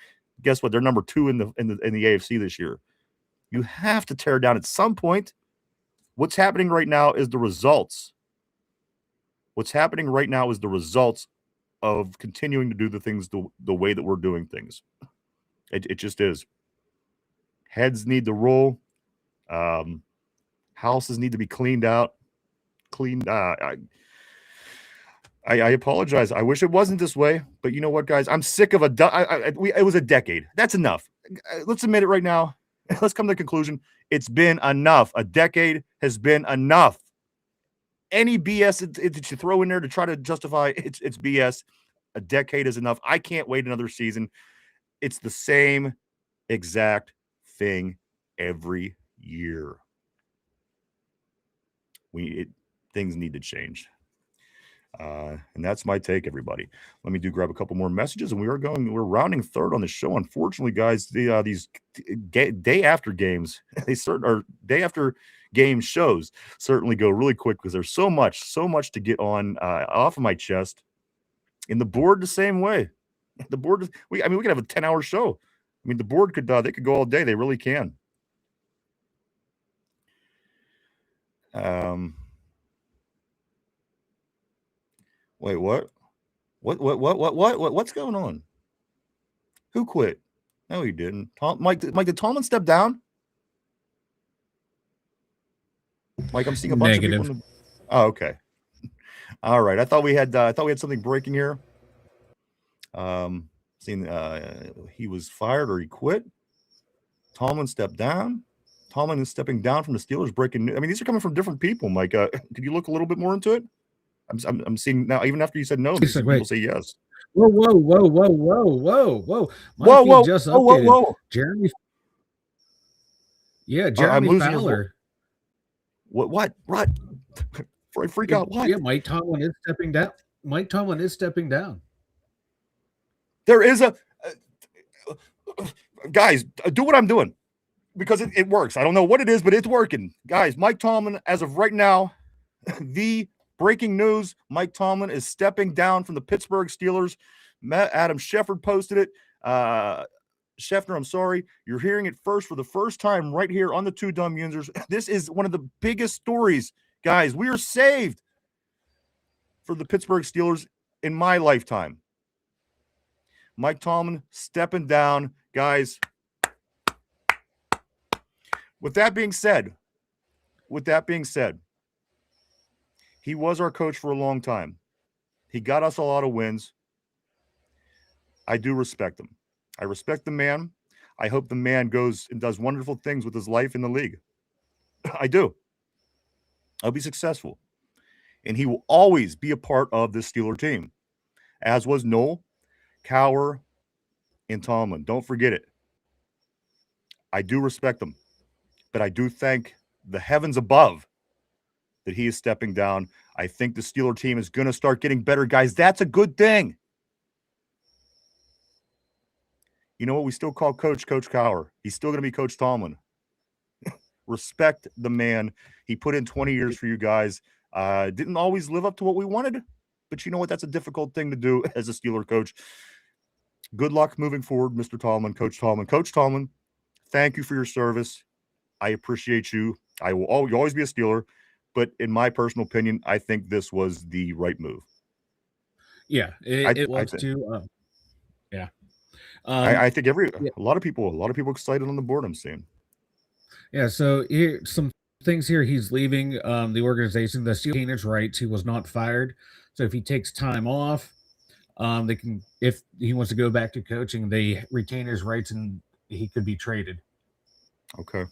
B: Guess what? They're number 2 in the AFC this year. You have to tear down at some point. What's happening right now is the results. What's happening right now is the results of continuing to do the things the way that we're doing things. It just is. Heads need to roll. Houses need to be cleaned out. I apologize. I wish it wasn't this way, but you know what, guys? I'm sick of it was a decade. That's enough. Let's admit it right now. Let's come to the conclusion. It's been enough. A decade has been enough. Any BS that you throw in there to try to justify it's BS. A decade is enough. I can't wait another season. It's the same exact thing every year. Things need to change. And that's my take, everybody. Let me grab a couple more messages, and we're rounding third on the show. Unfortunately, guys, these day after games, day after game shows certainly go really quick because there's so much to get on off of my chest. And the board the same way. The board, we could have a 10-hour show. I mean, the board could they could go all day. They really can. Wait, what? What's going on? Who quit? No, he didn't. Mike, did Tomlin step down? Mike, I'm seeing a bunch of people. Oh, okay. All right. I thought we had something breaking here. Seeing he was fired or he quit. Tomlin stepped down. Tomlin is stepping down from the Steelers. Breaking news. I mean, these are coming from different people. Mike, could you look a little bit more into it? I'm seeing now. Even after you said no, people say yes.
D: Whoa! Whoa! Just updated.
B: Whoa!
D: Jeremy. Yeah, Jeremy Fowler.
B: What? Before I freak out, what?
D: Yeah, Mike Tomlin is stepping down. Mike Tomlin is stepping down.
B: There is a guys, do what I'm doing because it works. I don't know what it is, but it's working. Guys, Mike Tomlin, as of right now, the breaking news, Mike Tomlin is stepping down from the Pittsburgh Steelers. Adam Schefter posted it. Schefter, I'm sorry. You're hearing it first for the first time right here on the Two Dum Yinzers. This is one of the biggest stories, guys. We are saved for the Pittsburgh Steelers in my lifetime. Mike Tomlin stepping down, guys. With that being said, he was our coach for a long time. He got us a lot of wins. I do respect him. I respect the man. I hope the man goes and does wonderful things with his life in the league. I do. I'll be successful. And he will always be a part of this Steeler team, as was Noel, Cowher, and Tomlin. Don't forget it. I do respect them, but I do thank the heavens above that he is stepping down. I think the Steeler team is going to start getting better, guys. That's a good thing. You know what? We still call Coach Cowher. He's still going to be Coach Tomlin. Respect the man. He put in 20 years for you guys. Didn't always live up to what we wanted, but you know what? That's a difficult thing to do as a Steeler coach. Good luck moving forward, Mr. Tomlin, Coach Tomlin. Coach Tomlin, thank you for your service. I appreciate you. I will always be a Steeler, but in my personal opinion, I think this was the right move.
D: Yeah, it was too. Yeah.
B: I think a lot of people excited on the board, I'm seeing.
D: Yeah, so here some things here. He's leaving the organization. The Steelers retain his rights. He was not fired. So if he takes time off, they can, if he wants to go back to coaching, they retain his rights and he could be traded.
B: Okay.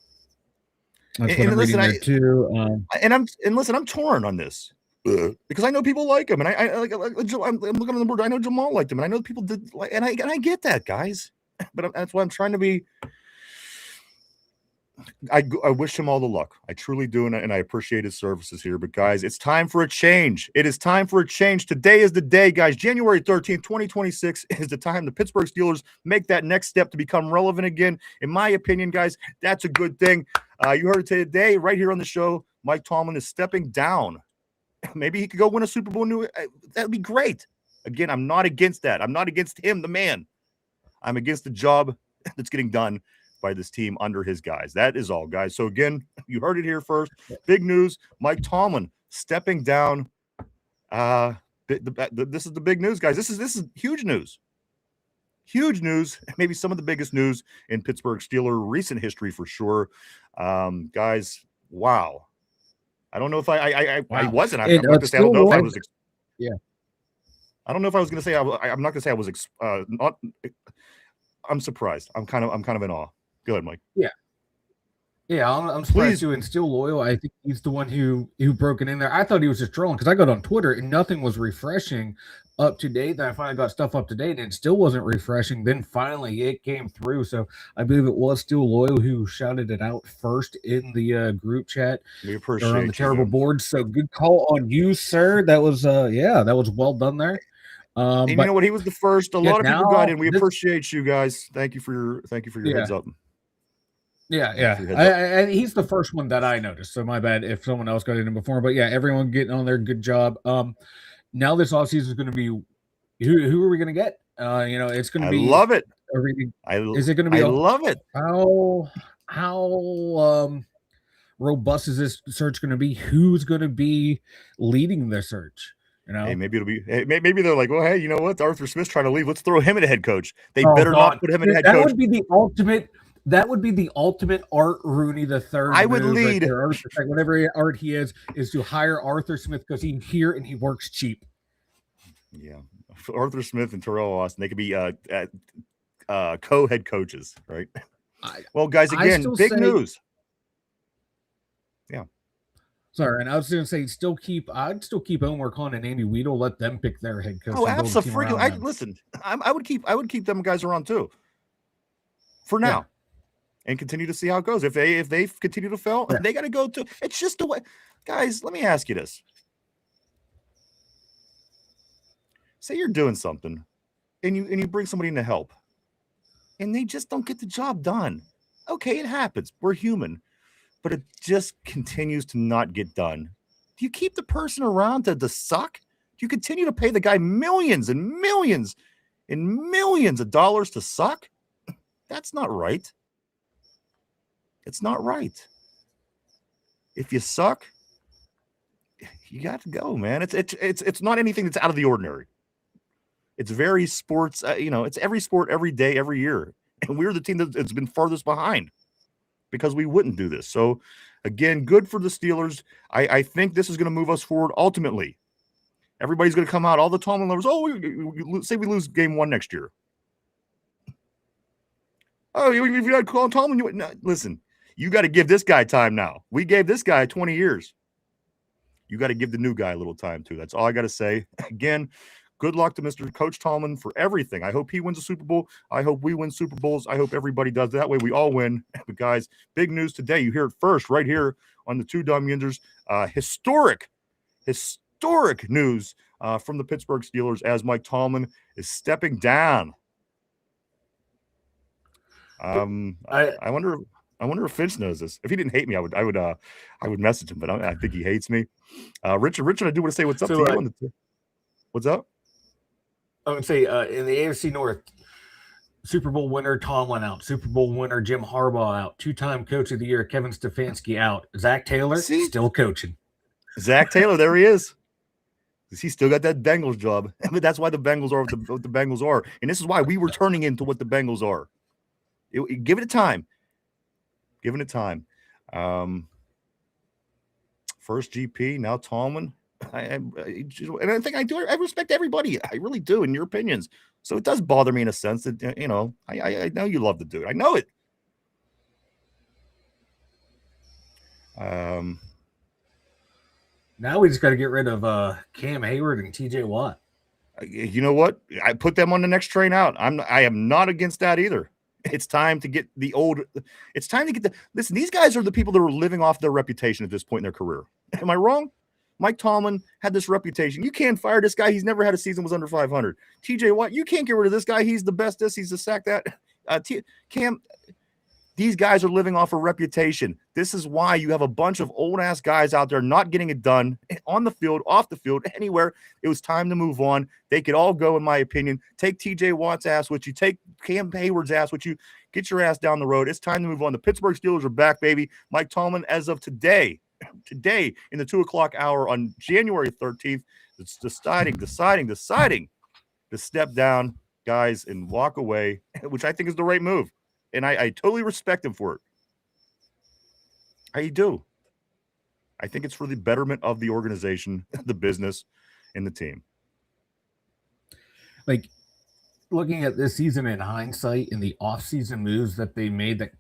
D: That's what I'm reading there too.
B: I'm torn on this because I know people like him, and I'm looking on the board. I know Jamal liked him, and I know people did, and I get that, guys. But that's why I'm trying to be. I wish him all the luck. I truly do, and I appreciate his services here. But, guys, it's time for a change. It is time for a change. Today is the day, guys. January 13th, 2026 is the time the Pittsburgh Steelers make that next step to become relevant again. In my opinion, guys, that's a good thing. You heard it today right here on the show. Mike Tomlin is stepping down. Maybe he could go win a Super Bowl. That would be great. Again, I'm not against that. I'm not against him, the man. I'm against the job that's getting done by this team under his guys. That is all, guys. So again, you heard it here first. Big news. Mike Tomlin stepping down. This is the big news, guys. This is huge news. Huge news. Maybe some of the biggest news in Pittsburgh Steeler recent history for sure. Guys, wow. I don't know if I wasn't. I'm not gonna say I don't know if I was.
D: Yeah.
B: I don't know if I was going to say. I'm not going to say I was. Not. I'm surprised. I'm kind of in awe. Go ahead, Mike.
D: Yeah, I'm surprised too. And still loyal. I think he's the one who broke it in there. I thought he was just trolling because I got on Twitter and nothing was refreshing up to date. Then I finally got stuff up to date and it still wasn't refreshing. Then finally it came through. So I believe it was Still Loyal who shouted it out first in the group chat.
B: We appreciate
D: on the terrible board. So good call on you, sir. That was that was well done there.
B: And you know what? He was the first. A lot of people got in. We appreciate you guys. Thank you for your heads up.
D: Yeah. He's the first one that I noticed. So my bad if someone else got in before. But yeah, everyone getting on there. Good job. Now this offseason is going to be who are we going to get? It's going to be.
B: I love it.
D: Is it going to be?
B: I love it.
D: How robust is this search going to be? Who's going to be leading the search?
B: Hey, maybe it'll be. Maybe they're like, well, hey, you know what? Arthur Smith's trying to leave. Let's throw him in a head coach. They better not put him in a head coach.
D: That would be the ultimate. That would be the ultimate Art Rooney III.
B: I would lead
D: right whatever art he is to hire Arthur Smith because he's here and he works cheap.
B: Yeah, Arthur Smith and Terrell Austin. They could be co-head coaches, right? Well, guys, again, big news. Yeah.
D: Sorry, and I was going to say, I'd still keep Omar Khan and Andy Weedle. Let them pick their head coach.
B: Oh, absolutely! Listen, I would keep them guys around too, for now, and continue to see how it goes. If they continue to fail, they got to go to. It's just the way, guys. Let me ask you this: say you're doing something, and you bring somebody in to help, and they just don't get the job done. Okay, it happens. We're human. But it just continues to not get done. Do you keep the person around to suck? Do you continue to pay the guy millions and millions and millions of dollars to suck? That's not right. It's not right. If you suck, you got to go, man. It's not anything that's out of the ordinary. It's very sports, it's every sport, every day, every year. And we're the team that's been farthest behind because we wouldn't do this. So, again, good for the Steelers. I think this is going to move us forward ultimately. Everybody's going to come out, all the Tomlin lovers, say we lose game 1 next year. Oh, if you had called Tomlin, listen, you got to give this guy time now. We gave this guy 20 years. You got to give the new guy a little time, too. That's all I got to say. Again, good luck to Mr. Coach Tomlin for everything. I hope he wins a Super Bowl. I hope we win Super Bowls. I hope everybody does. That way we all win. But, guys, big news today. You hear it first right here on the Two Dum Yinzers. Historic news from the Pittsburgh Steelers as Mike Tomlin is stepping down. I wonder if Finch knows this. If he didn't hate me, I would message him, but I think he hates me. Richard, I do want to say what's up to you. What's up?
D: I would say in the AFC North, Super Bowl winner Tomlin out, Super Bowl winner Jim Harbaugh out, 2-time Coach of the Year Kevin Stefanski out, Zach Taylor still coaching.
B: Zach Taylor, there he is. He still got that Bengals job, but that's why the Bengals are what the Bengals are, and this is why we were turning into what the Bengals are. Give it a time. Giving it time. First GP, now Tomlin. And I think I respect everybody. I really do, in your opinions. So it does bother me in a sense that, I know you love the dude. I know it.
D: Now we just got to get rid of Cam Hayward and TJ Watt.
B: You know what? I put them on the next train out. I am not against that either. It's time to get listen, these guys are the people that are living off their reputation at this point in their career. Am I wrong? Mike Tomlin had this reputation. You can't fire this guy. He's never had a season was under 500. TJ Watt, you can't get rid of this guy. He's the best this. He's the sack that. Cam, these guys are living off a reputation. This is why you have a bunch of old-ass guys out there not getting it done on the field, off the field, anywhere. It was time to move on. They could all go, in my opinion. Take TJ Watt's ass with you. Take Cam Hayward's ass with you. Get your ass down the road. It's time to move on. The Pittsburgh Steelers are back, baby. Mike Tomlin, as of today in the 2:00 hour on January 13th, it's deciding to step down, guys, and walk away, which I think is the right move. And I totally respect him for it. I do. I think it's for the betterment of the organization, the business, and the team.
D: Like, looking at this season in hindsight and the offseason moves that they made that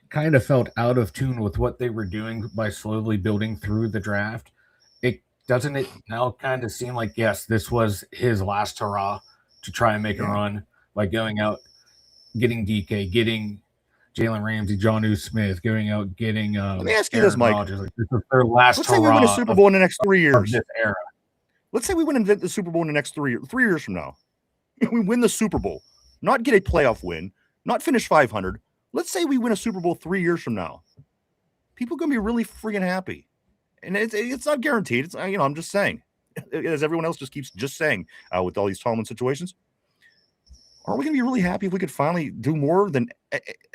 D: kind of felt out of tune with what they were doing by slowly building through the draft, it now kind of seem like, yes, this was his last hurrah to try and make a run by going out, getting DK, getting Jalen Ramsey, Jonnu Smith, going out, getting
B: let me ask you
D: Aaron
B: this, Mike.
D: Rodgers. Like, this is their last
B: Let's say we win a Super Bowl in the next 3 years.
D: This era.
B: Let's say we win the Super Bowl in the next 3 years from now. We win the Super Bowl, not get a playoff win, not finish 500. Let's say we win a Super Bowl 3 years from now. People are going to be really freaking happy. And it's not guaranteed. It's, I'm just saying, as everyone else just keeps saying with all these Tomlin situations. Aren't we going to be really happy if we could finally do more than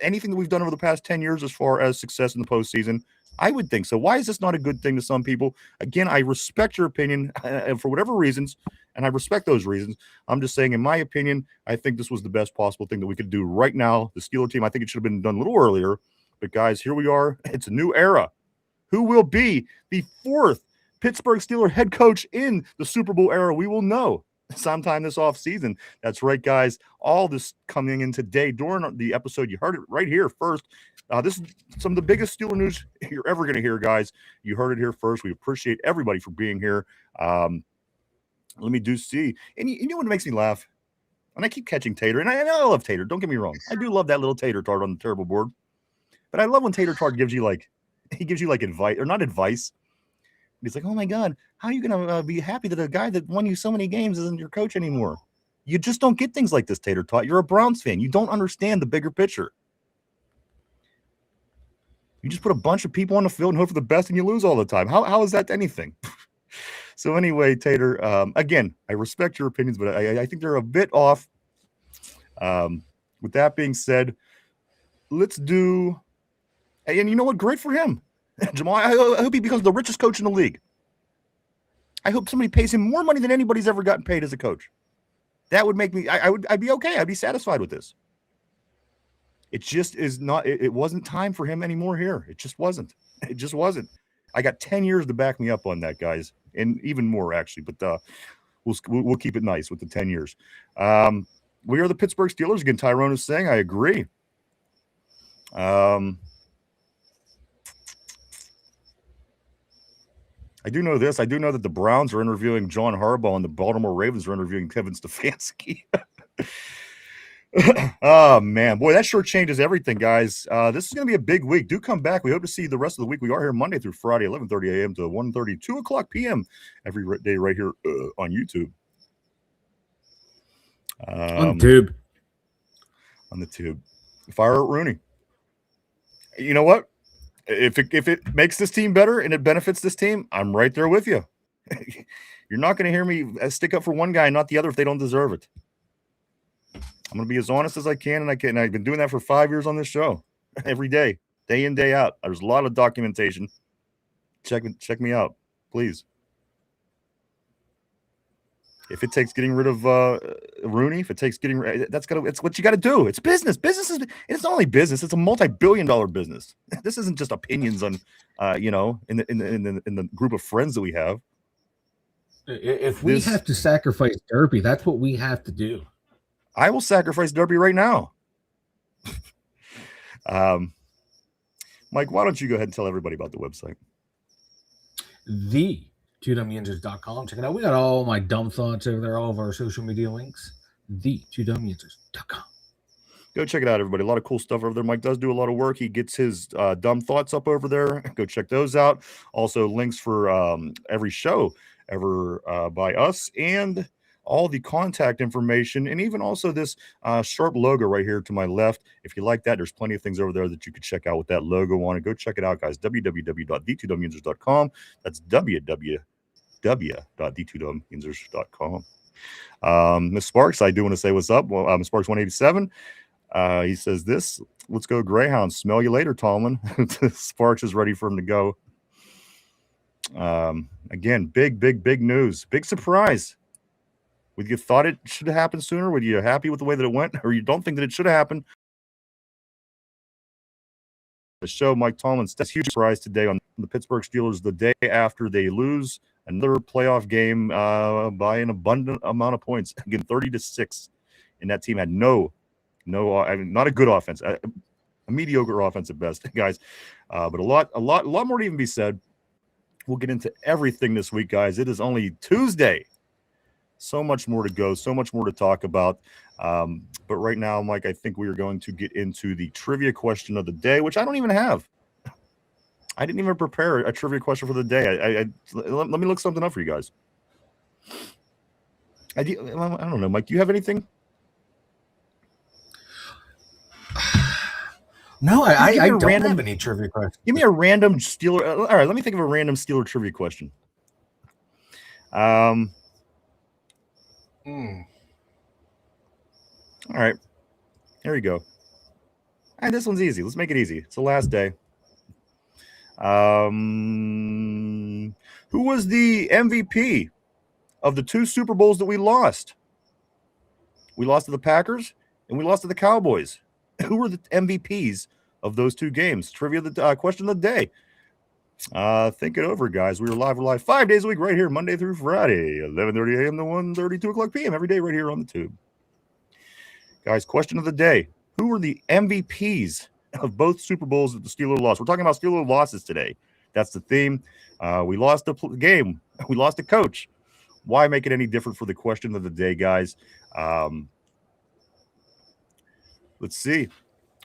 B: anything that we've done over the past 10 years as far as success in the postseason? I would think so. Why is this not a good thing to some people? Again, I respect your opinion for whatever reasons, and I respect those reasons. I'm just saying, in my opinion, I think this was the best possible thing that we could do right now. The Steeler team, I think it should have been done a little earlier. But, guys, here we are. It's a new era. Who will be the 4th Pittsburgh Steeler head coach in the Super Bowl era? We will know sometime this offseason. That's right, guys. All this coming in today during the episode. You heard it right here first. This is some of the biggest Steeler news you're ever going to hear, guys. You heard it here first. We appreciate everybody for being here. Let me see. And you know what makes me laugh? And I keep catching Tater. And I love Tater. Don't get me wrong. I do love that little Tater Tart on the terrible board. But I love when Tater Tart gives you advice, or not advice. He's like, oh, my God, how are you going to be happy that a guy that won you so many games isn't your coach anymore? You just don't get things like this, Tater Tot. You're a Browns fan. You don't understand the bigger picture. You just put a bunch of people on the field and hope for the best, and you lose all the time. How is that anything? So anyway, Tater, again, I respect your opinions, but I think they're a bit off. With that being said, let's do, and you know what? Great for him. Jamal, I hope he becomes the richest coach in the league. I hope somebody pays him more money than anybody's ever gotten paid as a coach. That would make me, I'd be okay. I'd be satisfied with this. It just is not, it wasn't time for him anymore here. It just wasn't. It just wasn't. I got 10 years to back me up on that, guys, and even more actually, but we'll keep it nice with the 10 years. We are the Pittsburgh Steelers. Again, Tyrone is saying, I agree. I do know this. I do know that the Browns are interviewing John Harbaugh and the Baltimore Ravens are interviewing Kevin Stefanski. Oh, man. Boy, that sure changes everything, guys. This is going to be a big week. Do come back. We hope to see you the rest of the week. We are here Monday through Friday, 11:30 a.m. to 1:30, 2 o'clock p.m. every day right here on YouTube.
D: On tube.
B: On the tube. Fire at Rooney. You know what? If it makes this team better and it benefits this team, I'm right there with you. You're not going to hear me stick up for one guy and not the other if they don't deserve it. I'm going to be as honest as I can, and I've been doing that for 5 years on this show, every day in, day out. There's a lot of documentation. Check me out, please. If it takes getting rid of Rooney, if it takes getting it's what you got to do. It's business. It's not only business; it's a multi-billion-dollar business. This isn't just opinions on, in the group of friends that we have.
D: If we have to sacrifice Derby, that's what we have to do.
B: I will sacrifice Derby right now. Mike, why don't you go ahead and tell everybody about the website?
D: The2dumyinzers.com. Check it out. We got all my dumb thoughts over there, all of our social media links. The2dumyinzers.com.
B: Go check it out, everybody. A lot of cool stuff over there. Mike does do a lot of work. He gets his dumb thoughts up over there. Go check those out. Also, links for every show ever by us and all the contact information, and even also this sharp logo right here to my left. If you like that, there's plenty of things over there that you could check out with that logo on it. Go check it out, guys. www.the2dumyinzers.com. That's www.the2dumyinzers.com. Miss Sparks, I do want to say what's up. Well, Sparks 187. He says this. Let's go Greyhounds. Smell you later, Tomlin. Sparks is ready for him to go. Again, big news. Big surprise. Whether you thought it should have happened sooner, whether you're happy with the way that it went, or you don't think that it should have happened. The show, Mike Tomlin says, huge surprise today on the Pittsburgh Steelers the day after they lose another playoff game by an abundant amount of points. Again, 30-6. And that team had not a good offense, a mediocre offense at best, guys. But a lot more to even be said. We'll get into everything this week, guys. It is only Tuesday. So much more to go, so much more to talk about. But right now, Mike, I think we are going to get into the trivia question of the day, which I don't even have. I didn't even prepare a trivia question for the day. Let me look something up for you guys. I don't know, Mike. Do you have anything?
D: No, I don't have any trivia questions.
B: Give me a random Steeler. All right, let me think of a random Steeler trivia question. All right, here we go. All right, this one's easy. Let's make it easy. It's the last day. Who was the MVP of the 2 Super Bowls that we lost? We lost to the Packers and we lost to the Cowboys. Who were the MVPs of those 2 games? Trivia question of the day. Think it over, guys. We're live 5 days a week right here, Monday through Friday, 11:30 a.m. to 1:30, 2 o'clock p.m. every day right here on the tube. Guys, question of the day. Who were the MVPs of both Super Bowls that the Steelers lost? We're talking about Steelers losses today. That's the theme. We lost the game. We lost the coach. Why make it any different for the question of the day, guys? Let's see.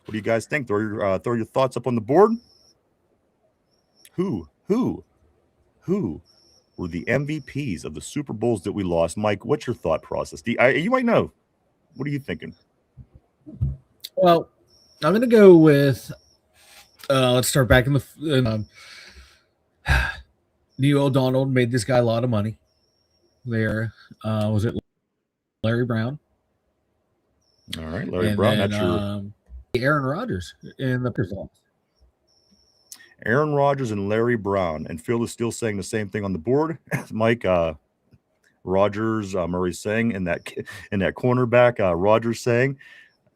B: What do you guys think? Throw your thoughts up on the board. Who were the MVPs of the Super Bowls that we lost? Mike, what's your thought process? You might know. What are you thinking?
D: Well, I'm going to go with, let's start back in the, Neil O'Donnell made this guy a lot of money. there. Was it Larry Brown?
B: All right, Larry
D: And
B: Brown.
D: then
B: That's your
D: Aaron Rodgers in the results.
B: Aaron Rodgers and Larry Brown. And Phil is still saying the same thing on the board. Mike, Rodgers, Murray saying in that cornerback, Rodgers saying,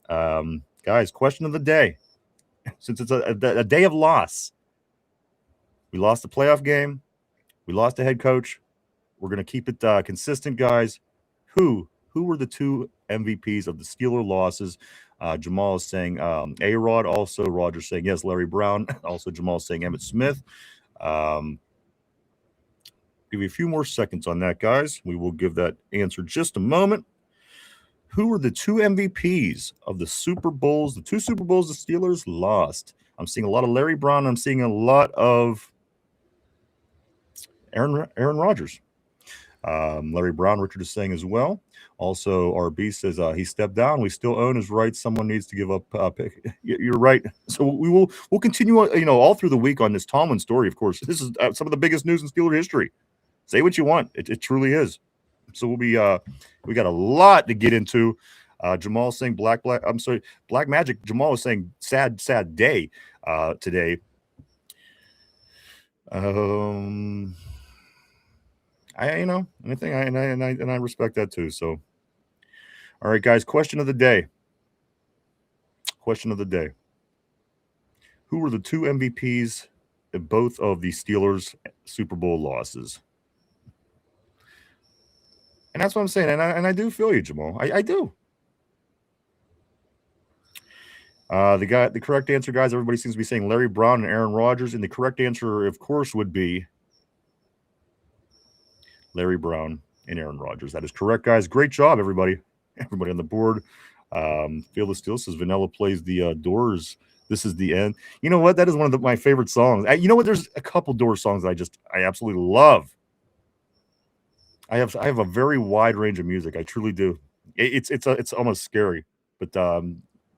B: guys, question of the day. Since it's a day of loss, we lost the playoff game, we lost a head coach. We're going to keep it consistent, guys. Who were the two MVPs of the Steeler losses? Jamal is saying A-Rod. Also, Rodgers saying yes, Larry Brown. Also, Jamal saying Emmitt Smith. Give you a few more seconds on that, guys. We will give that answer just a moment. Who were the two MVPs of the Super Bowls? The two Super Bowls the Steelers lost. I'm seeing a lot of Larry Brown. I'm seeing a lot of Aaron Rodgers. Larry Brown, Richard is saying as well. Also, RB says he stepped down. We still own his rights. Someone needs to give up pick. You're right. So we'll continue, all through the week on this Tomlin story. Of course, this is some of the biggest news in Steeler history. Say what you want. It truly is. So we'll be we got a lot to get into. Jamal saying Black Magic. Jamal is saying sad day today. I respect that too. So, all right, guys. Question of the day. Who were the two MVPs in both of the Steelers Super Bowl losses? And that's what I'm saying. And I do feel you, Jamal. I do. The correct answer, guys. Everybody seems to be saying Larry Brown and Aaron Rodgers, and the correct answer, of course, would be Larry Brown and Aaron Rodgers. That is correct, guys. Great job, everybody. Everybody on the board. Feel the Steel says Vanilla plays the Doors. This is the end. You know what? That is one of my favorite songs. You know what? There's a couple Doors songs that I absolutely love. I have a very wide range of music. I truly do. It's almost scary, but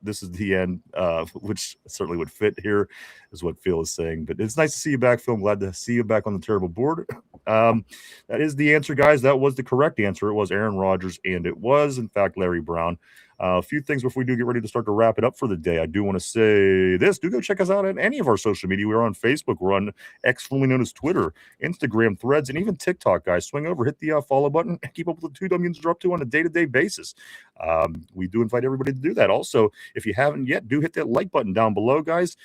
B: this is the end, which certainly would fit here, is what Phil is saying. But it's nice to see you back, Phil. I'm glad to see you back on the terrible board. That is the answer, guys. That was the correct answer. It was Aaron Rodgers, and it was, in fact, Larry Brown. A few things before we do get ready to start to wrap it up for the day. I do want to say this. Do go check us out on any of our social media. We're on Facebook. We're on X, formerly known as Twitter, Instagram, Threads, and even TikTok, guys. Swing over, hit the follow button, and keep up with the two Dum Yinzers are up to on a day-to-day basis. We do invite everybody to do that. Also, if you haven't yet, do hit that like button down below, guys.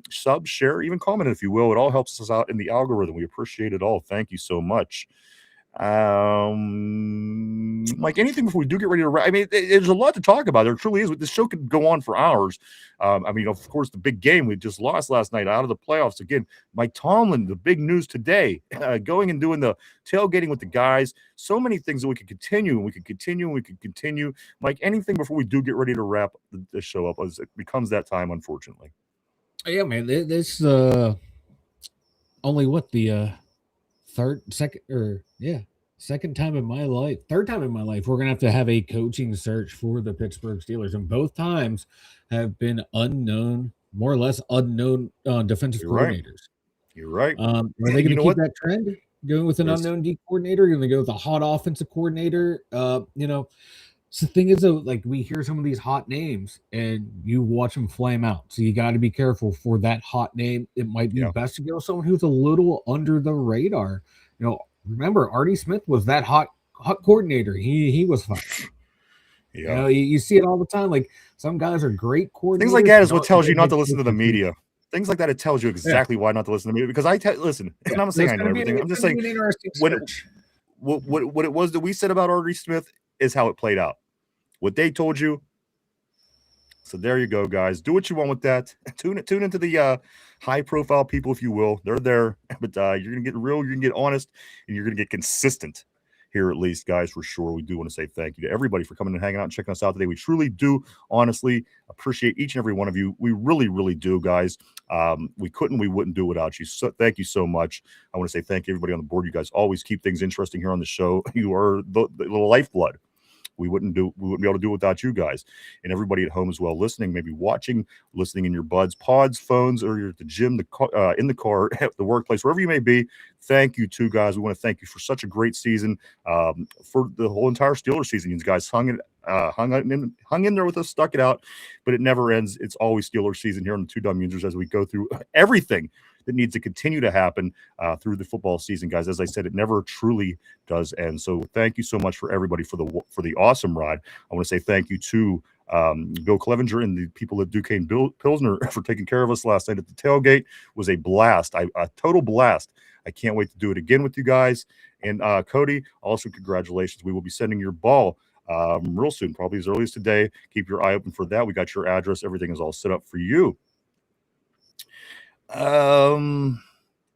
B: Sub, share, even comment if you will. It all helps us out in the algorithm. We appreciate it all. Thank you so much. Like anything before we do get ready to wrap. I mean, there's a lot to talk about. There truly is. This show could go on for hours. I mean, of course, the big game we just lost last night out of the playoffs again. Mike Tomlin, the big news today, going and doing the tailgating with the guys. So many things that we could continue, and we could continue, and we could continue. Mike, anything before we do get ready to wrap the show up, as it becomes that time, unfortunately.
D: Yeah, man. This only what the second time in my life, third time in my life, we're going to have a coaching search for the Pittsburgh Steelers. And both times have been unknown, more or less unknown defensive coordinators.
B: You're right.
D: Are they going to keep that trend? Going with an unknown D coordinator? Going to go with a hot offensive coordinator? So the thing is, though, like we hear some of these hot names and you watch them flame out. So you got to be careful for that hot name. It might be best to go with someone who's a little under the radar. Remember, Artie Smith was that hot coordinator. He was fine. Yeah, you see it all the time. Like some guys are great coordinators.
B: Things like that is what tells you not to listen to the media. Things like that, it tells you exactly why not to listen to the media. Because listen, I'm not saying I know everything. I'm just saying what it was that we said about Artie Smith is how it played out. What they told you. So there you go, guys. Do what you want with that. Tune into the high-profile people, if you will. They're there, but you're gonna get real. You're gonna get honest, and you're gonna get consistent here, at least, guys, for sure. We do want to say thank you to everybody for coming and hanging out and checking us out today. We truly do, honestly, appreciate each and every one of you. We really, really do, guys. We wouldn't do without you. So thank you so much. I want to say thank you, everybody on the board. You guys always keep things interesting here on the show. You are the lifeblood we wouldn't be able to do it without you guys and everybody at home as well, listening, maybe watching, listening in your buds, pods, phones, or you're at the gym, in the car, at the workplace, wherever you may be. Thank you too, guys. We want to thank you for such a great season, for the whole entire Steelers season. You guys hung in there with us, stuck it out, but it never ends. It's always Steelers season here on the Two Dum Yinzers as we go through everything that needs to continue to happen through the football season, guys. As I said, it never truly does end. So thank you so much for everybody for the awesome ride. I want to say thank you to Bill Clevenger and the people at Duquesne Pilsner for taking care of us last night at the tailgate. It was a blast, a total blast. I can't wait to do it again with you guys. And Cody, also congratulations. We will be sending your ball real soon, probably as early as today. Keep your eye open for that. We got your address. Everything is all set up for you.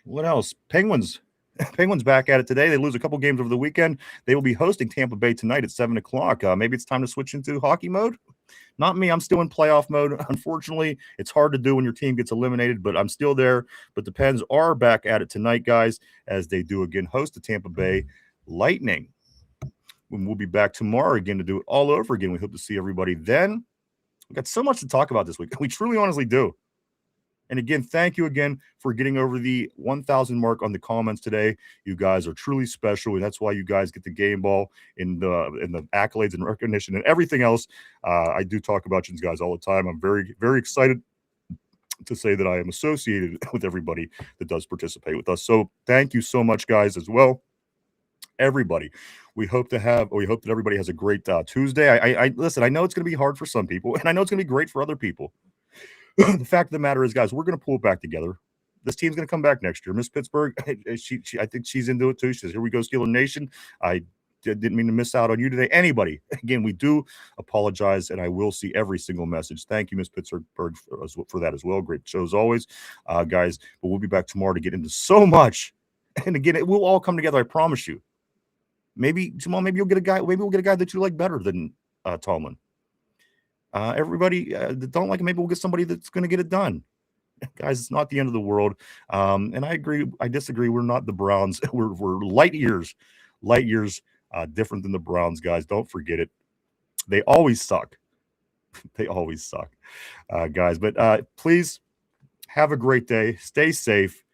B: What else? Penguins back at it today. They lose a couple games over the weekend. They will be hosting Tampa Bay tonight at 7:00. Maybe it's time to switch into hockey mode. Not me. I'm still in playoff mode. Unfortunately, it's hard to do when your team gets eliminated, but I'm still there. But the Pens are back at it tonight, guys, as they do again host the Tampa Bay Lightning. We'll be back tomorrow again to do it all over again. We hope to see everybody then. We've got so much to talk about this week. We truly, honestly do. And again, thank you again for getting over the 1,000 mark on the comments today. You guys are truly special, and that's why you guys get the game ball in the accolades and recognition and everything else. I do talk about you guys all the time. I'm very, very excited to say that I am associated with everybody that does participate with us. So thank you so much, guys, as well. Everybody, we hope that everybody has a great Tuesday. I listen, I know it's going to be hard for some people, and I know it's going to be great for other people. The fact of the matter is, guys, we're going to pull it back together. This team's going to come back next year. Miss Pittsburgh, I think she's into it too. She says, here we go, Steeler Nation. I didn't mean to miss out on you today. Anybody, again, we do apologize, and I will see every single message. Thank you, Miss Pittsburgh, for that as well. Great show as always, guys. But we'll be back tomorrow to get into so much. And again, it will all come together, I promise you. Maybe, Jamal, maybe you'll get a guy. Maybe we'll get a guy that you like better than Tomlin. Everybody that don't like it, maybe we'll get somebody that's going to get it done. Guys, it's not the end of the world. And I agree. I disagree. We're not the Browns. We're light years different than the Browns, guys. Don't forget it. They always suck. They always suck, guys. But please have a great day. Stay safe.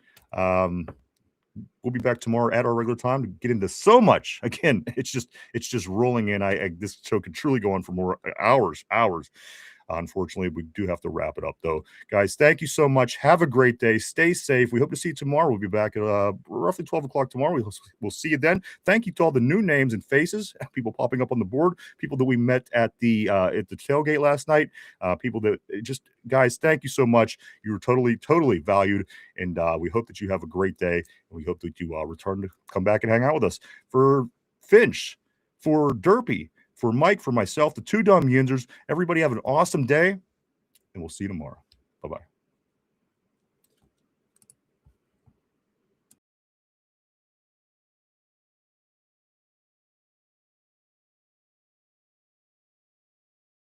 B: We'll be back tomorrow at our regular time to get into so much. Again, it's just rolling in. This show could truly go on for more hours. Unfortunately, we do have to wrap it up, though. Guys, thank you so much. Have a great day. Stay safe. We hope to see you tomorrow. We'll be back at roughly 12 o'clock tomorrow. We'll see you then. Thank you to all the new names and faces, people popping up on the board, people that we met at the tailgate last night, people that guys, thank you so much. You were totally, totally valued, and we hope that you have a great day, and we hope that you return to come back and hang out with us. For Finch, for Derpy, for Mike, for myself, the Two Dum Yinzers, everybody have an awesome day, and we'll see you tomorrow. Bye-bye.